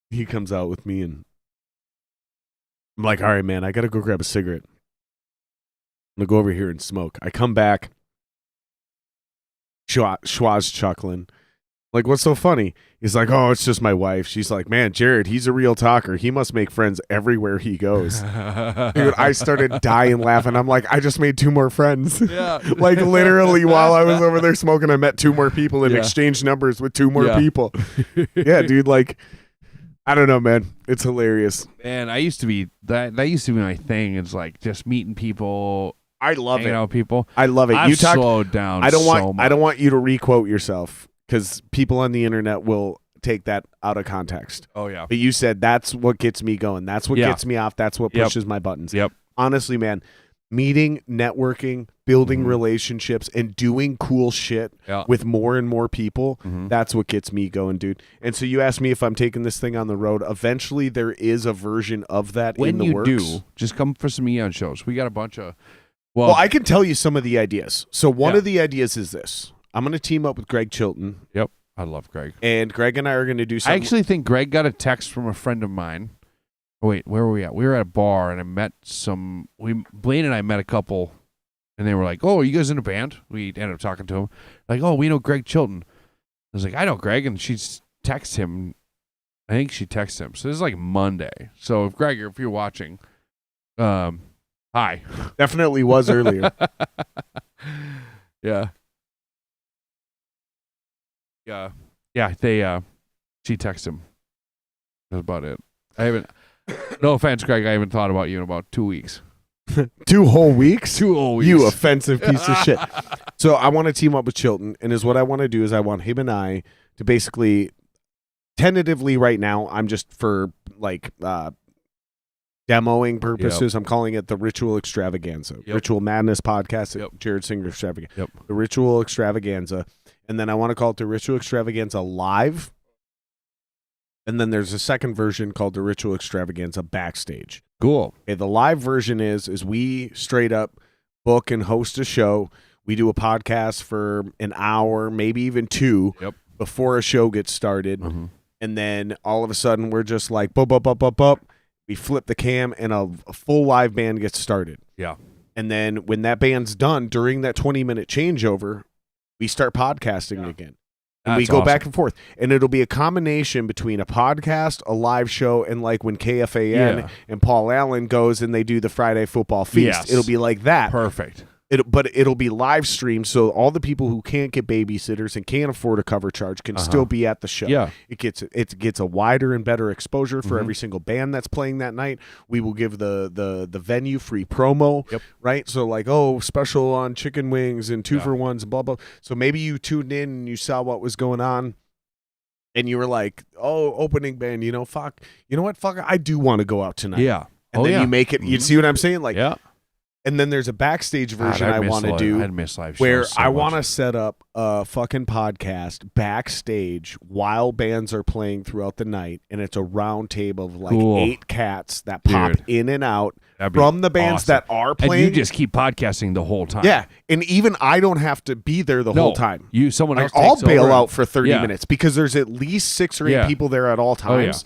S1: He comes out with me and I'm like, all right, man, I got to go grab a cigarette. I'm going to go over here and smoke. I come back. Schwa's chuckling. Like, what's so funny? He's like, oh, it's just my wife. She's like, man, Jared, he's a real talker. He must make friends everywhere he goes. Dude, I started dying laughing. I'm like, I just made 2 more friends.
S2: Yeah.
S1: Like, literally, while I was over there smoking, I met 2 more people and exchanged numbers with 2 more people. Yeah, dude, like, I don't know, man. It's hilarious.
S2: Man, I used to be that used to be my thing. It's like just meeting people.
S1: I love
S2: hanging
S1: it.
S2: out with people.
S1: I love it.
S2: I've
S1: You talk.
S2: slowed down.
S1: I don't
S2: so
S1: want.
S2: much.
S1: I don't want you to requote yourself because people on the internet will take that out of context.
S2: Oh yeah.
S1: But you said that's what gets me going. That's what gets me off. That's what pushes my buttons.
S2: Yep.
S1: Honestly, man, meeting, networking, building relationships, and doing cool shit with more and more people, that's what gets me going, dude. And so you asked me if I'm taking this thing on the road. Eventually, there is a version of that in the works.
S2: When you do, just come for some Eaon shows. We got a bunch of
S1: Well, I can tell you some of the ideas. So one
S2: Yeah.
S1: of the ideas is this. I'm going to team up with Greg Chilton.
S2: Yep. I love Greg.
S1: And Greg and I are going to do
S2: I
S1: something.
S2: actually think Greg got a text from a friend of mine. Oh, wait, where were we at? We were at a bar, and I met Blaine and I met a couple, and they were like, oh, are you guys in a band? We ended up talking to him. Like, oh, we know Greg Chilton. I was like, I know Greg, and she texted him. I think she texted him. So this is like Monday. So if Greg, if you're watching, hi.
S1: Definitely was earlier.
S2: Yeah. Yeah. Yeah, she texted him. That's about it. I haven't, no offense, Greg, I haven't thought about you in about 2 weeks.
S1: 2 whole weeks?
S2: 2 whole weeks.
S1: You offensive piece of shit. So I want to team up with Chilton, and what I want to do is I want him and I to basically, tentatively right now, I'm just for like demoing purposes, I'm calling it the Ritual Extravaganza. Ritual Madness Podcast, Jared Singer Extravaganza. The Ritual Extravaganza. And then I want to call it the Ritual Extravaganza Live. And then there's a second version called the Ritual Extravaganza Backstage.
S2: Cool.
S1: Okay, the live version is we straight up book and host a show. We do a podcast for an hour, maybe even 2 before a show gets started.
S2: Mm-hmm.
S1: And then all of a sudden we're just like, bup. We flip the cam and a full live band gets started.
S2: Yeah.
S1: And then when that band's done, during that 20-minute changeover, we start podcasting again. And we go back and forth. And it'll be a combination between a podcast, a live show, and like when KFAN and Paul Allen goes and they do the Friday football feast.
S2: Yes.
S1: It'll be like that.
S2: Perfect.
S1: But it'll be live streamed, so all the people who can't get babysitters and can't afford a cover charge can still be at the show.
S2: Yeah.
S1: It gets a wider and better exposure for every single band that's playing that night. We will give the venue free promo, right? So like, special on chicken wings and 2 for 1s, blah, blah. So maybe you tuned in and you saw what was going on, and you were like, opening band, fuck. You know what? Fuck, I do want to go out tonight.
S2: Yeah.
S1: And then you make it, you see what I'm saying? Like, and then there's a backstage version I want to do where I want to set up a fucking podcast backstage while bands are playing throughout the night, and it's a round table of like 8 cats that pop in and out from the bands that are playing.
S2: And you just keep podcasting the whole time.
S1: Yeah, and even I don't have to be there the whole time.
S2: Someone else
S1: I'll
S2: takes
S1: bail
S2: over
S1: out for 30 minutes because there's at least 6 or 8 people there at all times.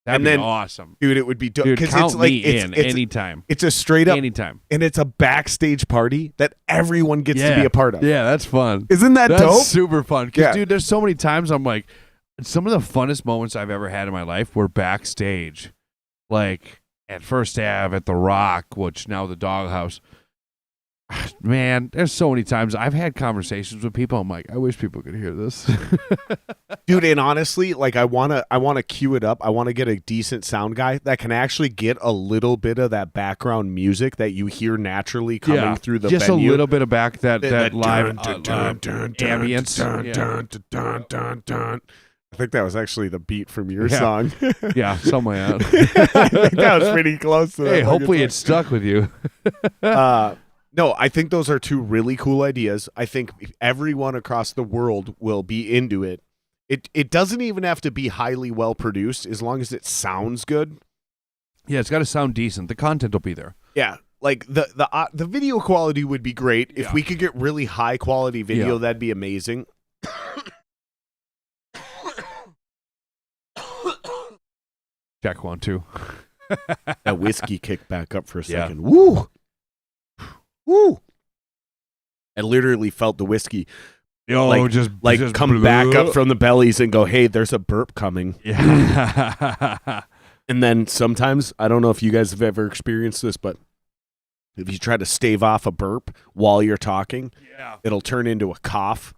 S2: That'd be awesome.
S1: Dude, it would be dope.
S2: Dude, count
S1: it's like,
S2: me in anytime.
S1: It's a straight up
S2: anytime.
S1: And it's a backstage party that everyone gets to be a part of.
S2: Yeah, that's fun.
S1: Isn't that dope?
S2: That's super fun. Because, dude, there's so many times I'm like, some of the funnest moments I've ever had in my life were backstage. Like at First Ave, at The Rock, which now the Doghouse. Man, there's so many times I've had conversations with people. I'm like, I wish people could hear this.
S1: Dude, and honestly, like I wanna cue it up. I want to get a decent sound guy that can actually get a little bit of that background music that you hear naturally coming through the
S2: just
S1: venue.
S2: A little bit of that live ambience.
S1: I think that was actually the beat from your song.
S2: Yeah, somewhere out.
S1: I think that was pretty close to that.
S2: Hey, hopefully it stuck with you.
S1: No, I think those are 2 really cool ideas. I think everyone across the world will be into it. It doesn't even have to be highly well produced as long as it sounds good.
S2: Yeah, it's got to sound decent. The content will be there.
S1: Yeah, like the video quality would be great. If we could get really high quality video, that'd be amazing.
S2: Check 1, 2.
S1: That whiskey kicked back up for a second. Woo! Woo! I literally felt the whiskey just come back up from the bellies and go, hey, there's a burp coming.
S2: Yeah.
S1: And then sometimes, I don't know if you guys have ever experienced this, but if you try to stave off a burp while you're talking, it'll turn into a cough.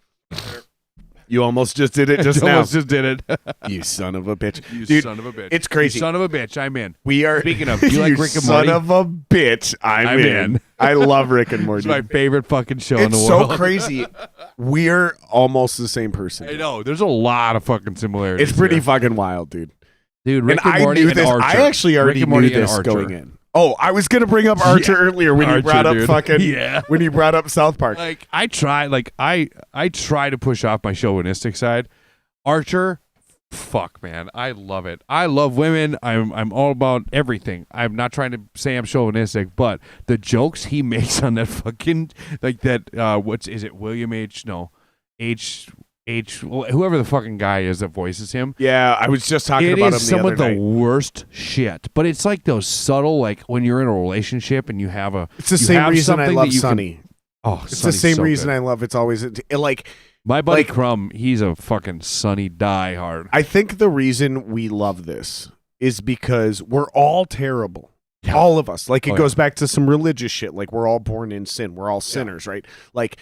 S1: You almost just did it just now.
S2: Almost just did it.
S1: You son of a bitch.
S2: Dude, son of a bitch.
S1: It's crazy.
S2: You son of a bitch. I'm in.
S1: We are.
S2: Speaking of, do you like Rick and Morty?
S1: Son of a bitch. I'm in. I love Rick and Morty.
S2: It's my favorite fucking show in the world.
S1: It's so crazy. We're almost the same person.
S2: I know. There's a lot of fucking similarities.
S1: It's pretty fucking wild, dude.
S2: Dude, Rick and Morty and Archer.
S1: I actually already knew this going in. Oh, I was gonna bring up Archer earlier when you brought up fucking when you brought up South Park.
S2: Like I try to push off my chauvinistic side. Archer Fuck, man, I love it. I love women. I'm all about everything. I'm not trying to say I'm chauvinistic, but the jokes he makes on that fucking like that. What's is it? William H. No, H. Whoever the fucking guy is that voices him.
S1: Yeah, I was just talking about him the other
S2: It is some of the
S1: night.
S2: worst shit, but it's like those subtle, like when you're in a relationship and you have a.
S1: It's the same reason I love
S2: Sonny.
S1: Sonny. It's the same reason I love It's Always like.
S2: My buddy Crumb, he's a fucking Sonny diehard.
S1: I think the reason we love this is because we're all terrible.
S2: Yeah.
S1: All of us. Like it
S2: Oh,
S1: goes back to some religious shit. Like we're all born in sin. We're all sinners, right? Like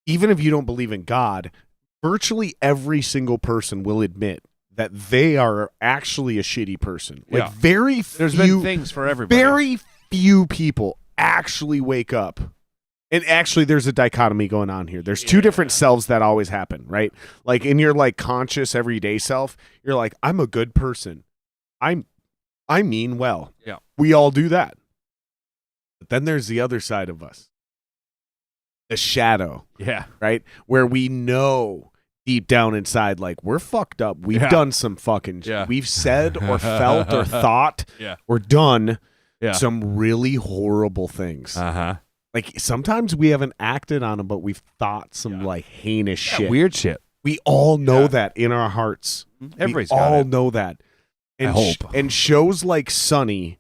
S1: even if you don't believe in God, virtually every single person will admit that they are actually a shitty person. Like
S2: There's been things for everybody.
S1: Very few people actually wake up. And actually, there's a dichotomy going on here. There's two different selves that always happen, right? Like in your like conscious everyday self, you're like, I'm a good person. I mean well.
S2: Yeah.
S1: We all do that. But then there's the other side of us. The shadow.
S2: Yeah.
S1: Right? Where we know deep down inside, like we're fucked up. We've done some fucking shit. We've said or felt or thought or done some really horrible things.
S2: Uh-huh.
S1: Like sometimes we haven't acted on them, but we've thought some like heinous shit.
S2: Weird shit.
S1: We all know that in our hearts.
S2: Everybody's
S1: we
S2: got
S1: all
S2: it.
S1: know that. And
S2: I hope.
S1: And shows like Sunny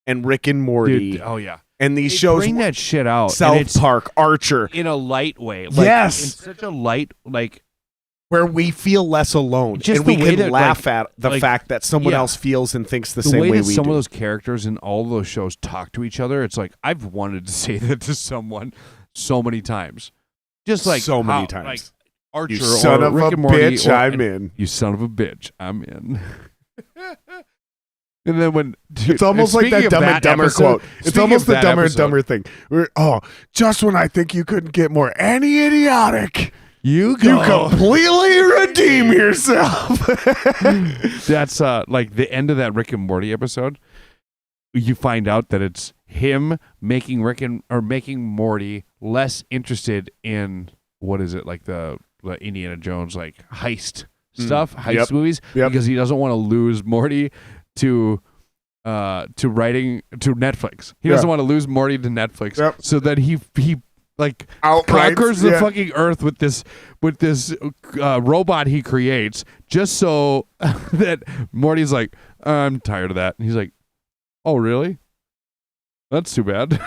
S1: and Rick and Morty.
S2: Dude, oh yeah.
S1: And these
S2: They
S1: shows
S2: bring that shit out.
S1: South Park, Archer.
S2: In a light way. Like,
S1: yes.
S2: In such a light, like
S1: where we feel less alone.
S2: Just
S1: and we
S2: the way
S1: can
S2: that,
S1: laugh
S2: like-
S1: at the
S2: like-
S1: fact that someone
S2: yeah.
S1: else feels and thinks the
S2: the
S1: same
S2: way
S1: way
S2: that
S1: we
S2: some
S1: do.
S2: of those characters in all those shows talk to each other, it's like I've wanted to say that to someone so many times. Just like
S1: so many
S2: how-
S1: times.
S2: Like Archer
S1: You son
S2: or
S1: of
S2: Rick
S1: a
S2: and Morty,
S1: bitch,
S2: or-
S1: I'm in.
S2: You son of a bitch, I'm in. And then when
S1: It's almost like that Dumb and Dumber quote. It's almost the Dumber and Dumber thing. Just when I think you couldn't get more any idiotic,
S2: you
S1: you completely redeem yourself.
S2: That's like the end of that Rick and Morty episode. You find out that it's him making making Morty less interested in what is it, like the Indiana Jones like heist stuff, heist movies, because he doesn't want to lose Morty to writing to Netflix. He doesn't want to lose Morty to Netflix. So that he like conquers the fucking earth with this robot he creates just so that Morty's like, I'm tired of that. And he's like, oh really? That's too bad.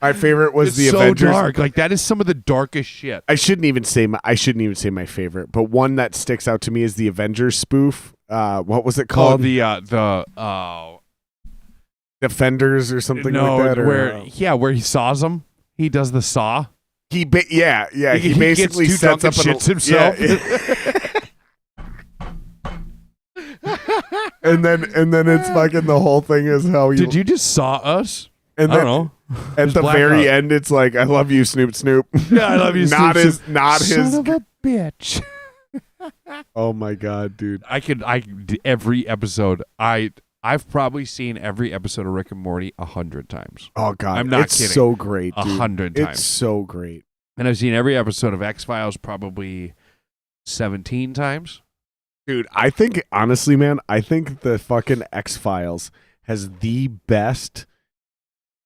S1: My favorite was
S2: it's
S1: the
S2: so
S1: Avengers.
S2: dark. Like that is some of the darkest shit.
S1: I shouldn't even say my favorite, but one that sticks out to me is the Avengers spoof. What was it called? Defenders or something like that.
S2: Where he saws them. He does the saw.
S1: He basically
S2: gets too
S1: sets
S2: drunk
S1: up
S2: and shits himself.
S1: And then it's fucking the whole thing is how he.
S2: Did you just saw us?
S1: And
S2: I
S1: then,
S2: don't know.
S1: At the very end, it's like, I love you, Snoop Snoop.
S2: Yeah, I love you,
S1: not
S2: Snoop
S1: his,
S2: Snoop.
S1: not
S2: Son
S1: his.
S2: of a bitch.
S1: Oh my god, dude!
S2: Every episode. I've probably seen every episode of Rick and Morty 100 times.
S1: Oh god,
S2: I'm not
S1: it's
S2: kidding.
S1: so great, dude.
S2: 100 times.
S1: It's so great.
S2: And I've seen every episode of X-Files probably 17 times.
S1: Dude, I think, honestly, man, I think the fucking X-Files has the best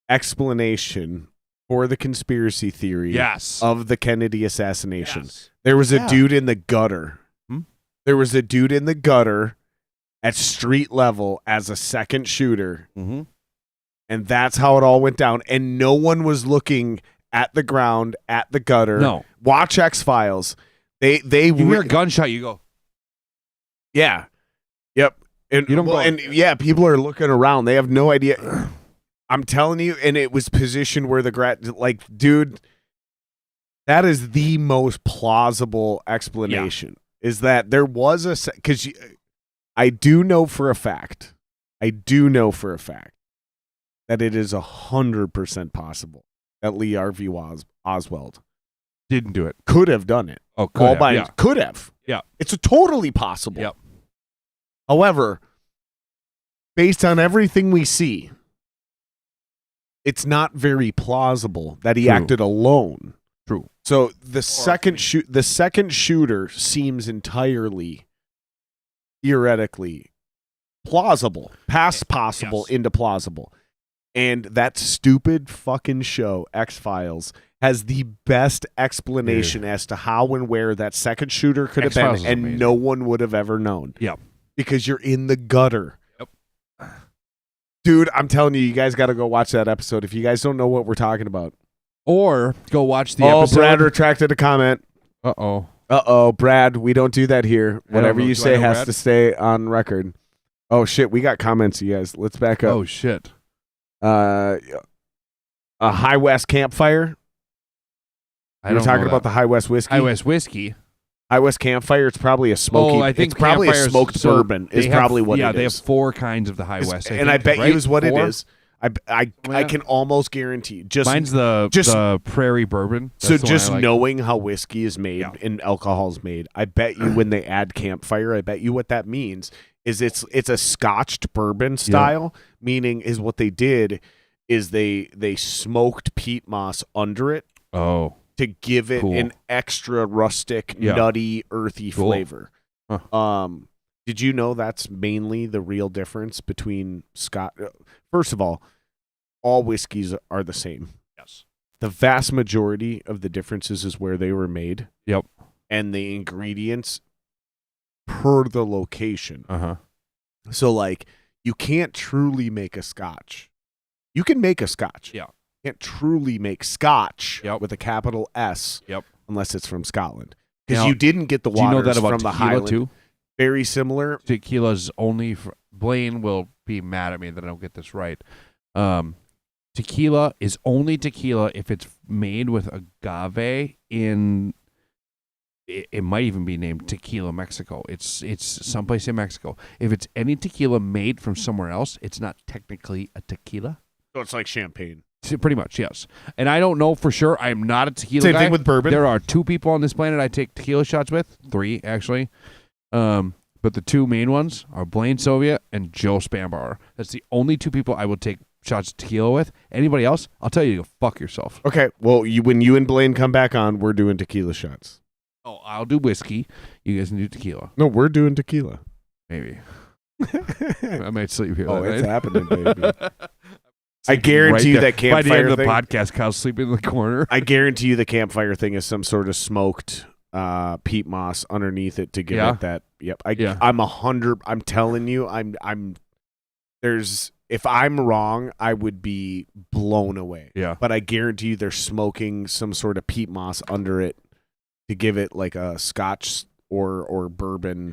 S1: explanation for the conspiracy theory of the Kennedy assassination.
S2: Yes.
S1: There was a dude in the gutter. There was a dude in the gutter at street level as a second shooter.
S2: Mm-hmm.
S1: And that's how it all went down. And no one was looking at the ground, at the gutter.
S2: No.
S1: Watch X-Files. You
S2: hear a gunshot, you go.
S1: Yeah. Yep. And,
S2: you don't go.
S1: And yeah, people are looking around. They have no idea. I'm telling you, and it was positioned where dude, that is the most plausible explanation. Is that there was because I do know for a fact that it is 100% possible that Lee Harvey Oswald
S2: didn't do it.
S1: Could have done it.
S2: Oh,
S1: Could have.
S2: Yeah.
S1: It's totally possible.
S2: Yep.
S1: However, based on everything we see, it's not very plausible that he acted alone.
S2: True.
S1: So the second shooter seems entirely theoretically plausible, past possible into plausible. And that stupid fucking show, X-Files, has the best explanation as to how and where that second shooter could have been, and
S2: amazing.
S1: No one would have ever known.
S2: Yep.
S1: Because you're in the gutter.
S2: Yep.
S1: Dude, I'm telling you, you guys got to go watch that episode if you guys don't know what we're talking about.
S2: Or go watch the episode.
S1: Brad retracted a comment.
S2: Uh-oh.
S1: Brad, we don't do that here. Whatever you say has to stay on record. Oh, shit, we got comments, you guys. Let's back up.
S2: Oh, shit.
S1: A High West campfire. We're talking about the High West whiskey.
S2: High West whiskey.
S1: High West campfire. It's probably a smoky.
S2: I think
S1: it's probably a smoked bourbon. Is probably what it is.
S2: Yeah, they have 4 kinds of the High West.
S1: I bet you is what 4? It is. I can almost guarantee.
S2: Mine's the Prairie Bourbon.
S1: That's so just knowing how whiskey is made and alcohol is made, I bet you when they add campfire, I bet you what that means is it's a scotched bourbon style. Meaning is what they did is they smoked peat moss under it.
S2: Oh.
S1: To give it an extra rustic, nutty, earthy flavor.
S2: Huh.
S1: Did you know that's mainly the real difference between First of all whiskeys are the same.
S2: Yes.
S1: The vast majority of the differences is where they were made.
S2: Yep.
S1: And the ingredients per the location.
S2: Uh-huh.
S1: So, like, you can't truly make a scotch. You can make a scotch.
S2: Yeah.
S1: Can't truly make scotch with a capital S unless it's from Scotland. Because you didn't get the waters from the Highland.
S2: Too?
S1: Very similar.
S2: Tequila's only Blaine will be mad at me that I don't get this right. Tequila is only tequila if it's made with agave in it might even be named Tequila Mexico. It's someplace in Mexico. If it's any tequila made from somewhere else, it's not technically a tequila.
S1: So it's like champagne.
S2: Pretty much, yes. And I don't know for sure. I am not a tequila guy.
S1: Same thing with bourbon.
S2: There are 2 people on this planet I take tequila shots with. 3, actually. But the 2 main ones are Blaine Soviet and Joe Spanbauer. That's the only 2 people I would take shots of tequila with. Anybody else, I'll tell you to go fuck yourself.
S1: Okay, well, when you and Blaine come back on, we're doing tequila shots.
S2: Oh, I'll do whiskey. You guys can do tequila.
S1: No, we're doing tequila.
S2: Maybe. I might sleep here.
S1: Oh, it's happening, baby. I guarantee you that campfire thing.
S2: By the end of the podcast, Kyle's sleeping in the corner.
S1: I guarantee you the campfire thing is some sort of smoked peat moss underneath it to give it that. Yep. I'm 100. I'm telling you, I'm. There's. If I'm wrong, I would be blown away.
S2: Yeah.
S1: But I guarantee you, they're smoking some sort of peat moss under it to give it like a Scotch or bourbon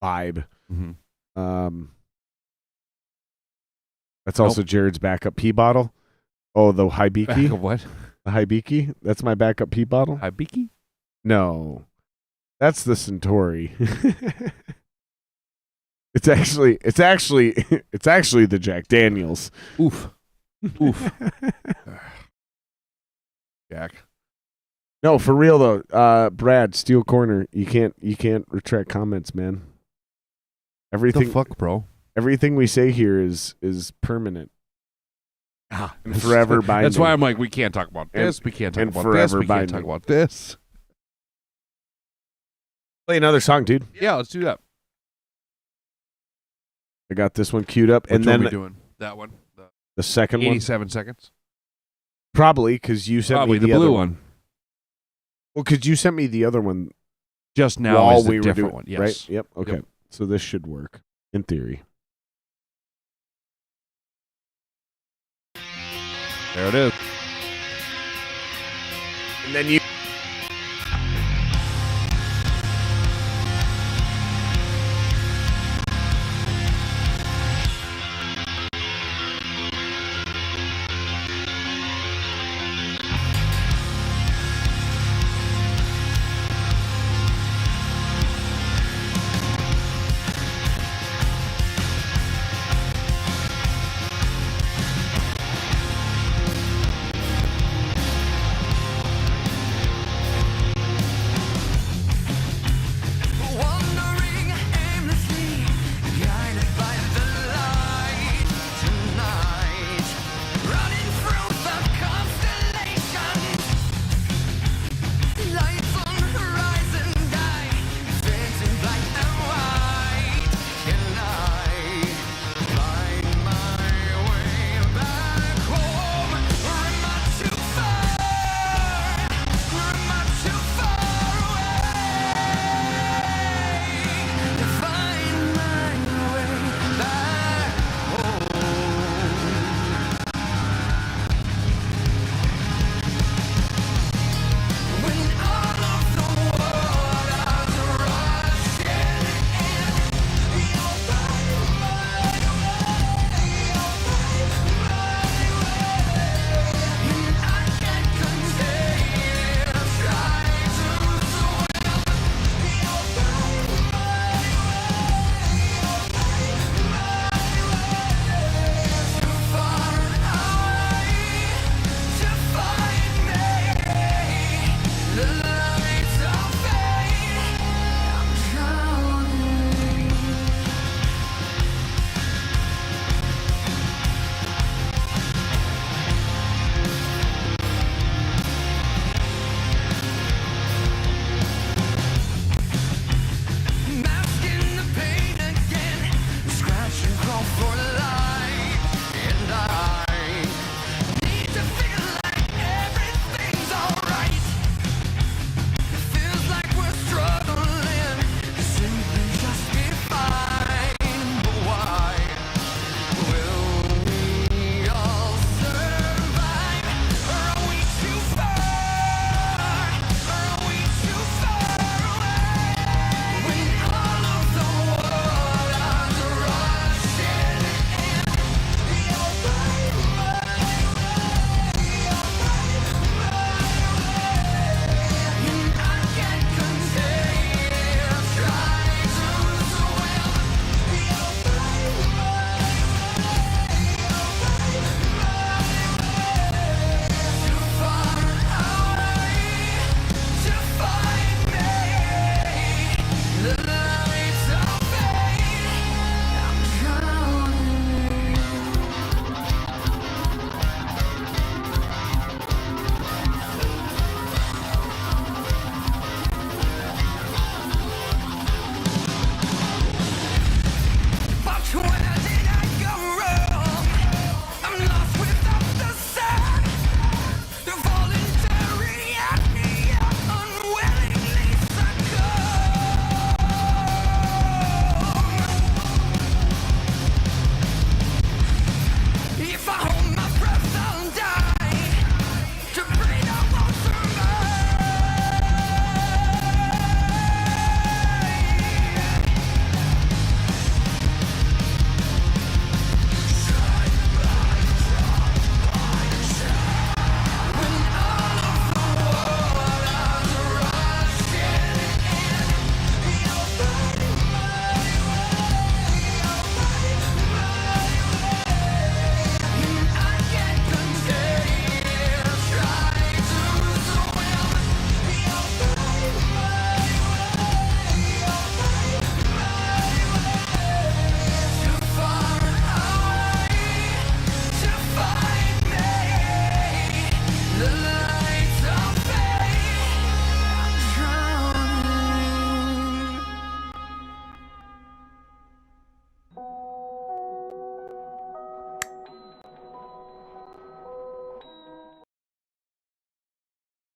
S1: vibe.
S2: Mm-hmm.
S1: That's also Jared's backup pee bottle. Oh, the Hibiki.
S2: What?
S1: The Hibiki. That's my backup pee bottle.
S2: Hibiki?
S1: No, that's the Centauri. It's actually the Jack Daniels.
S2: Oof. Jack.
S1: No, for real though. Brad, Steel Corner. You can't retract comments, man. Everything.
S2: The fuck, bro.
S1: Everything we say here is permanent. And forever binding.
S2: That's why I'm like, we can't talk about this. We can't talk about this. We can't talk about this.
S1: Play another song, dude.
S2: Yeah, let's do that.
S1: I got this one queued up.
S2: Which one are we doing? That one?
S1: The second
S2: 87 seconds?
S1: Probably, because you sent me the
S2: blue
S1: other
S2: one.
S1: Well, because you sent me the other one.
S2: Just now is the different one, yes.
S1: Right? Yep. Okay. Yep. So this should work, in theory.
S2: There it is.
S1: And then you...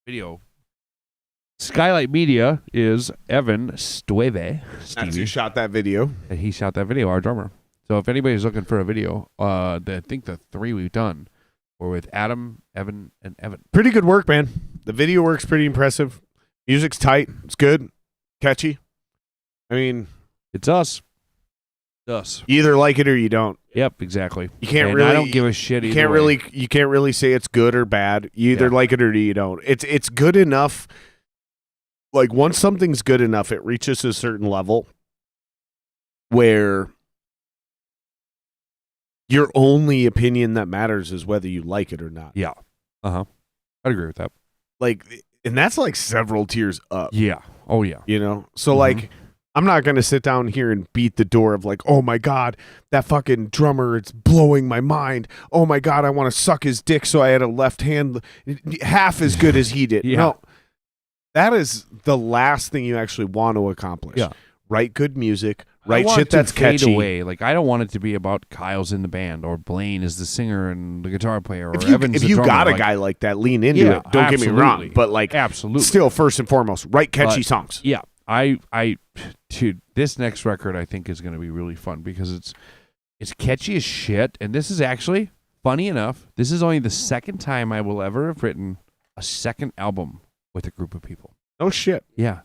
S2: video. Skylight Media is Evan Stueve.
S1: That's who shot that video.
S2: And he shot that video, our drummer. So if anybody's looking for a video, I think the 3 we've done were with Adam, Evan, and Evan.
S1: Pretty good work, man. The video work's pretty impressive. Music's tight. It's good. Catchy. I mean,
S2: it's us. It's us.
S1: You either like it or you don't.
S2: Yep, exactly.
S1: You can't
S2: and
S1: really.
S2: I don't give a shit.
S1: You can't
S2: way.
S1: You can't really say it's good or bad. You either like it or you don't. It's good enough. Like once something's good enough, it reaches a certain level where your only opinion that matters is whether you like it or not.
S2: Yeah. I'd agree with that.
S1: Like, and that's like several tiers up.
S2: Yeah. Oh yeah.
S1: You know? So like, I'm not going to sit down here and beat the door of like, oh my God, that fucking drummer, it's blowing my mind. Oh my God, I want to suck his dick so I had a left hand half as good as he did.
S2: Yeah.
S1: No, that is the last thing you actually want to accomplish.
S2: Yeah.
S1: Write good music, write shit that's catchy.
S2: Away. Like, I don't want it to be about Kyle's in the band or Blaine is the singer and the guitar player or Evan's the
S1: If you
S2: drummer.
S1: got a
S2: like,
S1: guy like that, lean into it. Don't get me wrong. But like,
S2: absolutely.
S1: Still, first and foremost, write catchy songs.
S2: Yeah. Dude, this next record I think is going to be really fun because it's catchy as shit. And this is actually, funny enough, this is only the second time I will ever have written a second album with a group of people.
S1: Oh shit.
S2: Yeah.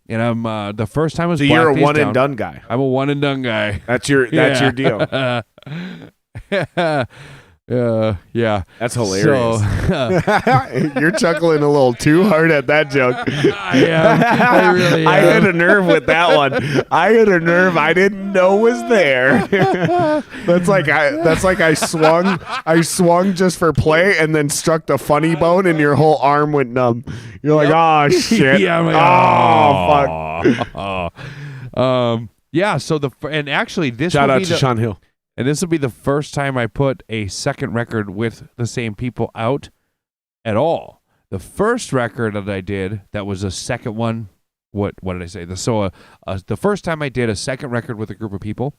S2: And I'm the first time I was
S1: so you're a one and done guy.
S2: I'm a one and done guy.
S1: That's your deal.
S2: Yeah.
S1: That's hilarious.
S2: So,
S1: you're chuckling a little too hard at that joke.
S2: I am. I really am.
S1: I hit a nerve with that one. I hit a nerve I didn't know was there. That's like I swung just for play and then struck the funny bone and your whole arm went numb. You're like, oh shit.
S2: Yeah, I'm like,
S1: fuck.
S2: Yeah, so and actually this
S1: shout out to Sean Hill.
S2: And this will be the first time I put a second record with the same people out at all. The first record that I did, that was a second one. What did I say? The first time I did a second record with a group of people,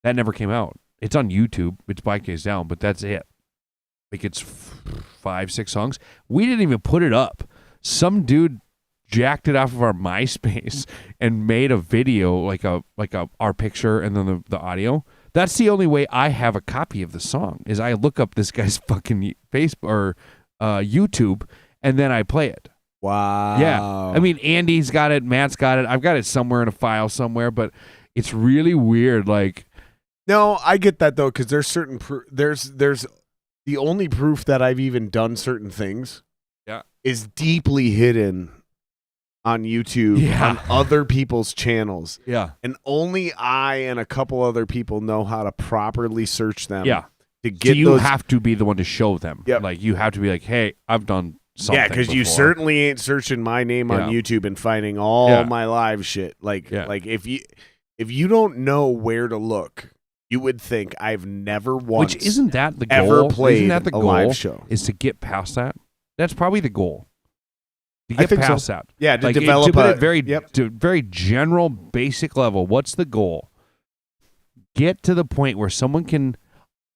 S2: that never came out. It's on YouTube. It's Bike Days Down, but that's it. Like it's 5-6 songs. We didn't even put it up. Some dude jacked it off of our MySpace and made a video like our picture and then the audio. That's the only way I have a copy of the song is I look up this guy's fucking Facebook or YouTube and then I play it.
S1: Wow.
S2: Yeah. I mean, Andy's got it. Matt's got it. I've got it somewhere in a file somewhere, but it's really weird. Like,
S1: no, I get that though, because there's certain there's the only proof that I've even done certain things.
S2: Yeah.
S1: Is deeply hidden on YouTube, on other people's channels.
S2: Yeah.
S1: And only I and a couple other people know how to properly search them.
S2: Yeah.
S1: To get
S2: so you
S1: those...
S2: have to be the one to show them.
S1: Yep.
S2: Like, you have to be like, hey, I've done something.
S1: Yeah, because you certainly ain't searching my name on YouTube and finding all my live shit. Like if you don't know where to look, you would think I've never once
S2: Which isn't that the goal?
S1: Ever played
S2: isn't that the
S1: a
S2: goal
S1: live show?
S2: Is to get past that. That's probably the goal. To get past that.
S1: Yeah, to develop
S2: very general, basic level. What's the goal? Get to the point where someone can.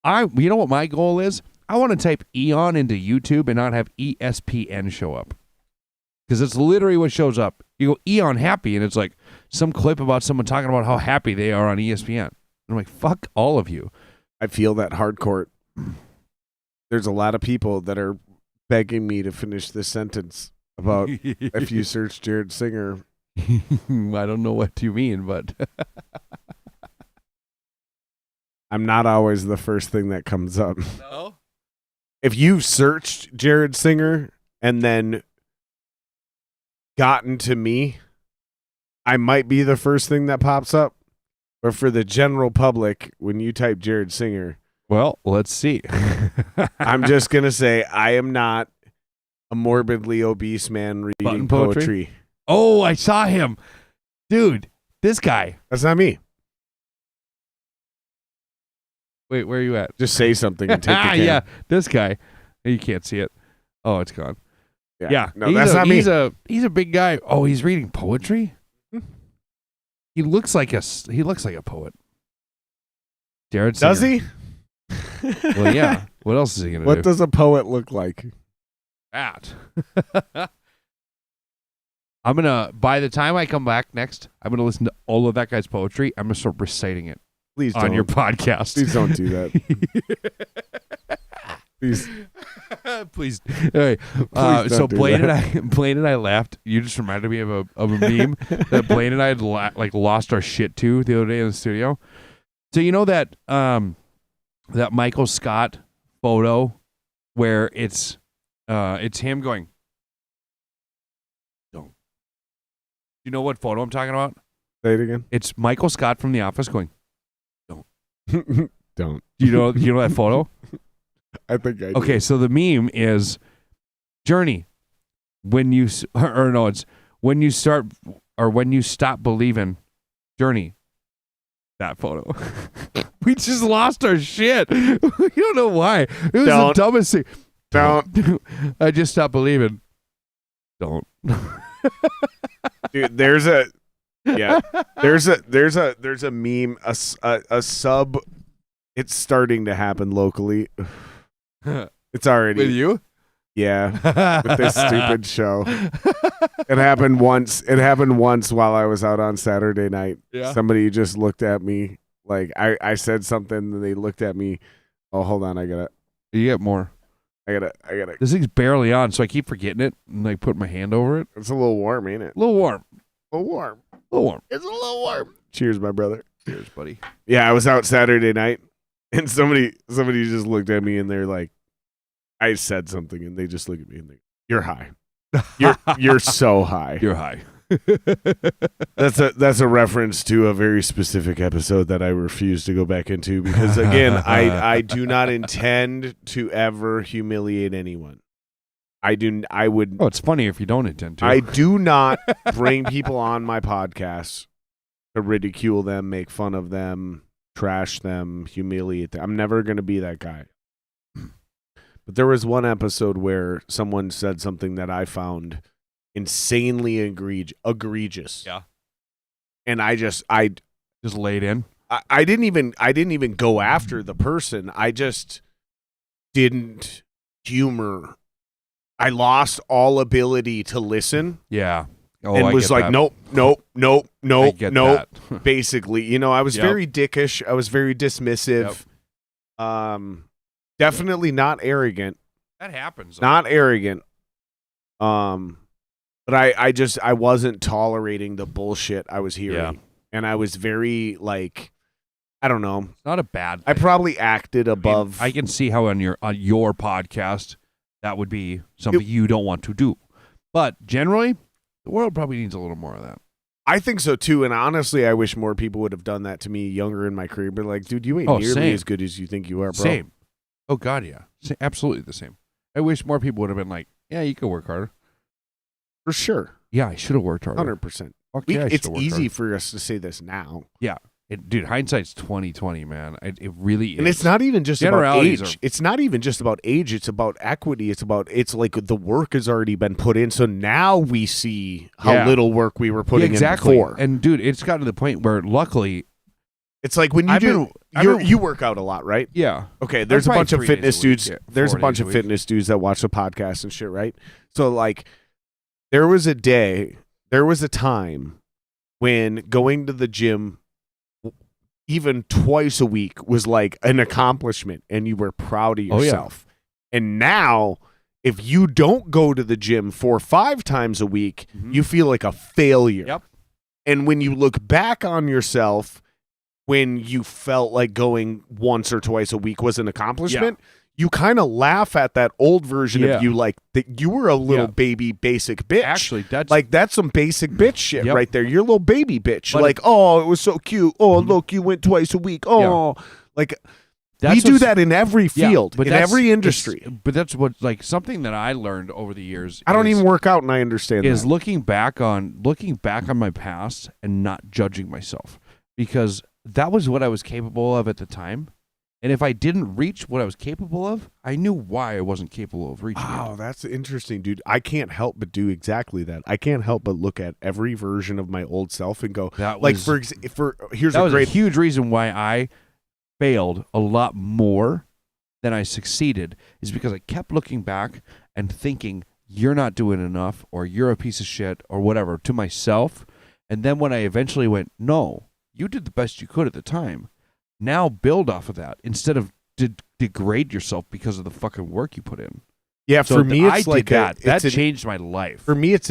S2: You know what my goal is? I want to type Eaon into YouTube and not have ESPN show up, because it's literally what shows up. You go Eaon happy, and it's like some clip about someone talking about how happy they are on ESPN. I'm like, fuck all of you.
S1: I feel that hardcore. There's a lot of people that are begging me to finish this sentence about if you search Jared Singer.
S2: I don't know what you mean, but
S1: I'm not always the first thing that comes up.
S2: No?
S1: If you've searched Jared Singer and then gotten to me, I might be the first thing that pops up. But for the general public, when you type Jared Singer,
S2: well, let's see.
S1: I'm just going to say I am not a morbidly obese man reading
S2: Button
S1: poetry.
S2: Oh, I saw him. Dude, this guy.
S1: That's not me.
S2: Wait, where are you at?
S1: Just say something and take the cam.
S2: Yeah, this guy. You can't see it. Oh, it's gone. Yeah.
S1: No, that's not me.
S2: He's a big guy. Oh, he's reading poetry? He looks like a poet. Jared Singer.
S1: Does he?
S2: Well, yeah. What else is he going to do?
S1: What does a poet look like?
S2: That. by the time I come back next, I'm gonna listen to all of that guy's poetry. I'm gonna start reciting it
S1: Please
S2: on
S1: don't.
S2: your podcast.
S1: Please don't do that. Please.
S2: Please. Hey,
S1: Please
S2: so
S1: don't do
S2: Blaine
S1: that.
S2: Blaine and I laughed. You just reminded me of a meme that Blaine and I had lost our shit to the other day in the studio. So you know that that Michael Scott photo where it's him going. Don't. You know what photo I'm talking about?
S1: Say it again.
S2: It's Michael Scott from The Office going.
S1: Don't.
S2: Do you know that photo?
S1: I think I do.
S2: Okay, so the meme is Journey. When you it's when you start or when you stop believing. Journey. That photo. We just lost our shit. We don't know why. It was the dumbest thing.
S1: Don't.
S2: I just stopped believing. Don't.
S1: Dude, there's a meme, a sub. It's starting to happen locally. It's already
S2: With you?
S1: Yeah, with this stupid show. It happened once while I was out on Saturday night.
S2: Yeah.
S1: Somebody just looked at me like I said something and they looked at me. Oh, hold on, I gotta.
S2: You get more.
S1: I gotta.
S2: This thing's barely on, so I keep forgetting it and like put my hand over it.
S1: It's a little warm, ain't it?
S2: A little warm.
S1: A little warm.
S2: A little warm.
S1: It's a little warm. Cheers, my brother.
S2: Cheers, buddy.
S1: Yeah, I was out Saturday night, and somebody just looked at me and they're like, I said something, and they just look at me and they, "You're high. You're so high.
S2: You're high."
S1: That's a reference to a very specific episode that I refuse to go back into because again, I do not intend to ever humiliate anyone. I would.
S2: Oh, it's funny if you don't intend to.
S1: I do not bring people on my podcast to ridicule them, make fun of them, trash them, humiliate them. I'm never going to be that guy. But there was one episode where someone said something that I found insanely egregious.
S2: Yeah.
S1: And I just
S2: laid in.
S1: I didn't even go after the person. I just didn't humor. I lost all ability to listen.
S2: Yeah. Oh,
S1: And
S2: I
S1: was
S2: get
S1: like,
S2: that.
S1: nope. Basically, I was
S2: Yep.
S1: very dickish. I was very dismissive. Definitely not arrogant.
S2: That happens.
S1: Not arrogant. But I wasn't tolerating the bullshit I was hearing.
S2: Yeah.
S1: And I was very like, I don't know.
S2: It's not a bad thing.
S1: I probably acted above.
S2: I can see how on your podcast that would be something you don't want to do. But generally, the world probably needs a little more of that.
S1: I think so too, and honestly, I wish more people would have done that to me younger in my career. But like, dude, you ain't nearly
S2: same.
S1: as good as you think you are, bro.
S2: Same. Oh God, yeah, absolutely the same. I wish more people would have been like, "Yeah, you could work harder."
S1: For sure.
S2: Yeah, I should have worked harder.
S1: 100%.
S2: Fuck yeah, I
S1: It's
S2: should've worked
S1: easy
S2: harder.
S1: for us to say this now.
S2: Yeah, dude, hindsight's 20/20, man. It really is.
S1: And it's not even just about
S2: Generalities
S1: age. It's not even just about age. It's about equity. It's like the work has already been put in. So now we see how little work we were putting in before.
S2: And dude, it's gotten to the point where luckily,
S1: it's like when you work out a lot, right?
S2: yeah.
S1: Okay, there's a
S2: probably
S1: bunch of
S2: 3 days
S1: fitness
S2: a week,
S1: dudes.
S2: yeah,
S1: There's a
S2: 4
S1: bunch
S2: days
S1: of
S2: a week.
S1: fitness dudes that watch the podcast and shit, right? So like, there was a time when going to the gym even twice a week was like an accomplishment and you were proud of yourself. And now, if you don't go to the gym 4 or 5 times a week, you feel like a failure.
S2: Yep.
S1: And when you look back on yourself, when you felt like going once or twice a week was an accomplishment, you kind of laugh at that old version of you, like that you were a little baby basic bitch.
S2: Actually,
S1: that's some basic bitch shit right there. You're a little baby bitch.
S2: But
S1: like, oh, it was so cute. Oh, look, you went twice a week. Oh, like we do that in every field, in every industry.
S2: But that's what something that I learned over the years.
S1: I don't even work out, and I understand
S2: is
S1: that.
S2: looking back on my past and not judging myself, because that was what I was capable of at the time. And if I didn't reach what I was capable of, I knew why I wasn't capable of reaching it.
S1: Oh, that's interesting, dude. I can't help but do exactly that. I can't help but look at every version of my old self and go, here's
S2: a huge reason why I failed a lot more than I succeeded, is because I kept looking back and thinking you're not doing enough, or you're a piece of shit, or whatever, to myself. And then when I eventually went, no, you did the best you could at the time. Now build off of that instead of degrade yourself because of the fucking work you put in.
S1: Yeah,
S2: So
S1: for me, it's
S2: I
S1: like
S2: did that changed my life.
S1: For me, it's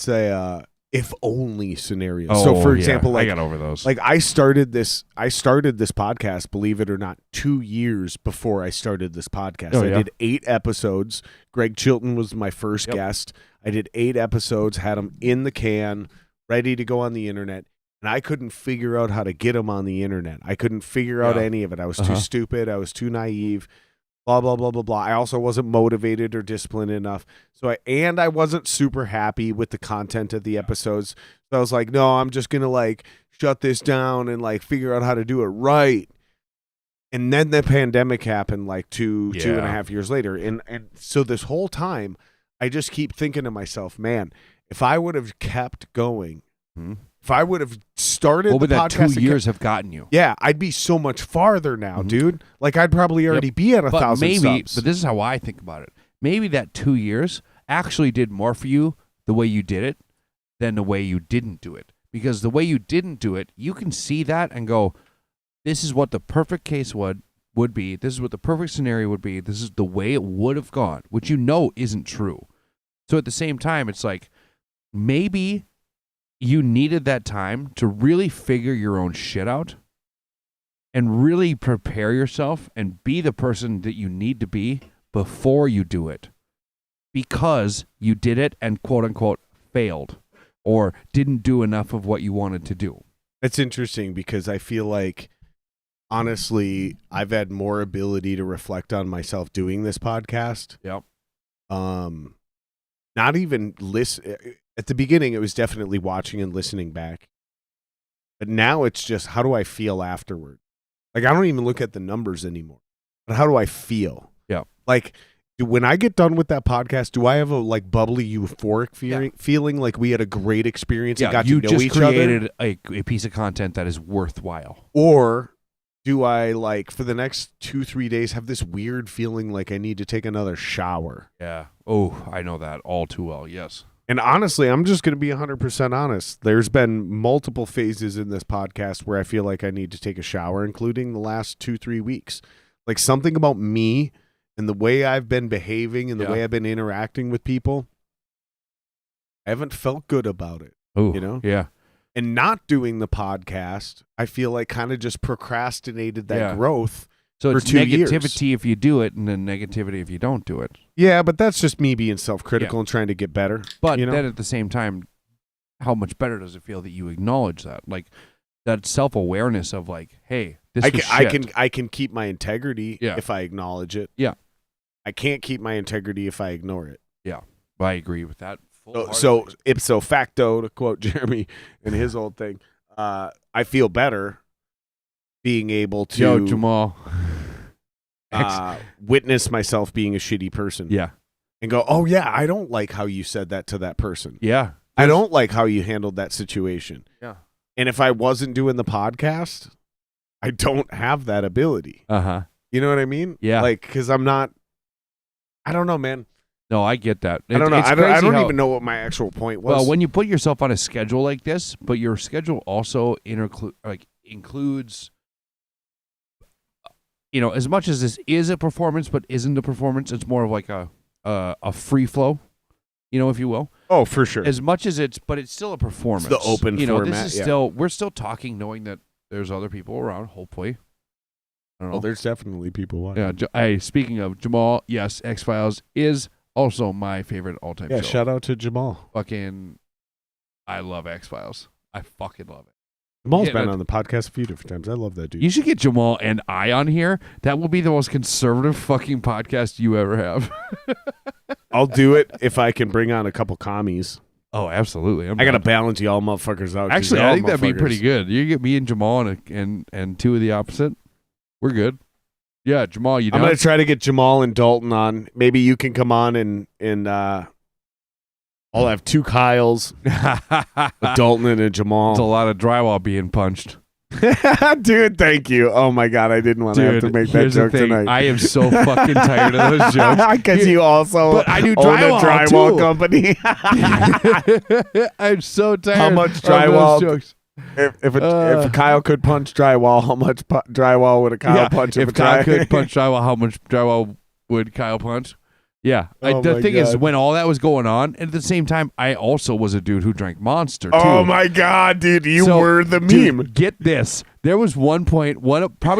S1: a if only scenario.
S2: Oh,
S1: so, for
S2: yeah,
S1: example, like
S2: I got over those.
S1: Like I started this podcast, believe it or not, 2 years before I started this podcast.
S2: Oh,
S1: I
S2: yeah.
S1: did 8 episodes. Greg Chilton was my first guest. I did 8 episodes, had them in the can, ready to go on the internet. And I couldn't figure out how to get them on the internet. I couldn't figure out any of it. I was too stupid. I was too naive. Blah, blah, blah, blah, blah. I also wasn't motivated or disciplined enough. I wasn't super happy with the content of the episodes. So I was like, no, I'm just going to like shut this down and like figure out how to do it right. And then the pandemic happened like two and a half years later. And so this whole time, I just keep thinking to myself, man, if I would have kept going, if I would have started
S2: what would
S1: the
S2: that
S1: podcast
S2: 2 years have gotten you?
S1: Yeah, I'd be so much farther now, dude. Like I'd probably already be at 1,000 subs.
S2: But this is how I think about it. Maybe that 2 years actually did more for you the way you did it than the way you didn't do it. Because the way you didn't do it, you can see that and go, this is what the perfect case would be. This is what the perfect scenario would be. This is the way it would have gone, which you know isn't true. So at the same time, it's like maybe you needed that time to really figure your own shit out and really prepare yourself and be the person that you need to be before you do it, because you did it and quote unquote failed or didn't do enough of what you wanted to do.
S1: It's interesting because I feel like, honestly, I've had more ability to reflect on myself doing this podcast.
S2: Yep.
S1: Not even listen. At the beginning, it was definitely watching and listening back. But now it's just, how do I feel afterward? Like, I don't even look at the numbers anymore. But how do I feel?
S2: Yeah.
S1: Like, when I get done with that podcast, do I have a like bubbly, euphoric feeling like we had a great experience and got to know each other?
S2: You just created a piece of content that is worthwhile.
S1: Or do I, like, for the next 2-3 days, have this weird feeling like I need to take another shower?
S2: Yeah. Oh, I know that all too well. Yes.
S1: And honestly, I'm just going to be 100% honest. There's been multiple phases in this podcast where I feel like I need to take a shower, including the last 2-3 weeks. Like, something about me and the way I've been behaving and the way I've been interacting with people, I haven't felt good about it.
S2: Oh,
S1: you know?
S2: Yeah.
S1: And not doing the podcast, I feel like kind of just procrastinated that growth.
S2: So
S1: for
S2: it's
S1: 2
S2: negativity
S1: years.
S2: if you do it, and then negativity if you don't do it.
S1: Yeah, but that's just me being self-critical and trying to get better.
S2: But
S1: you know?
S2: then at the same time, how much better does it feel that you acknowledge that? Like, that self-awareness of like, hey, this was shit.
S1: I can keep my integrity if I acknowledge it.
S2: Yeah.
S1: I can't keep my integrity if I ignore it.
S2: Yeah. I agree with that.
S1: So ipso facto, to quote Jeremy in his old thing, I feel better being able to
S2: Yo, Jamal.
S1: Witness myself being a shitty person.
S2: Yeah.
S1: And go, oh yeah, I don't like how you said that to that person.
S2: Yeah.
S1: I don't like how you handled that situation.
S2: Yeah.
S1: And if I wasn't doing the podcast, I don't have that ability.
S2: Uh-huh.
S1: You know what I mean?
S2: Yeah.
S1: Like, because I'm not, I don't know, man.
S2: No, I get that.
S1: I don't know. I don't even know what my actual point was.
S2: Well, when you put yourself on a schedule like this, but your schedule also includes, you know, as much as this is a performance but isn't a performance, it's more of like a free flow, you know, if you will.
S1: Oh, for sure.
S2: As much as but it's still a performance.
S1: It's the open format.
S2: This is still, we're still talking knowing that there's other people around, hopefully. I don't know.
S1: Well, there's definitely people watching.
S2: Yeah. Speaking of Jamal, yes, X-Files is also my favorite all-time show.
S1: Yeah, shout out to Jamal.
S2: I love X-Files. I fucking love it.
S1: Jamal's been on the podcast a few different times. I love that dude.
S2: You should get Jamal and I on here. That will be the most conservative fucking podcast you ever have.
S1: I'll do it if I can bring on a couple commies.
S2: Oh, absolutely.
S1: I got to balance y'all motherfuckers out.
S2: Actually, I think that'd be pretty good. You get me and Jamal and two of the opposite. We're good. Yeah, Jamal, you down?
S1: I'm going to try to get Jamal and Dalton on. Maybe you can come on and I'll have two Kyles, a Dalton and a Jamal.
S2: It's a lot of drywall being punched.
S1: Dude, thank you. Oh my God, I didn't want to have to make that
S2: here's the
S1: joke
S2: thing.
S1: tonight.
S2: I am so fucking tired of those jokes.
S1: Because you also
S2: But I do
S1: own a
S2: drywall,
S1: drywall company.
S2: I'm so tired.
S1: How much
S2: of
S1: drywall?
S2: those jokes.
S1: If Kyle could punch drywall, how much drywall would a Kyle punch?
S2: If Kyle could punch drywall, how much drywall would Kyle punch? Yeah. The thing is, when all that was going on, and at the same time, I also was a dude who drank Monster, too.
S1: Oh, my God, dude. You were the meme.
S2: Dude, get this. There was probably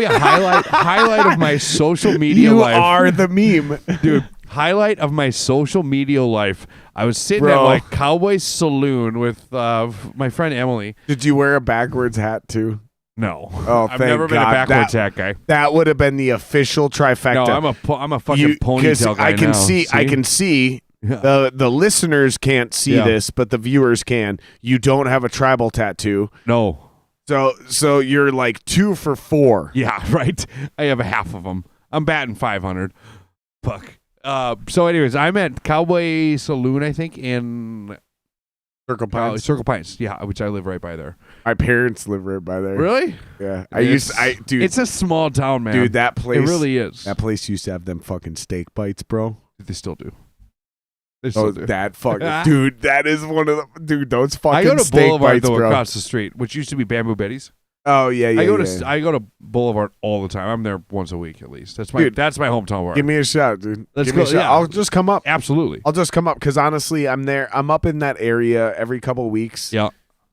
S2: a highlight of my social media life.
S1: You are the meme.
S2: Dude, highlight of my social media life. I was sitting at like Cowboy Saloon with my friend Emily.
S1: Did you wear a backwards hat, too?
S2: No.
S1: Oh,
S2: I've never been a backwards hat guy.
S1: That would have been the official trifecta.
S2: No, I'm a fucking ponytail guy
S1: I can see. Yeah. The listeners can't see this, but the viewers can. You don't have a tribal tattoo.
S2: No.
S1: So you're like 2 for 4.
S2: Yeah, right. I have a half of them. I'm batting 500. Fuck. So anyways, I'm at Cowboy Saloon, I think, in
S1: Circle Pines.
S2: Circle Pines, yeah, which I live right by there.
S1: My parents live right by there.
S2: Really?
S1: Yeah.
S2: Dude. It's a small town, man.
S1: Dude, that place.
S2: It really is.
S1: That place used to have them fucking steak bites, bro.
S2: They still do. Do.
S1: That fucking dude. That is one of the dude. Those fucking
S2: I go to
S1: steak
S2: Boulevard
S1: bites,
S2: though,
S1: bro.
S2: Across the street, which used to be Bamboo Betty's.
S1: Oh yeah.
S2: I go to Boulevard all the time. I'm there once a week at least. That's my hometown bar.
S1: Give me a shout, dude.
S2: Let's
S1: give me
S2: go.
S1: a shout.
S2: Yeah.
S1: I'll just come up.
S2: Absolutely.
S1: I'll just come up because honestly, I'm there. I'm up in that area every couple of weeks.
S2: Yeah.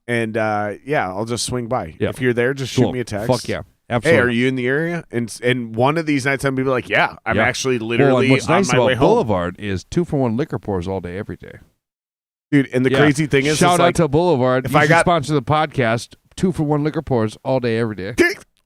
S1: And I'll just swing by.
S2: Yeah.
S1: If you're there, just shoot me a text.
S2: Fuck yeah. Absolutely.
S1: Hey, are you in the area? And one of these nights, I'm gonna be like, yeah, I'm actually literally
S2: what's
S1: on
S2: nice
S1: my way
S2: about
S1: home.
S2: Boulevard is 2-for-1 liquor pours all day, every day.
S1: Dude, and the crazy thing is,
S2: shout out
S1: like,
S2: to Boulevard.
S1: If
S2: you
S1: I
S2: should
S1: got
S2: sponsor the podcast, 2-for-1 liquor pours all day, every day.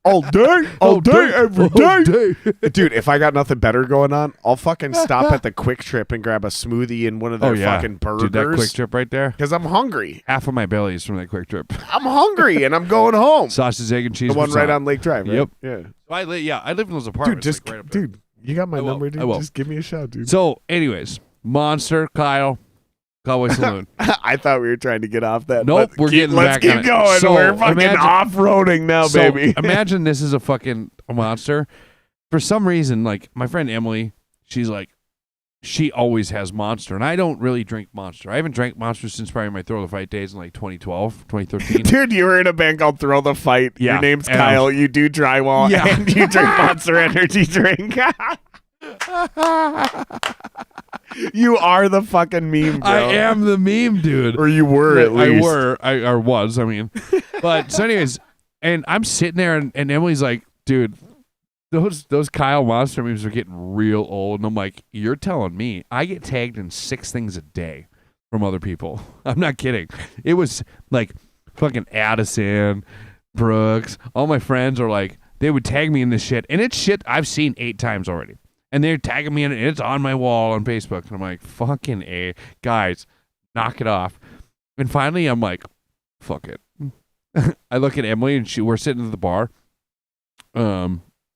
S1: all day, every day.
S2: day.
S1: Dude, if I got nothing better going on, I'll fucking stop at the Quick Trip and grab a smoothie and one of their fucking burgers.
S2: Dude, that Quick Trip right there.
S1: Because I'm hungry.
S2: Half of my belly is from that Quick Trip.
S1: I'm hungry and I'm going home.
S2: Sausage, egg, and cheese.
S1: The one right on Lake Drive, right?
S2: Yep.
S1: Yeah.
S2: I live in those apartments.
S1: Dude, you got my number, dude. Just give me a shout, dude.
S2: So, anyways, Monster, Kyle, Cowboy Saloon.
S1: I thought we were trying to get off that.
S2: Nope, we're getting back on it.
S1: Let's keep going.
S2: So,
S1: we're fucking off-roading now, baby.
S2: Imagine this is a fucking monster. For some reason, like, my friend Emily, she's like, she always has Monster, and I don't really drink Monster. I haven't drank Monster since probably my Throw the Fight days in like 2012, 2013.
S1: Dude, you were in a band called Throw the Fight.
S2: Yeah.
S1: Your name's Kyle. You do drywall, and you drink Monster Energy drink. You are the fucking meme, bro.
S2: I am the meme, dude.
S1: Or you were, at least.
S2: I was, I mean. But, so anyways, and I'm sitting there, and Emily's like, dude, those Kyle Monster memes are getting real old. And I'm like, you're telling me I get tagged in 6 things a day from other people. I'm not kidding. It was like fucking Addison, Brooks, all my friends are like, they would tag me in this shit. And it's shit I've seen 8 times already. And they're tagging me in it. And it's on my wall on Facebook. And I'm like, fucking A. Guys, knock it off. And finally, I'm like, fuck it. I look at Emily, and we're sitting at the bar.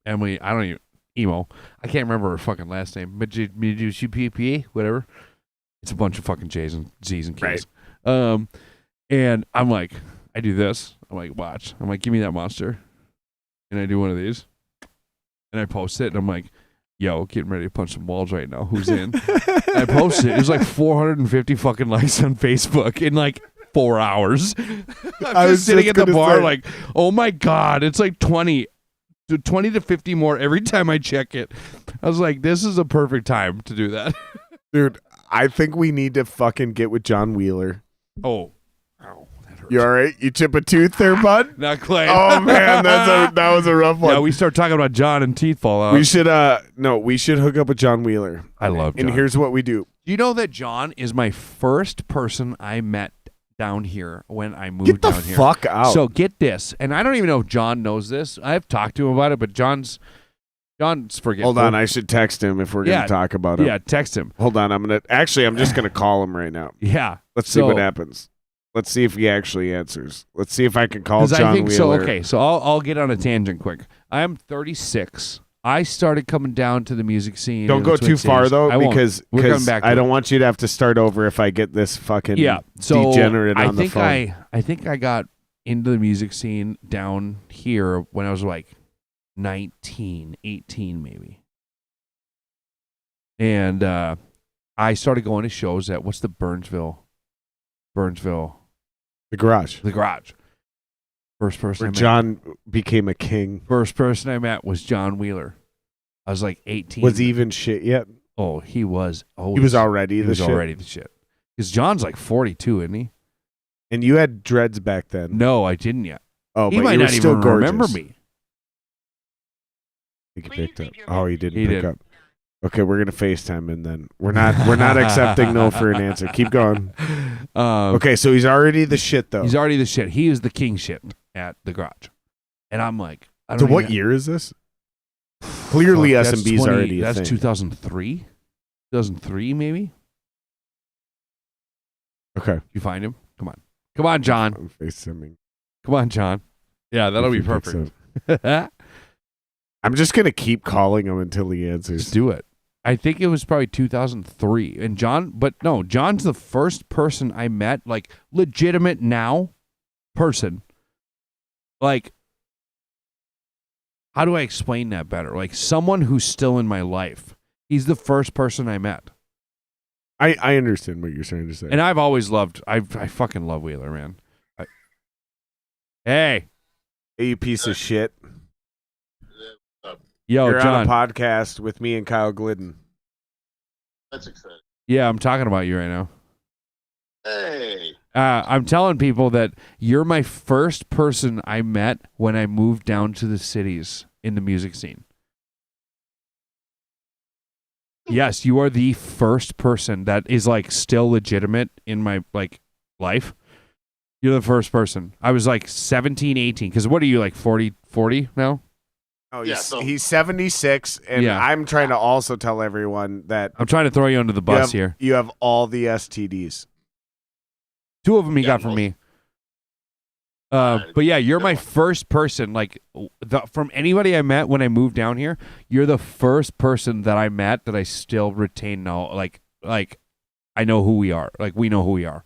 S2: Emily, I don't even, emo. I can't remember her fucking last name. But whatever. It's a bunch of fucking J's and Z's and K's. Right. And I'm like, I do this. I'm like, watch. I'm like, give me that Monster. And I do one of these. And I post it, and I'm like, yo, getting ready to punch some walls right now. Who's in? I posted it. It was like 450 fucking likes on Facebook in like 4 hours. I was sitting at the bar like, oh my God, it's like 20 to 50 more every time I check it. I was like, this is a perfect time to do that.
S1: Dude, I think we need to fucking get with John Wheeler.
S2: Oh. Ow, that hurts.
S1: You all right? You chip a tooth there, bud?
S2: Not quite.
S1: Oh, man, that was a rough one.
S2: Yeah, we start talking about John and teeth fall out.
S1: We should hook up with John Wheeler.
S2: I love John.
S1: And here's what we do.
S2: You know that John is my first person I met down here when I moved down here.
S1: Get the fuck out.
S2: So get this, and I don't even know if John knows this. I've talked to him about it, but John's forgetful.
S1: Hold on, I should text him if we're going to talk about it.
S2: Yeah, text him.
S1: Hold on, I'm just going to call him right now.
S2: Yeah.
S1: Let's see what happens. Let's see if he actually answers. Let's see if I can call John Wheeler.
S2: So, okay, so I'll get on a tangent quick. I'm 36. I started coming down to the music scene.
S1: Don't go too far, though, because I don't want you to have to start over if I get this fucking degenerate on the phone.
S2: I think I got into the music scene down here when I was like 19, 18 maybe. And I started going to shows at, what's the Burnsville?
S1: The Garage.
S2: The Garage. First person
S1: Where John became a king.
S2: First person I met was John Wheeler. I was like 18.
S1: Was he even shit yet?
S2: Oh, he was.
S1: He was already the shit.
S2: Already the shit. Because John's like 42, isn't he?
S1: And you had dreads back then.
S2: No, I didn't yet.
S1: Oh,
S2: he
S1: but
S2: might
S1: you were
S2: not
S1: still
S2: even
S1: gorgeous.
S2: remember me.
S1: I think he picked up. Oh, he didn't
S2: He
S1: pick
S2: did.
S1: up. Okay, we're gonna FaceTime and then we're not accepting no for an answer. Keep going. Okay, so he's already the shit though.
S2: He's already the shit. He is the king shit at the Garage. And I'm like, I
S1: So
S2: don't
S1: what
S2: even-
S1: year is this? Clearly
S2: Fuck,
S1: S&B's
S2: that's
S1: already a
S2: That's
S1: thing.
S2: 2003? 2003 maybe?
S1: Okay.
S2: You find him? Come on. Come on, John.
S1: I'm FaceTiming.
S2: Come on, John. Yeah, that'll be
S1: If he picks
S2: perfect.
S1: up. I'm just gonna keep calling him until he answers.
S2: Just do it. I think it was probably 2003. And John's the first person I met, like legitimate now person. Like, how do I explain that better? Like someone who's still in my life. He's the first person I met.
S1: I understand what you're trying to say.
S2: And I've always loved, I fucking love Wheeler, man. Hey,
S1: you piece of shit.
S2: yo,
S1: You're
S2: John.
S1: on a podcast with me and Kyle Glidden.
S4: That's exciting.
S2: Yeah, I'm talking about you right now.
S4: Hey.
S2: I'm telling people that you're my first person I met when I moved down to the cities in the music scene. Yes, you are the first person that is like still legitimate in my like life. You're the first person. I was like 17, 18. Because what are you, like 40 now?
S1: Oh,
S4: Yeah,
S1: he's 76, and
S2: Yeah.
S1: I'm trying to also tell everyone that
S2: I'm trying to throw you under the bus here.
S1: you have all the STDs.
S2: 2 of them he
S4: Yeah,
S2: got from me. But yeah, you're my
S4: one.
S2: first person. Like from anybody I met when I moved down here, you're the first person that I met that I still retain now. Like I know who we are. Like we know who we are.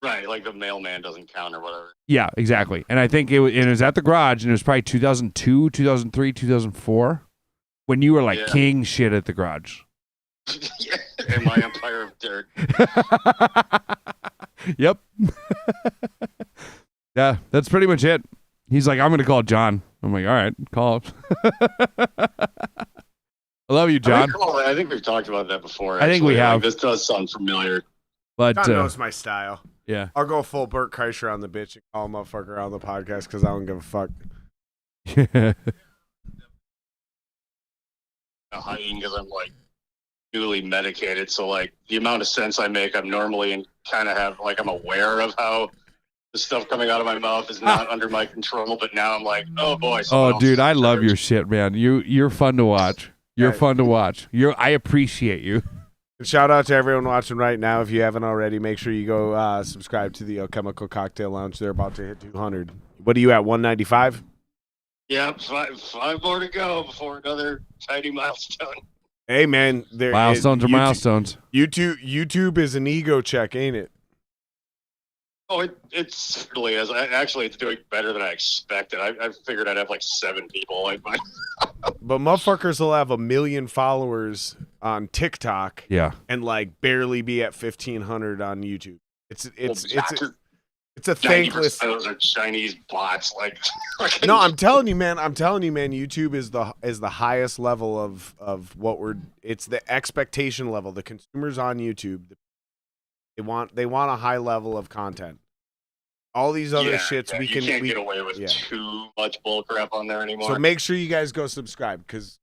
S4: Right, like the mailman doesn't count or whatever.
S2: Yeah, exactly. And I think it was at the Garage, and it was probably 2002, 2003, 2004 when you were like
S4: Yeah.
S2: king shit at the Garage.
S4: Yeah, in my empire of dirt.
S2: Yep. Yeah, that's pretty much it. He's like, I'm going to call John. I'm like, all right, call him. I love you, John.
S4: I think we've talked about that before.
S2: I think we
S4: actually.
S2: have.
S4: Like, this does sound familiar.
S2: But
S1: John knows my style.
S2: yeah.
S1: I'll go full Burt Kreischer on the bitch and call a motherfucker on the podcast because I don't give a fuck.
S4: Hiding because I'm like newly medicated, so like the amount of sense I make, I'm normally and kind of have like I'm aware of how the stuff coming out of my mouth is not under my control. But now I'm like, oh boy.
S2: Oh, dude, I love your shit, man. You're fun to watch. You're fun to watch. I appreciate you.
S1: And shout out to everyone watching right now. If you haven't already, make sure you go subscribe to the Alchemical Cocktail Lounge. They're about to hit 200. What are you at, 195?
S4: Yeah, five more to go before another tiny milestone.
S1: Hey, man.
S2: Milestones are milestones.
S1: YouTube is an ego check, ain't it?
S4: Oh, it certainly is. It's doing better than I expected. I figured I'd have like 7 people like mine.
S1: But motherfuckers will have 1 million followers on TikTok
S2: Yeah.
S1: and like barely be at 1,500 on YouTube. It's a
S4: 90%
S1: thankless.
S4: of those are Chinese bots. Like,
S1: No, I'm telling you, man. YouTube is the highest level of what it's the expectation level. The consumers on YouTube, they want a high level of content. All these other shits we
S4: can't
S1: can
S4: get away with too much bullcrap on there anymore.
S1: So make sure you guys go subscribe because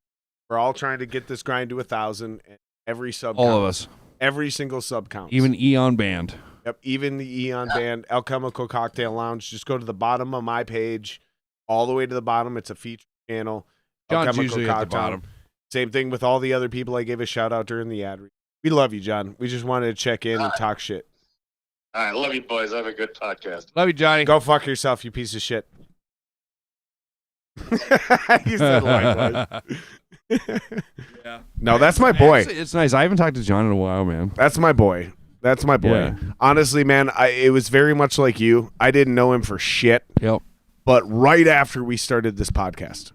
S1: we're all trying to get this grind to 1,000. And every sub,
S2: All of
S1: counts.
S2: us.
S1: Every single sub counts.
S2: Even Eaon Band.
S1: Yep, even the Eon band, Alchemical Cocktail Lounge. Just go to the bottom of my page, all the way to the bottom. It's a feature channel.
S2: John's
S1: Alchemical
S2: usually at the
S1: Cocktail.
S2: bottom.
S1: Same thing with all the other people I gave a shout out during the ad read. We love you, John. We just wanted to check in and talk shit.
S4: All right, love you boys. Have a good podcast.
S2: Love you, Johnny.
S1: Go fuck yourself, you piece of shit. You said likewise.
S2: Yeah.
S1: No, that's my boy.
S2: Actually, it's nice. I haven't talked to John in a while, man.
S1: That's my boy. That's my boy.
S2: Yeah.
S1: Honestly, man, it was very much like you. I didn't know him for shit.
S2: Yep.
S1: But right after we started this podcast,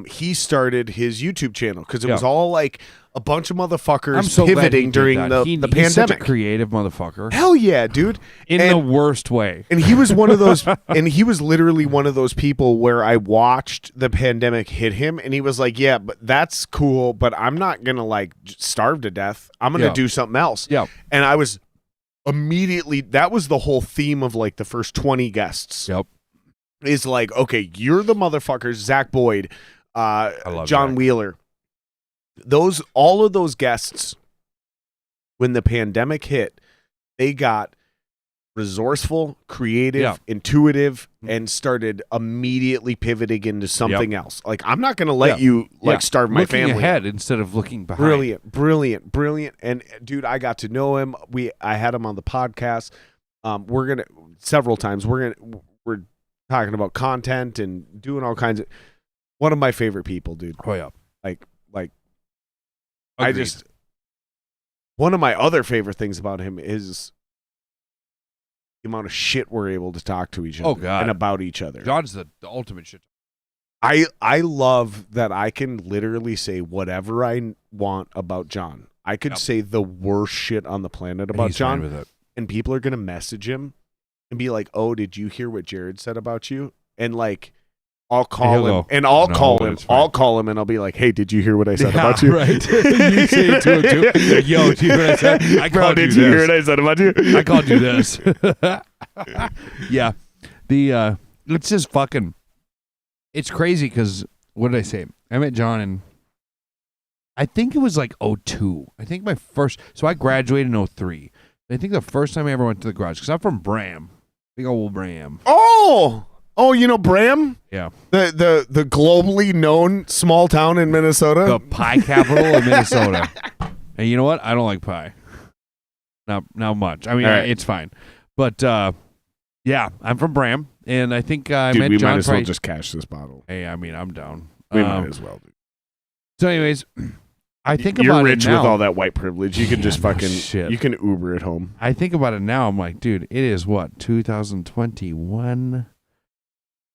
S1: he started his YouTube channel because it was all like a bunch of motherfuckers pivoting during the pandemic.
S2: He's such a creative motherfucker.
S1: Hell yeah, dude.
S2: In the worst way.
S1: And he was one of those, and he was literally one of those people where I watched the pandemic hit him, and he was like, yeah, but that's cool, but I'm not going to like starve to death. I'm going to do something else.
S2: Yeah.
S1: And I was immediately, that was the whole theme of like the first 20 guests.
S2: Yep.
S1: Is like, okay, you're the motherfuckers, Zach Boyd, John
S2: Zach.
S1: Wheeler. All of those guests, when the pandemic hit, they got resourceful, creative, intuitive, and started immediately pivoting into something else. Like, I'm not going to let you starve my family.
S2: Looking ahead instead of looking behind.
S1: Brilliant. And dude, I got to know him. I had him on the podcast. Several times. We're talking about content and doing all kinds of. One of my favorite people, dude.
S2: Oh yeah.
S1: Like.
S2: Agreed.
S1: One of my other favorite things about him is the amount of shit we're able to talk to each other.
S2: Oh, God.
S1: And about each other.
S2: John's the ultimate shit.
S1: I love that I can literally say whatever I want about John. I could say the worst shit on the planet about John,
S2: with it.
S1: and people are gonna message him and be like, "Oh, did you hear what Jared said about you?" And like, I'll call him, and I'll call him, and I'll be like, "Hey, did you hear what I said about you?"
S2: Right. You say it to him too. Yo, did you hear what I said?
S1: Did you hear what I said about you?
S2: I called you this. Yeah. It's just fucking. It's crazy because what did I say? I met John in. I think it was like 02. I think my first. So I graduated in 03. I think the first time I ever went to the garage because I'm from Bram, big old Bram.
S1: Oh, you know Bram?
S2: Yeah.
S1: The globally known small town in Minnesota?
S2: The pie capital of Minnesota. And you know what? I don't like pie. Not much. I mean, it's fine. But, yeah, I'm from Bram. And I think I met John.
S1: We might as well just cash this bottle.
S2: Hey, I mean, I'm down.
S1: We might as well, dude.
S2: So anyways, I think
S1: You're
S2: about
S1: rich
S2: it now.
S1: with all that white privilege. You can just fucking,
S2: shit.
S1: you can Uber at home.
S2: I think about it now. I'm like, dude, it is what, 2021?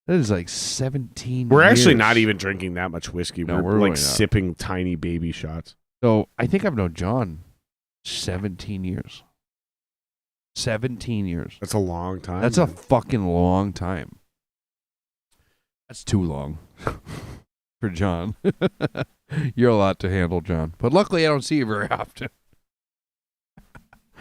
S2: That is like 17
S1: We're
S2: years.
S1: actually not even drinking that much whiskey.
S2: No,
S1: we're
S2: we're
S1: like
S2: really not.
S1: sipping tiny baby shots.
S2: So I think I've known John 17 years. 17 years.
S1: That's a long time.
S2: That's a fucking long time. That's too long for John. You're a lot to handle, John. But luckily I don't see you very often.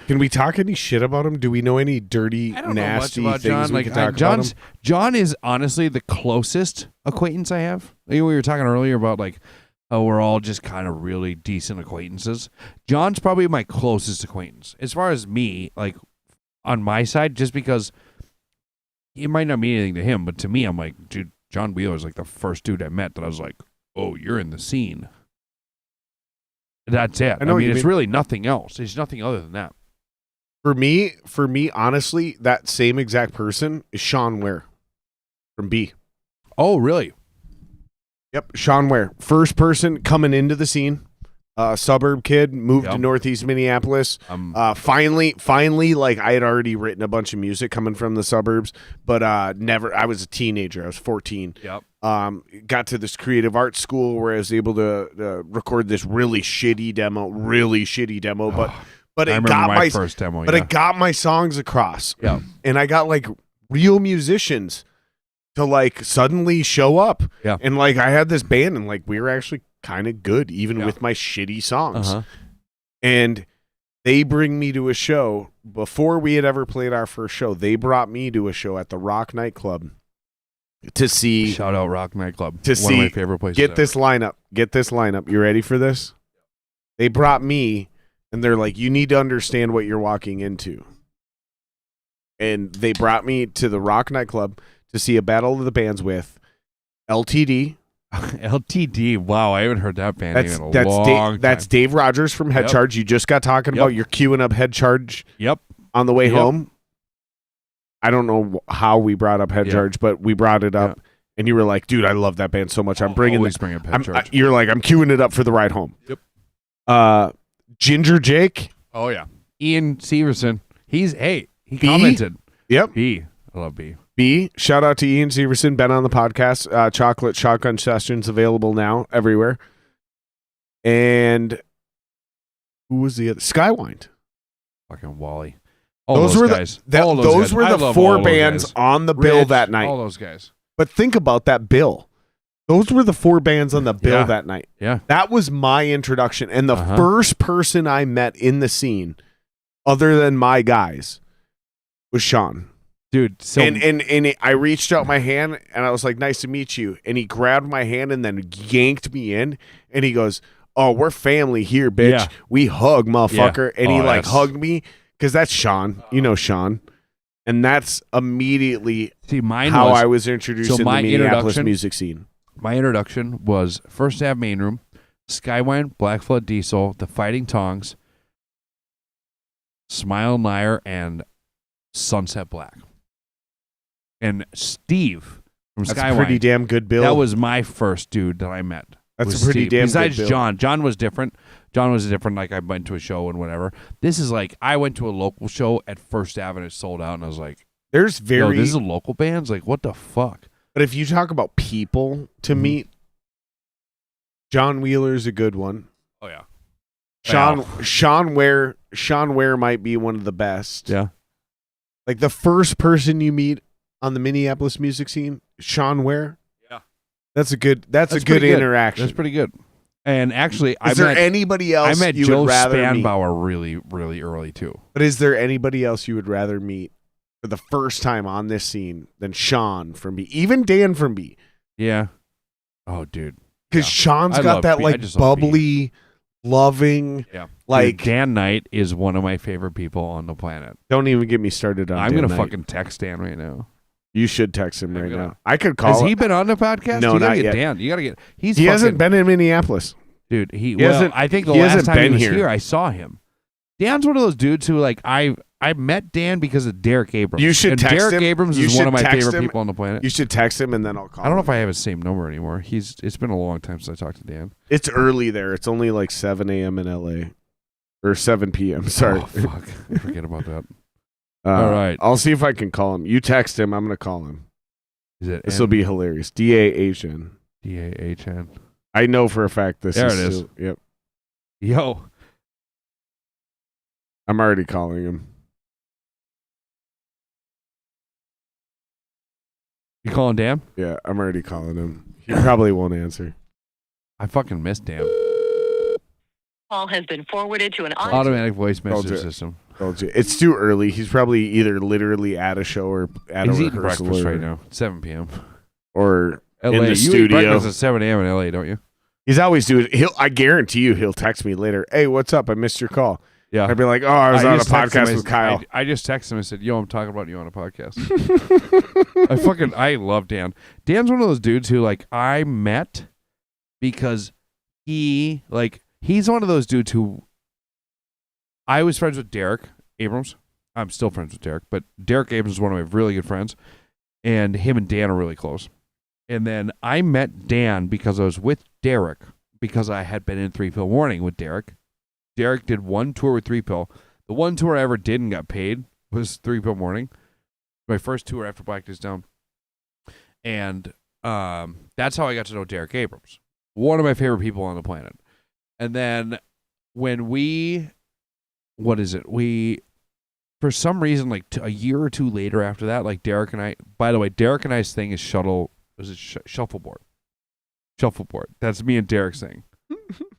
S1: Can we talk any shit about him? Do we know any dirty, nasty
S2: know much about
S1: things
S2: John.
S1: we
S2: Like,
S1: can talk about him?
S2: John is honestly the closest acquaintance I have. We were talking earlier about like, oh, we're all just kind of really decent acquaintances. John's probably my closest acquaintance. As far as me, like on my side, just because it might not mean anything to him, but to me, I'm like, dude, John Wheeler's like the first dude I met that I was like, oh, you're in the scene. That's it. I mean, it's really nothing else. There's nothing other than that.
S1: For me, honestly, that same exact person is Sean Ware from B.
S2: Oh, really?
S1: Yep, Sean Ware. First person coming into the scene. Suburb kid, moved to Northeast Minneapolis. Finally, like I had already written a bunch of music coming from the suburbs, but never. I was a teenager. I was 14.
S2: Yep.
S1: Got to this creative arts school where I was able to record this really shitty demo, but it got my
S2: first demo.
S1: But it got my songs across.
S2: Yeah.
S1: And I got like real musicians to like suddenly show up.
S2: Yeah.
S1: And like I had this band and like we were actually kind of good even with my shitty songs. And they bring me to a show before we had ever played our first show. They brought me to a show at the Rock nightclub to see.
S2: Shout out Rock nightclub.
S1: To
S2: one
S1: see,
S2: of my favorite places.
S1: Get this lineup. You ready for this? They brought me. And they're like, you need to understand what you're walking into. And they brought me to the Rock nightclub to see a battle of the bands with LTD.
S2: LTD. Wow, I haven't heard that band in a long time.
S1: That's Dave Rogers from Head Charge. You just got talking about you're queuing up Head Charge on the way home. I don't know how we brought up Head Charge, but we brought it up. And you were like, dude, I love that band so much. I'm bringing
S2: always bring up Head Charge.
S1: You're like, I'm queuing it up for the ride home.
S2: Yep.
S1: Ginger Jake.
S2: Oh yeah. Eaon Severson. He
S1: B?
S2: commented.
S1: Yep.
S2: B. I love B.
S1: B. Shout out to Eaon Severson. Been on the podcast. Chocolate Shotgun Sessions available now everywhere. And who was the other? Skywind.
S2: Fucking Wally. All
S1: Those
S2: those
S1: were
S2: guys.
S1: those
S2: guys.
S1: were
S2: I
S1: the
S2: love
S1: four
S2: all those
S1: bands
S2: guys.
S1: on the bill
S2: Rich,
S1: that night.
S2: All those guys.
S1: But think about that bill. Those were the four bands on the bill
S2: Yeah.
S1: that night.
S2: Yeah.
S1: That was my introduction. And the first person I met in the scene, other than my guys, was Sean.
S2: Dude, so
S1: and I reached out my hand and I was like, nice to meet you. And he grabbed my hand and then yanked me in. And he goes, oh, we're family here, bitch.
S2: Yeah.
S1: We hug, motherfucker.
S2: Yeah.
S1: And he
S2: that's-
S1: hugged me because that's Sean. You know Sean. And that's immediately how I was introduced in the Minneapolis music scene.
S2: My introduction was First Ave Main Room, Skywind, Black Flood Diesel, The Fighting Tongs, Smile Nair, and Sunset Black. And Steve from
S1: That's
S2: Skywind.
S1: a pretty damn good bill.
S2: That was my first dude that I met.
S1: That's
S2: was
S1: a pretty
S2: Steve.
S1: damn
S2: Besides
S1: good bill.
S2: John. John was different. Like I went to a show and whatever. This is like I went to a local show at First Avenue, sold out, and I was like,
S1: There's
S2: yo, this is a local bands? Like, what the fuck?
S1: But if you talk about people to meet, John Wheeler's a good one.
S2: Oh yeah.
S1: Sean Ware might be one of the best.
S2: Yeah.
S1: Like the first person you meet on the Minneapolis music scene, Sean Ware.
S2: Yeah.
S1: That's a good
S2: pretty good.
S1: interaction.
S2: That's pretty good. And actually,
S1: Is there anybody else
S2: I met
S1: you
S2: Joe
S1: would rather meet?
S2: Spanbauer really, really early too.
S1: But is there anybody else you would rather meet for the first time on this scene than Sean from B? Even Dan from B.
S2: Yeah. Oh, dude.
S1: Because Sean's got that
S2: B. I
S1: like
S2: just love B.
S1: bubbly, loving, like
S2: Dude, Dan Knight is one of my favorite people on the planet.
S1: Don't even get me started on.
S2: I'm
S1: Dan
S2: gonna
S1: Knight.
S2: fucking text Dan right now.
S1: You should text him right
S2: gonna-
S1: now. I could call.
S2: Has he been on the podcast?
S1: No,
S2: you gotta
S1: not
S2: get
S1: yet.
S2: Dan. You gotta get. He
S1: hasn't been in Minneapolis.
S2: Dude, he
S1: hasn't-
S2: I think the
S1: he
S2: last
S1: hasn't
S2: time he
S1: been
S2: was
S1: here.
S2: here, I saw him. Dan's one of those dudes who like I met Dan because of Derek Abrams.
S1: You should
S2: and
S1: text
S2: Derek
S1: him.
S2: Abrams
S1: You
S2: is one
S1: should
S2: of my
S1: text
S2: favorite
S1: him.
S2: people on the planet.
S1: You should text him and then I'll call.
S2: I don't know
S1: him.
S2: if I have his same number anymore. It's been a long time since I talked to Dan.
S1: It's early there. It's only like 7 a.m. in LA, or 7 p.m. Sorry.
S2: Oh, fuck. I forget about that.
S1: All
S2: right.
S1: I'll see if I can call him. You text him. I'm gonna call him.
S2: Is it
S1: This will be hilarious. DAHN.
S2: DAHN?
S1: I know for a fact this
S2: There
S1: is.
S2: it is.
S1: Still, yep.
S2: Yo.
S1: I'm already calling him.
S2: You calling Dan?
S1: Yeah, I'm already calling him. He probably won't answer.
S2: I fucking miss Dan.
S5: Call has been forwarded to an
S2: Automatic voice message
S1: it.
S2: system.
S1: Told you. It's too early. He's probably either literally at a show or at
S2: He's
S1: a
S2: eating
S1: rehearsal
S2: breakfast
S1: or,
S2: right now. 7 p.m.
S1: or
S2: LA.
S1: in the
S2: You eat
S1: studio.
S2: breakfast at 7 a.m. in LA, don't you?
S1: He's always doing. I guarantee you, he'll text me later. Hey, what's up? I missed your call.
S2: Yeah.
S1: I'd be like, oh, I was on a
S2: just texted him,
S1: podcast with Kyle.
S2: I just texted him and said, yo, I'm talking about you on a podcast. I love Dan. Dan's one of those dudes who like I met because he's one of those dudes who I was friends with Derek Abrams. I'm still friends with Derek, but Derek Abrams is one of my really good friends, and him and Dan are really close. And then I met Dan because I was with Derek because I had been in 3 Pill Warning with Derek. Derek did one tour with 3 Pill. The one tour I ever did and got paid was 3 Pill Morning. My first tour after Black Is Down. And that's how I got to know Derek Abrams. One of my favorite people on the planet. And then when for some reason, like a year or two later after that, like Derek and I, by the way, Derek and I's thing is shuffleboard. Shuffleboard. That's me and Derek's thing.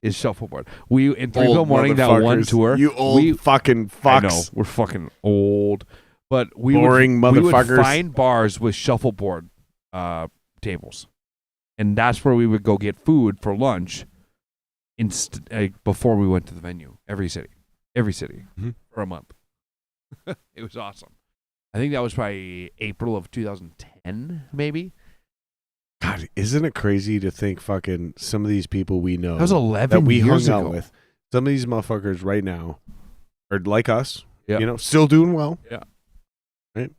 S2: Is shuffleboard. We in 3 Pill Morning, that one tour.
S1: You old fucking fucks.
S2: I know, we're fucking old. But
S1: Boring
S2: we
S1: motherfuckers.
S2: would find bars with shuffleboard tables. And that's where we would go get food for lunch before we went to the venue. Every city. For a month. It was awesome. I think that was probably April of 2010, maybe.
S1: God, isn't it crazy to think fucking some of these people we know
S2: That was 11
S1: that we
S2: years
S1: hung
S2: ago.
S1: out with? Some of these motherfuckers right now are like us,
S2: Yeah.
S1: Still doing well.
S2: Yeah.
S1: Right?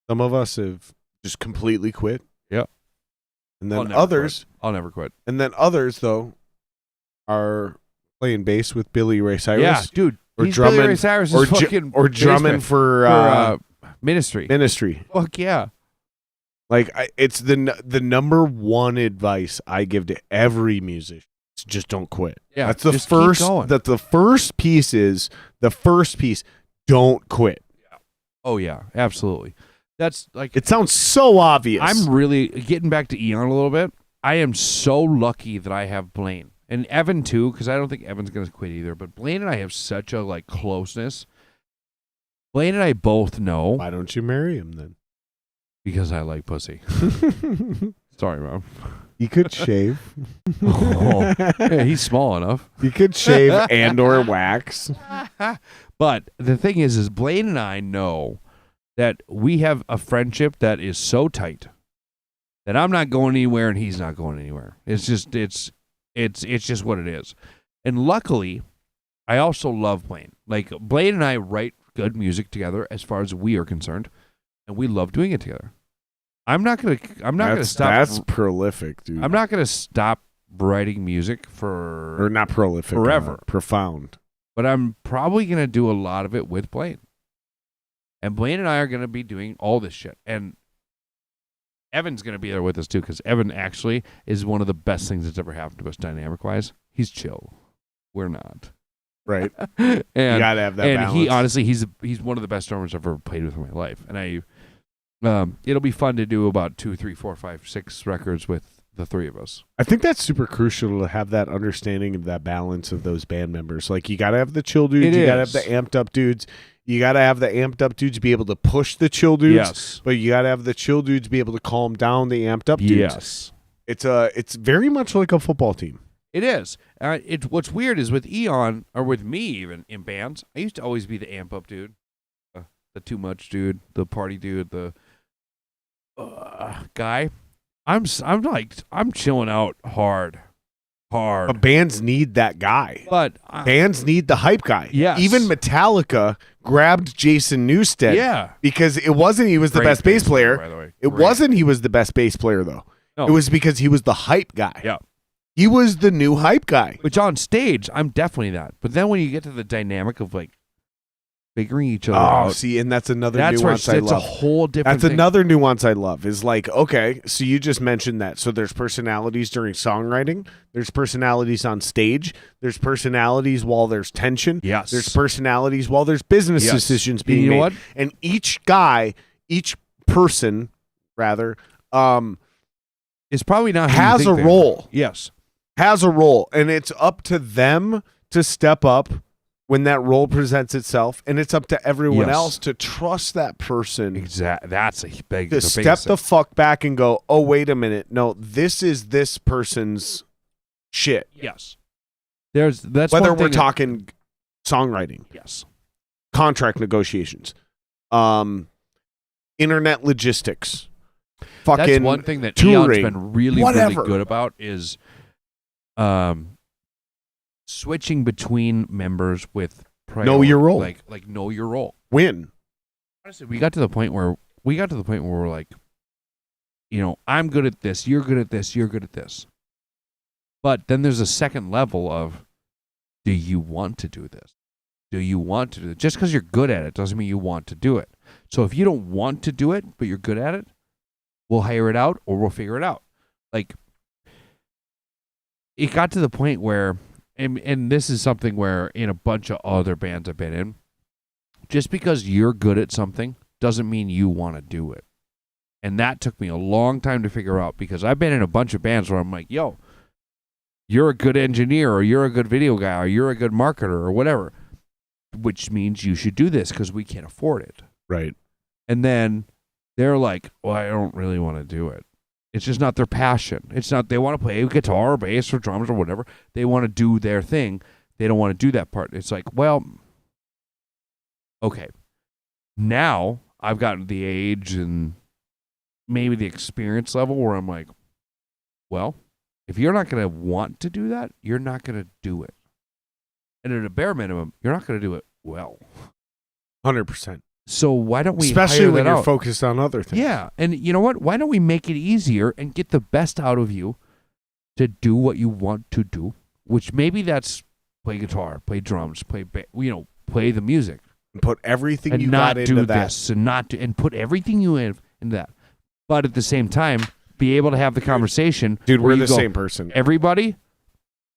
S1: Some of us have just completely quit.
S2: Yeah.
S1: And
S2: I'll
S1: then
S2: never
S1: others,
S2: quit. I'll never quit.
S1: and then others though are playing bass with Billy Ray Cyrus.
S2: Yeah, dude.
S1: Or
S2: He's
S1: drumming,
S2: Billy Ray Cyrus
S1: or,
S2: is fucking
S1: or drumming
S2: bass
S1: for
S2: Ministry.
S1: Ministry.
S2: Fuck yeah.
S1: Like it's the number one advice I give to every musician. Is just don't quit.
S2: Yeah,
S1: that's the
S2: just
S1: first.
S2: keep going.
S1: That the first piece is the first piece. Don't quit.
S2: Oh yeah, absolutely. That's like
S1: It sounds so obvious.
S2: I'm really getting back to Eaon a little bit. I am so lucky that I have Blaine and Evan too, because I don't think Evan's gonna quit either. But Blaine and I have such a like closeness. Blaine and I both know.
S1: Why don't you marry him then?
S2: Because I like pussy. Sorry, Mom.
S1: You could shave.
S2: Oh, yeah, he's small enough.
S1: You could shave and or wax.
S2: But the thing is Blaine and I know that we have a friendship that is so tight that I'm not going anywhere and he's not going anywhere. It's just just what it is. And luckily, I also love Blaine. Like Blaine and I write good music together as far as we are concerned, and we love doing it together. I'm not gonna stop.
S1: That's prolific, dude.
S2: I'm not gonna stop writing music for
S1: or not prolific,
S2: forever.
S1: Profound.
S2: But I'm probably gonna do a lot of it with Blaine. And Blaine and I are gonna be doing all this shit. And Evan's gonna be there with us too, because Evan actually is one of the best things that's ever happened to us dynamic wise. He's chill. We're not.
S1: Right.
S2: And
S1: You gotta have that balance.
S2: he honestly he's one of the best drummers I've ever played with in my life. And it'll be fun to do about 2, 3, 4, 5, 6 records with the three of us.
S1: I think that's super crucial to have that understanding of that balance of those band members. Like you gotta have the chill dudes, you gotta have the amped up dudes. You gotta have the amped up dudes be able to push the chill dudes.
S2: Yes.
S1: But you gotta have the chill dudes be able to calm down the amped up dudes.
S2: Yes.
S1: It's very much like a football team.
S2: It is. What's weird is with Eaon, or with me even in bands, I used to always be the amp up dude, the too much dude, the party dude, the guy. I'm chilling out hard.
S1: But bands need that guy.
S2: But
S1: bands need the hype guy.
S2: Yes.
S1: Even Metallica grabbed Jason Newsted.
S2: Yeah.
S1: Because it wasn't he was the best bass player.
S2: By the way.
S1: It wasn't he was the best bass player though.
S2: No.
S1: It was because he was the hype guy.
S2: Yeah.
S1: He was the new hype guy.
S2: Which on stage, I'm definitely that. But then when you get to the dynamic of like figuring each other out.
S1: See, and that's another
S2: nuance
S1: I love.
S2: That's a whole different thing.
S1: Another nuance I love is like, okay, so you just mentioned that. So there's personalities during songwriting. There's personalities on stage. There's personalities while there's tension.
S2: Yes.
S1: There's personalities while there's business decisions being
S2: you know
S1: made.
S2: what?
S1: And each person,
S2: is probably not
S1: has a role.
S2: Yes.
S1: Has a role. And it's up to them to step up when that role presents itself, and it's up to everyone else to trust that person.
S2: Exactly. That's a big.
S1: To step the fuck back and go, oh, wait a minute. No, this is this person's shit.
S2: Yes. That's
S1: whether we're talking songwriting,
S2: yes,
S1: contract negotiations, internet logistics, fucking
S2: that's one thing that
S1: touring,
S2: Eon's been really good about is switching between members with
S1: know your role.
S2: Like know your role.
S1: Win.
S2: Honestly, we got to the point where we're like, I'm good at this, you're good at this, you're good at this. But then there's a second level of, do you want to do this? Do you want to do it? Just because you're good at it doesn't mean you want to do it. So if you don't want to do it, but you're good at it, we'll hire it out or we'll figure it out. Like, it got to the point where, and this is something where in a bunch of other bands I've been in, just because you're good at something doesn't mean you want to do it. And that took me a long time to figure out, because I've been in a bunch of bands where I'm like, yo, you're a good engineer, or you're a good video guy, or you're a good marketer, or whatever, which means you should do this because we can't afford it.
S1: Right.
S2: And then they're like, well, I don't really want to do it. It's just not their passion. It's not, they want to play guitar or bass or drums or whatever. They want to do their thing. They don't want to do that part. It's like, well, okay. Now I've gotten the age and maybe the experience level where I'm like, well, if you're not going to want to do that, you're not going to do it. And at a bare minimum, you're not going to do it well.
S1: 100%.
S2: So why don't we
S1: especially
S2: hire
S1: when
S2: that
S1: you're
S2: out?
S1: Focused on other things.
S2: Yeah, and you know what? Why don't we make it easier and get the best out of you to do what you want to do? Which maybe that's play guitar, play drums, play the music,
S1: And put everything
S2: and
S1: you
S2: not
S1: got into
S2: do
S1: that.
S2: this, and put everything you in into that. But at the same time, be able to have the conversation.
S1: Dude,
S2: where
S1: we're
S2: you
S1: the
S2: go,
S1: same person.
S2: Everybody,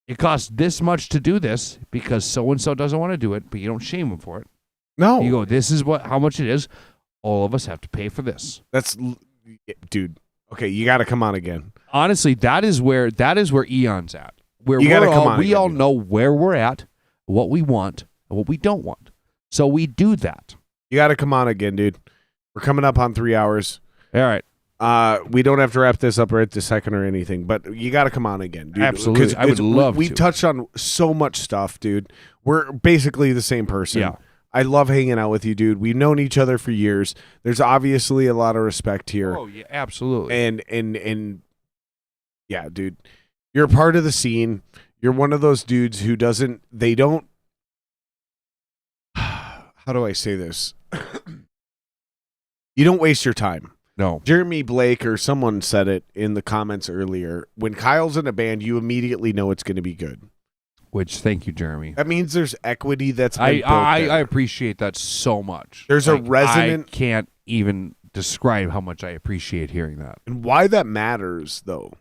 S2: it costs this much to do this because so and so doesn't want to do it, but you don't shame them for it.
S1: No.
S2: You go, this is how much it is. All of us have to pay for this.
S1: Dude. Okay, you got to come on again.
S2: Honestly, that is where Eon's at. Where
S1: You gotta come on
S2: we
S1: again,
S2: all
S1: dude.
S2: know where we're at, what we want, and what we don't want. So we do that.
S1: You got to come on again, dude. We're coming up on 3 hours.
S2: All right.
S1: We don't have to wrap this up right this second or anything, but you got to come on again, dude.
S2: Absolutely.
S1: 'Cause
S2: I would love
S1: we
S2: to.
S1: touched on so much stuff, dude. We're basically the same person.
S2: Yeah.
S1: I love hanging out with you, dude. We've known each other for years. There's obviously a lot of respect here.
S2: Oh yeah, absolutely.
S1: And yeah, dude. You're a part of the scene. You're one of those dudes who they don't how do I say this? You don't waste your time.
S2: No.
S1: Jeremy Blake or someone said it in the comments earlier. When Kyle's in a band, you immediately know it's going to be good.
S2: Which, thank you, Jeremy.
S1: That means there's equity that's been built
S2: I
S1: there.
S2: appreciate that so much.
S1: There's a resonant-
S2: I can't even describe how much I appreciate hearing that.
S1: And why that matters, though,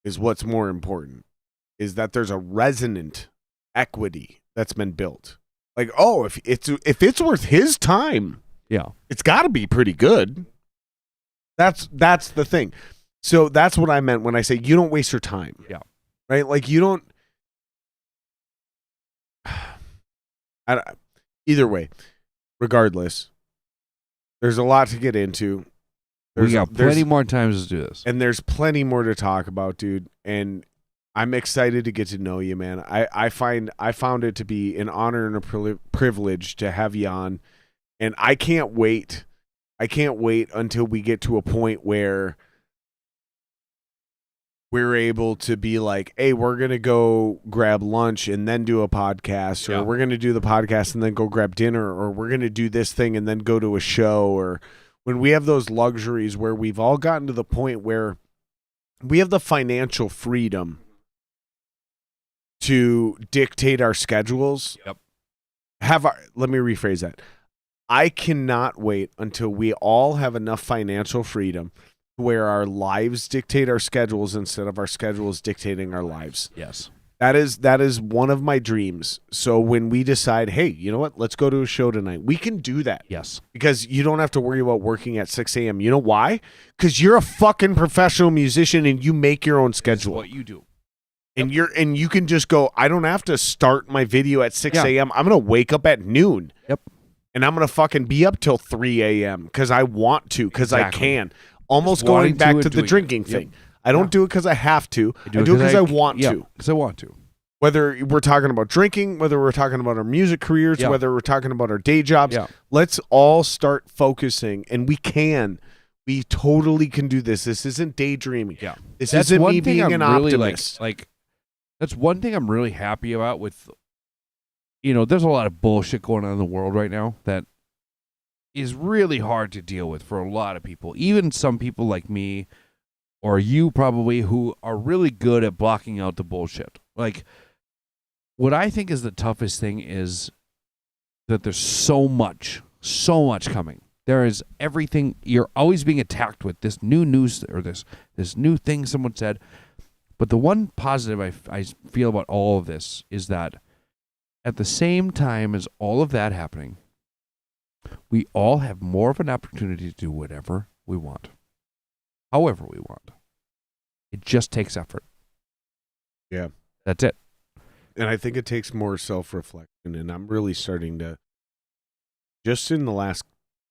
S1: is what's more important, is that there's a resonant equity that's been built. Like, oh, if it's worth his time,
S2: Yeah.
S1: it's got to be pretty good. That's the thing. So that's what I meant when I say you don't waste your time.
S2: Yeah.
S1: Right? Like you don't. Either way, regardless, there's a lot to get into.
S2: We got plenty more times to do this.
S1: And there's plenty more to talk about, dude. And I'm excited to get to know you, man. I found it to be an honor and a privilege to have you on. And I can't wait. I can't wait until we get to a point where we're able to be like, hey, we're going to go grab lunch and then do a podcast, or we're going to do the podcast and then go grab dinner, or we're going to do this thing and then go to a show, or when we have those luxuries where we've all gotten to the point where we have the financial freedom to dictate our schedules.
S2: Yep.
S1: Let me rephrase that. I cannot wait until we all have enough financial freedom where our lives dictate our schedules instead of our schedules dictating our lives.
S2: Yes.
S1: That is one of my dreams. So when we decide, hey, you know what? Let's go to a show tonight. We can do that.
S2: Yes.
S1: Because you don't have to worry about working at 6 a.m. You know why? Because you're a fucking professional musician and you make your own schedule.
S2: That's what you do.
S1: And you can just go, I don't have to start my video at 6 a.m. I'm going to wake up at noon.
S2: Yep.
S1: And I'm going to fucking be up till 3 a.m. because I want to, because I can. Almost
S2: Just
S1: going
S2: wanting
S1: back
S2: to
S1: to
S2: and
S1: the
S2: doing it.
S1: drinking
S2: Yep.
S1: thing. I don't do it because I have to. I do it because I want to.
S2: Because I want to.
S1: Whether we're talking about drinking, whether we're talking about our music careers, whether we're talking about our day jobs, let's all start focusing. And we totally can do this. This isn't daydreaming.
S2: Yeah.
S1: This
S2: That's
S1: isn't
S2: one
S1: me
S2: thing
S1: being
S2: I'm
S1: an
S2: really
S1: optimist.
S2: that's one thing I'm really happy about with, there's a lot of bullshit going on in the world right now that is really hard to deal with for a lot of people. Even some people like me or you probably who are really good at blocking out the bullshit. Like, what I think is the toughest thing is that there's so much coming. There is everything. You're always being attacked with this new news or this new thing someone said. But the one positive I feel about all of this is that at the same time as all of that happening, we all have more of an opportunity to do whatever we want, however we want. It just takes effort.
S1: Yeah.
S2: That's it.
S1: And I think it takes more self-reflection. And I'm really starting to, just in the last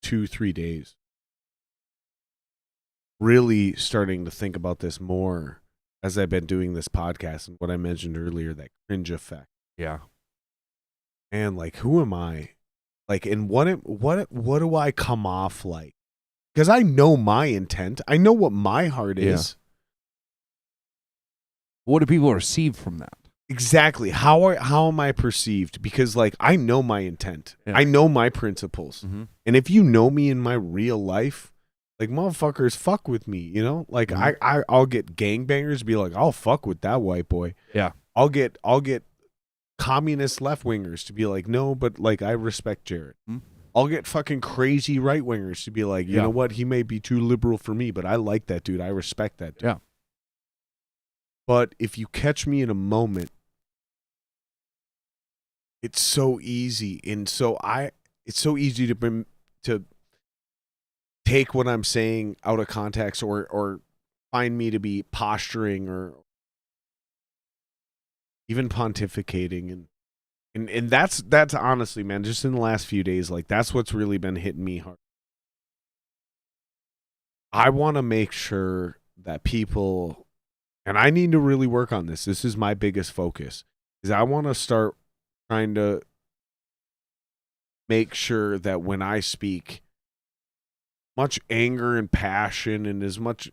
S1: 2-3 days, really starting to think about this more as I've been doing this podcast and what I mentioned earlier, that cringe effect.
S2: Yeah.
S1: And like, who am I? Like, and what do I come off like? Because I know my intent. I know what my heart is.
S2: What do people receive from that?
S1: Exactly. How am I perceived? Because like, I know my intent.
S2: Yeah.
S1: I know my principles.
S2: Mm-hmm.
S1: And if you know me in my real life, like, motherfuckers fuck with me, you know? Like,
S2: Mm-hmm.
S1: I'll get gangbangers be like, I'll fuck with that white boy.
S2: Yeah.
S1: I'll get communist left wingers to be like, no, but like I respect Jared. I'll get fucking crazy right wingers to be like, you know what, he may be too liberal for me, but I like that dude. I respect that dude.
S2: Yeah.
S1: But if you catch me in a moment, it's so easy, and it's so easy to take what I'm saying out of context, or find me to be posturing or even pontificating, and that's honestly, man, just in the last few days, like that's what's really been hitting me hard. I want to make sure that people, and I need to really work on this. This is my biggest focus, is I want to start trying to make sure that when I speak, much anger and passion and as much,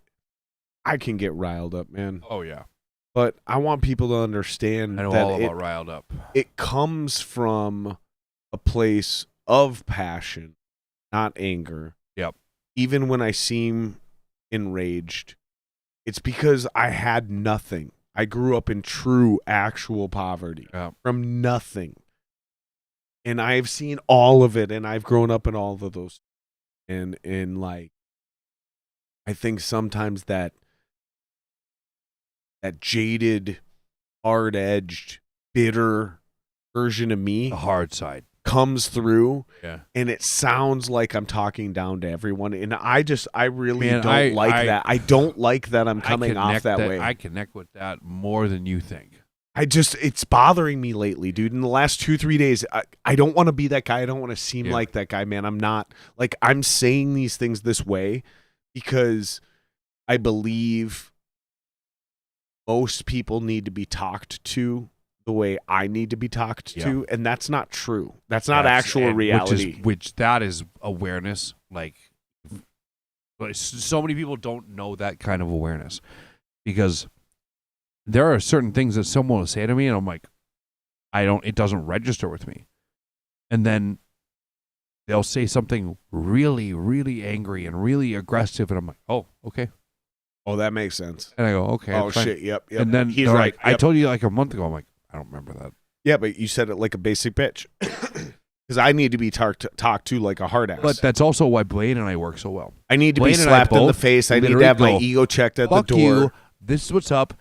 S1: I can get riled up, man.
S2: Oh yeah.
S1: But I want people to understand
S2: I know
S1: that
S2: all about riled up.
S1: It comes from a place of passion, not anger.
S2: Yep.
S1: Even when I seem enraged, it's because I had nothing. I grew up in true, actual poverty from nothing. And I've seen all of it, and I've grown up in all of those. And like, I think sometimes that jaded, hard-edged, bitter version of me,
S2: the hard side,
S1: comes through,
S2: and
S1: it sounds like I'm talking down to everyone, and I really don't like that. I don't like that I'm coming off that way.
S2: I connect with that more than you think.
S1: It's bothering me lately, dude. In the last 2-3 days, I don't want to be that guy. I don't want to seem like that guy, man. I'm not. Like, I'm saying these things this way because I believe most people need to be talked to the way I need to be talked to, and that's not true. That's not actual reality.
S2: Which that is awareness. Like, so many people don't know that kind of awareness, because there are certain things that someone will say to me, and I'm like, it doesn't register with me. And then they'll say something really, really angry and really aggressive, and I'm like, oh, okay.
S1: Oh, that makes sense.
S2: And I go, okay.
S1: Oh, shit, yep.
S2: And then
S1: he's right.
S2: Like, I told you like a month ago. I'm like, I don't remember that.
S1: Yeah, but you said it like a basic bitch. Because I need to be talked to like a hard ass.
S2: But that's also why Blaine and I work so well.
S1: I need to be slapped in the face. I need to have my ego checked at the door.
S2: You. This is what's up.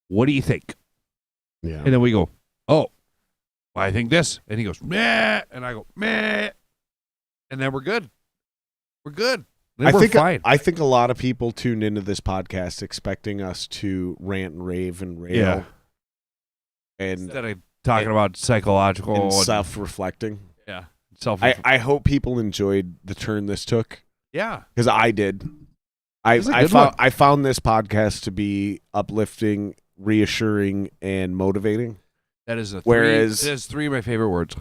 S2: What do you think?
S1: Yeah.
S2: And then we go, oh, well, I think this. And he goes, meh. And I go, meh. And then we're good. We're good. Then we're fine.
S1: I think a lot of people tuned into this podcast expecting us to rant and rave and rail.
S2: Yeah.
S1: And
S2: instead of talking about psychological
S1: and self-reflecting.
S2: Yeah.
S1: I hope people enjoyed the turn this took.
S2: Yeah.
S1: Because I did. I found this podcast to be uplifting, reassuring, and motivating.
S2: That is
S1: Whereas
S2: three of my favorite words.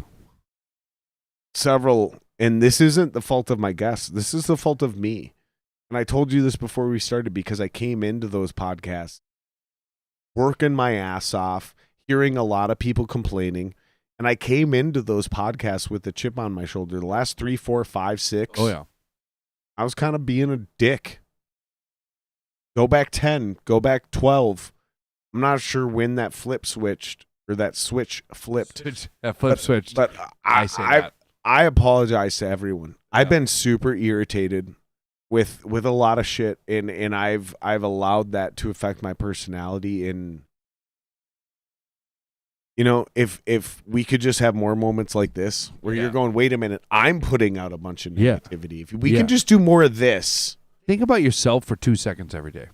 S1: Several, and this isn't the fault of my guests. This is the fault of me. And I told you this before we started, because I came into those podcasts working my ass off, hearing a lot of people complaining, and I came into those podcasts with a chip on my shoulder. The last 3, 4, 5, 6.
S2: Oh yeah.
S1: I was kind of being a dick. Go back 10, go back 12. I'm not sure when that switch flipped.
S2: Switched.
S1: But
S2: I say that.
S1: I apologize to everyone. Yeah. I've been super irritated with a lot of shit, and I've allowed that to affect my personality. And you know, if we could just have more moments like this where you're going, wait a minute, I'm putting out a bunch of negativity. If we can just do more of this.
S2: Think about yourself for 2 seconds every day.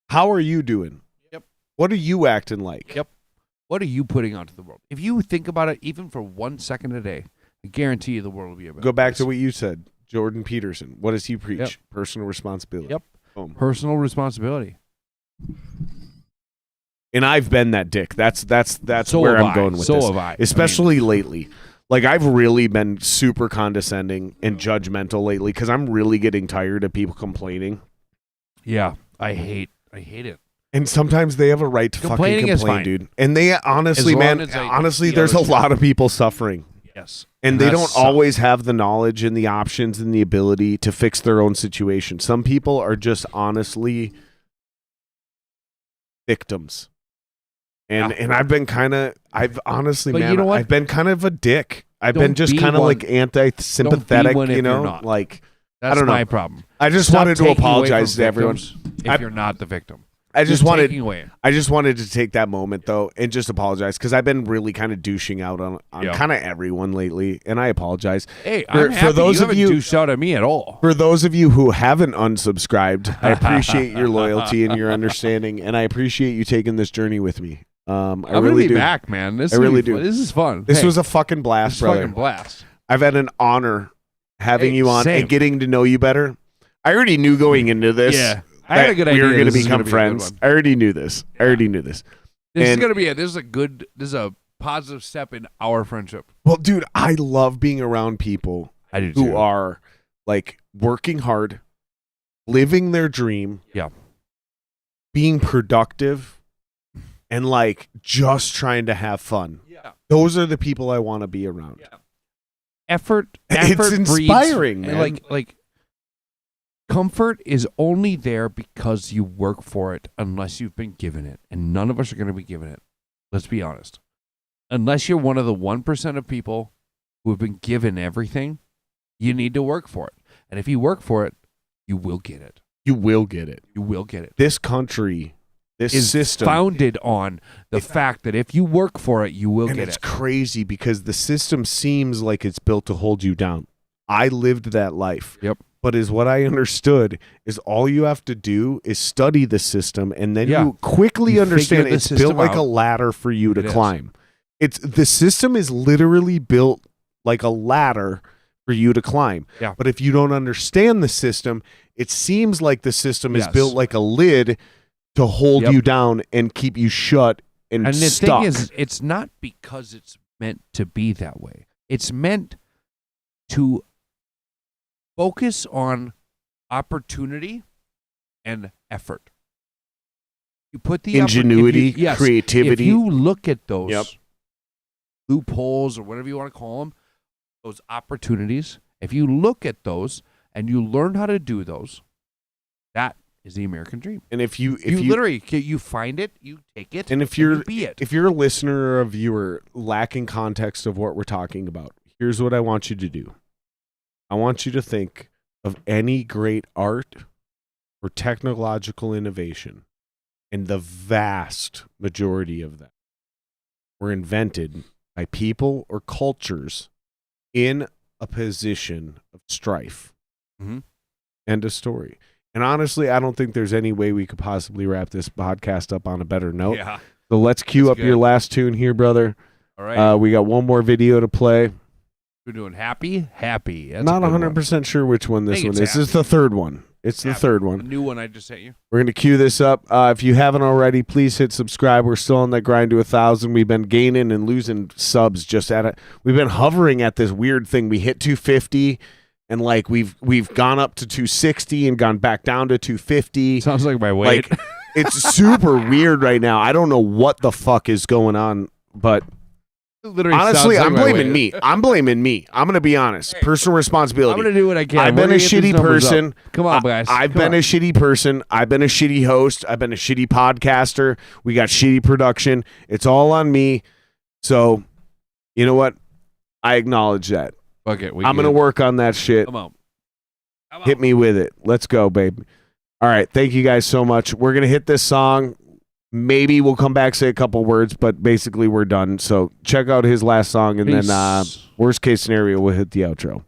S1: How are you doing?
S2: Yep.
S1: What are you acting like?
S2: Yep. What are you putting out to the world? If you think about it even for 1 second a day, I guarantee you the world will be a better
S1: Go back
S2: place.
S1: to what you said. Jordan Peterson. What does he preach?
S2: Yep.
S1: Personal responsibility.
S2: Yep.
S1: Boom.
S2: Personal responsibility.
S1: And I've been that dick. That's
S2: so
S1: where I'm going with
S2: so
S1: this.
S2: Have I.
S1: Especially lately. Like, I've really been super condescending and judgmental lately because I'm really getting tired of people complaining.
S2: Yeah. I hate it.
S1: And sometimes they have a right to
S2: Complaining
S1: fucking complain, dude. And they honestly, there's a lot of people suffering.
S2: Yes.
S1: And they don't always have the knowledge and the options and the ability to fix their own situation. Some people are just honestly victims. And I've honestly,
S2: But
S1: man,
S2: you know what?
S1: I've been kind of a dick. I've
S2: Don't
S1: been just
S2: be
S1: kind of
S2: one-
S1: like anti-sympathetic,
S2: one if
S1: you know,
S2: you're not.
S1: like
S2: That's
S1: I don't know.
S2: my problem.
S1: I just
S2: Stop
S1: wanted to
S2: taking away
S1: apologize
S2: from
S1: to everyone.
S2: victims If you're not the victim,
S1: I just
S2: You're
S1: wanted
S2: taking away.
S1: I just wanted to take that moment though and just apologize because I've been really kind of douching out on
S2: Yeah.
S1: kind of everyone lately, and I apologize.
S2: Hey,
S1: For-
S2: I'm
S1: for
S2: happy
S1: those
S2: you
S1: of
S2: haven't
S1: you-
S2: douched out at me at all.
S1: For those of you who haven't unsubscribed, I appreciate your loyalty and your understanding, and I appreciate you taking this journey with me.
S2: I'm
S1: really
S2: gonna be
S1: do.
S2: back, man. This
S1: I
S2: is
S1: really
S2: gonna be
S1: do.
S2: fun. This is fun.
S1: This
S2: Hey,
S1: was a fucking blast,
S2: it's
S1: brother.
S2: fucking blast.
S1: I've had an honor having
S2: Hey,
S1: you on
S2: same.
S1: and getting to know you better. I already knew going into this.
S2: Yeah, I had a good
S1: that we
S2: idea.
S1: were going to
S2: this is
S1: become
S2: gonna be a good
S1: friends.
S2: one.
S1: I already knew this. I already knew this.
S2: This is
S1: And-
S2: gonna be a. This is a positive step in our friendship.
S1: Well, dude, I love being around people
S2: I do
S1: who are like working hard, living their dream,
S2: Yeah.
S1: being productive, and like just trying to have fun.
S2: Yeah.
S1: Those are the people I want to be around.
S2: Yeah. Effort.
S1: It's
S2: breeds-
S1: inspiring, man.
S2: Like comfort is only there because you work for it, unless you've been given it, and none of us are going to be given it. Let's be honest. Unless you're one of the 1% of people who have been given everything, you need to work for it. And if you work for it, you will get it.
S1: You will get it.
S2: You will get it.
S1: This country, this
S2: Is
S1: system,
S2: founded on the fact that if you work for it, you will
S1: and
S2: get
S1: it's
S2: it.
S1: crazy because the system seems like it's built to hold you down. I lived that life.
S2: Yep.
S1: But is what I understood is all you have to do is study the system, and then
S2: Yeah.
S1: you quickly
S2: You
S1: understand
S2: figure the
S1: it's built
S2: system
S1: like a
S2: out.
S1: ladder for you to
S2: It is.
S1: climb. It's the system is literally built like a ladder for you to climb.
S2: Yeah.
S1: But if you don't understand the system, it seems like the system is
S2: Yes.
S1: built like a lid to hold
S2: Yep.
S1: you down and keep you shut and,
S2: And the
S1: stuck.
S2: thing is, it's not because it's meant to be that way. It's meant to focus on opportunity and effort. You put the
S1: Ingenuity,
S2: if you- yes,
S1: creativity.
S2: If you look at those
S1: Yep.
S2: loopholes or whatever you want to call them, those opportunities, if you look at those and you learn how to do those, that is the American dream.
S1: and if you
S2: Literally, you find it, you take it,
S1: And if you're
S2: you be it.
S1: if you're a listener or a viewer lacking context of what we're talking about, here's what I want you to do. I want you to think of any great art or technological innovation, and the vast majority of them were invented by people or cultures in a position of strife.
S2: Mhm.
S1: End of story. And honestly, I don't think there's any way we could possibly wrap this podcast up on a better note.
S2: Yeah.
S1: So let's cue
S2: That's
S1: up
S2: good.
S1: your last tune here, brother.
S2: All right.
S1: We got one more video to play.
S2: We're doing happy. That's
S1: Not
S2: a good
S1: 100% sure which one this
S2: think
S1: one is.
S2: it's
S1: This is the third one. It's the
S2: Happy.
S1: third
S2: one.
S1: one.
S2: The new one I just sent you.
S1: We're going to cue this up. If you haven't already, please hit subscribe. We're still on that grind to 1,000. We've been gaining and losing subs just at it. We've been hovering at this weird thing. We hit 250 and like we've gone up to 260 and gone back down to 250.
S2: Sounds like my weight.
S1: Like it's super weird right now. I don't know what the fuck is going on, but
S2: Literally
S1: honestly,
S2: sounds
S1: I'm
S2: like my
S1: blaming
S2: weight.
S1: me. I'm blaming me. I'm going to be honest. Personal responsibility.
S2: I'm gonna do what I can.
S1: I've
S2: We're
S1: been a
S2: gonna get these
S1: shitty
S2: numbers up.
S1: person.
S2: Come on, guys.
S1: I've
S2: Come
S1: been
S2: on.
S1: a shitty person. I've been a shitty host. I've been a shitty podcaster. We got shitty production. It's all on me. So, you know what? I acknowledge that.
S2: Okay,
S1: I'm going to work on that shit.
S2: Come on.
S1: Hit me with it. Let's go, baby. All right. Thank you guys so much. We're going to hit this song. Maybe we'll come back, say a couple words, but basically we're done. So check out his last song, and then
S2: Peace.
S1: worst case scenario, we'll hit the outro.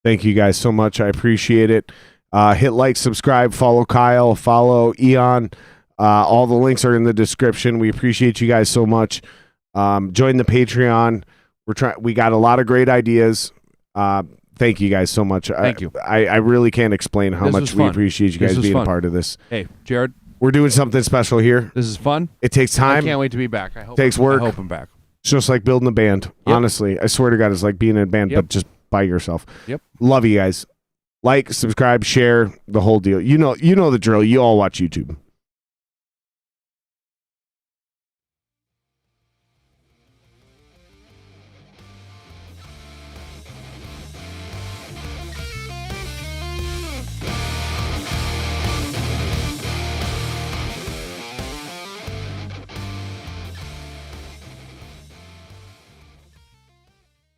S1: Thank you guys so much. I appreciate it. Hit like, subscribe, follow Kyle, follow Eaon. All the links are in the description. We appreciate you guys so much. Join the Patreon. We got a lot of great ideas. Thank you guys so much.
S2: Thank you.
S1: I really can't explain how much we appreciate you guys being a part of this.
S2: Hey, Jared.
S1: We're doing something special here.
S2: This is fun.
S1: It takes time.
S2: I can't wait to be back. I hope
S1: takes work.
S2: I hope I'm back.
S1: It's just like building a band.
S2: Yep.
S1: Honestly, I swear to God, it's like being in a band, but just by yourself.
S2: Yep.
S1: Love you guys. Like, subscribe, share, the whole deal. You know the drill. You all watch YouTube.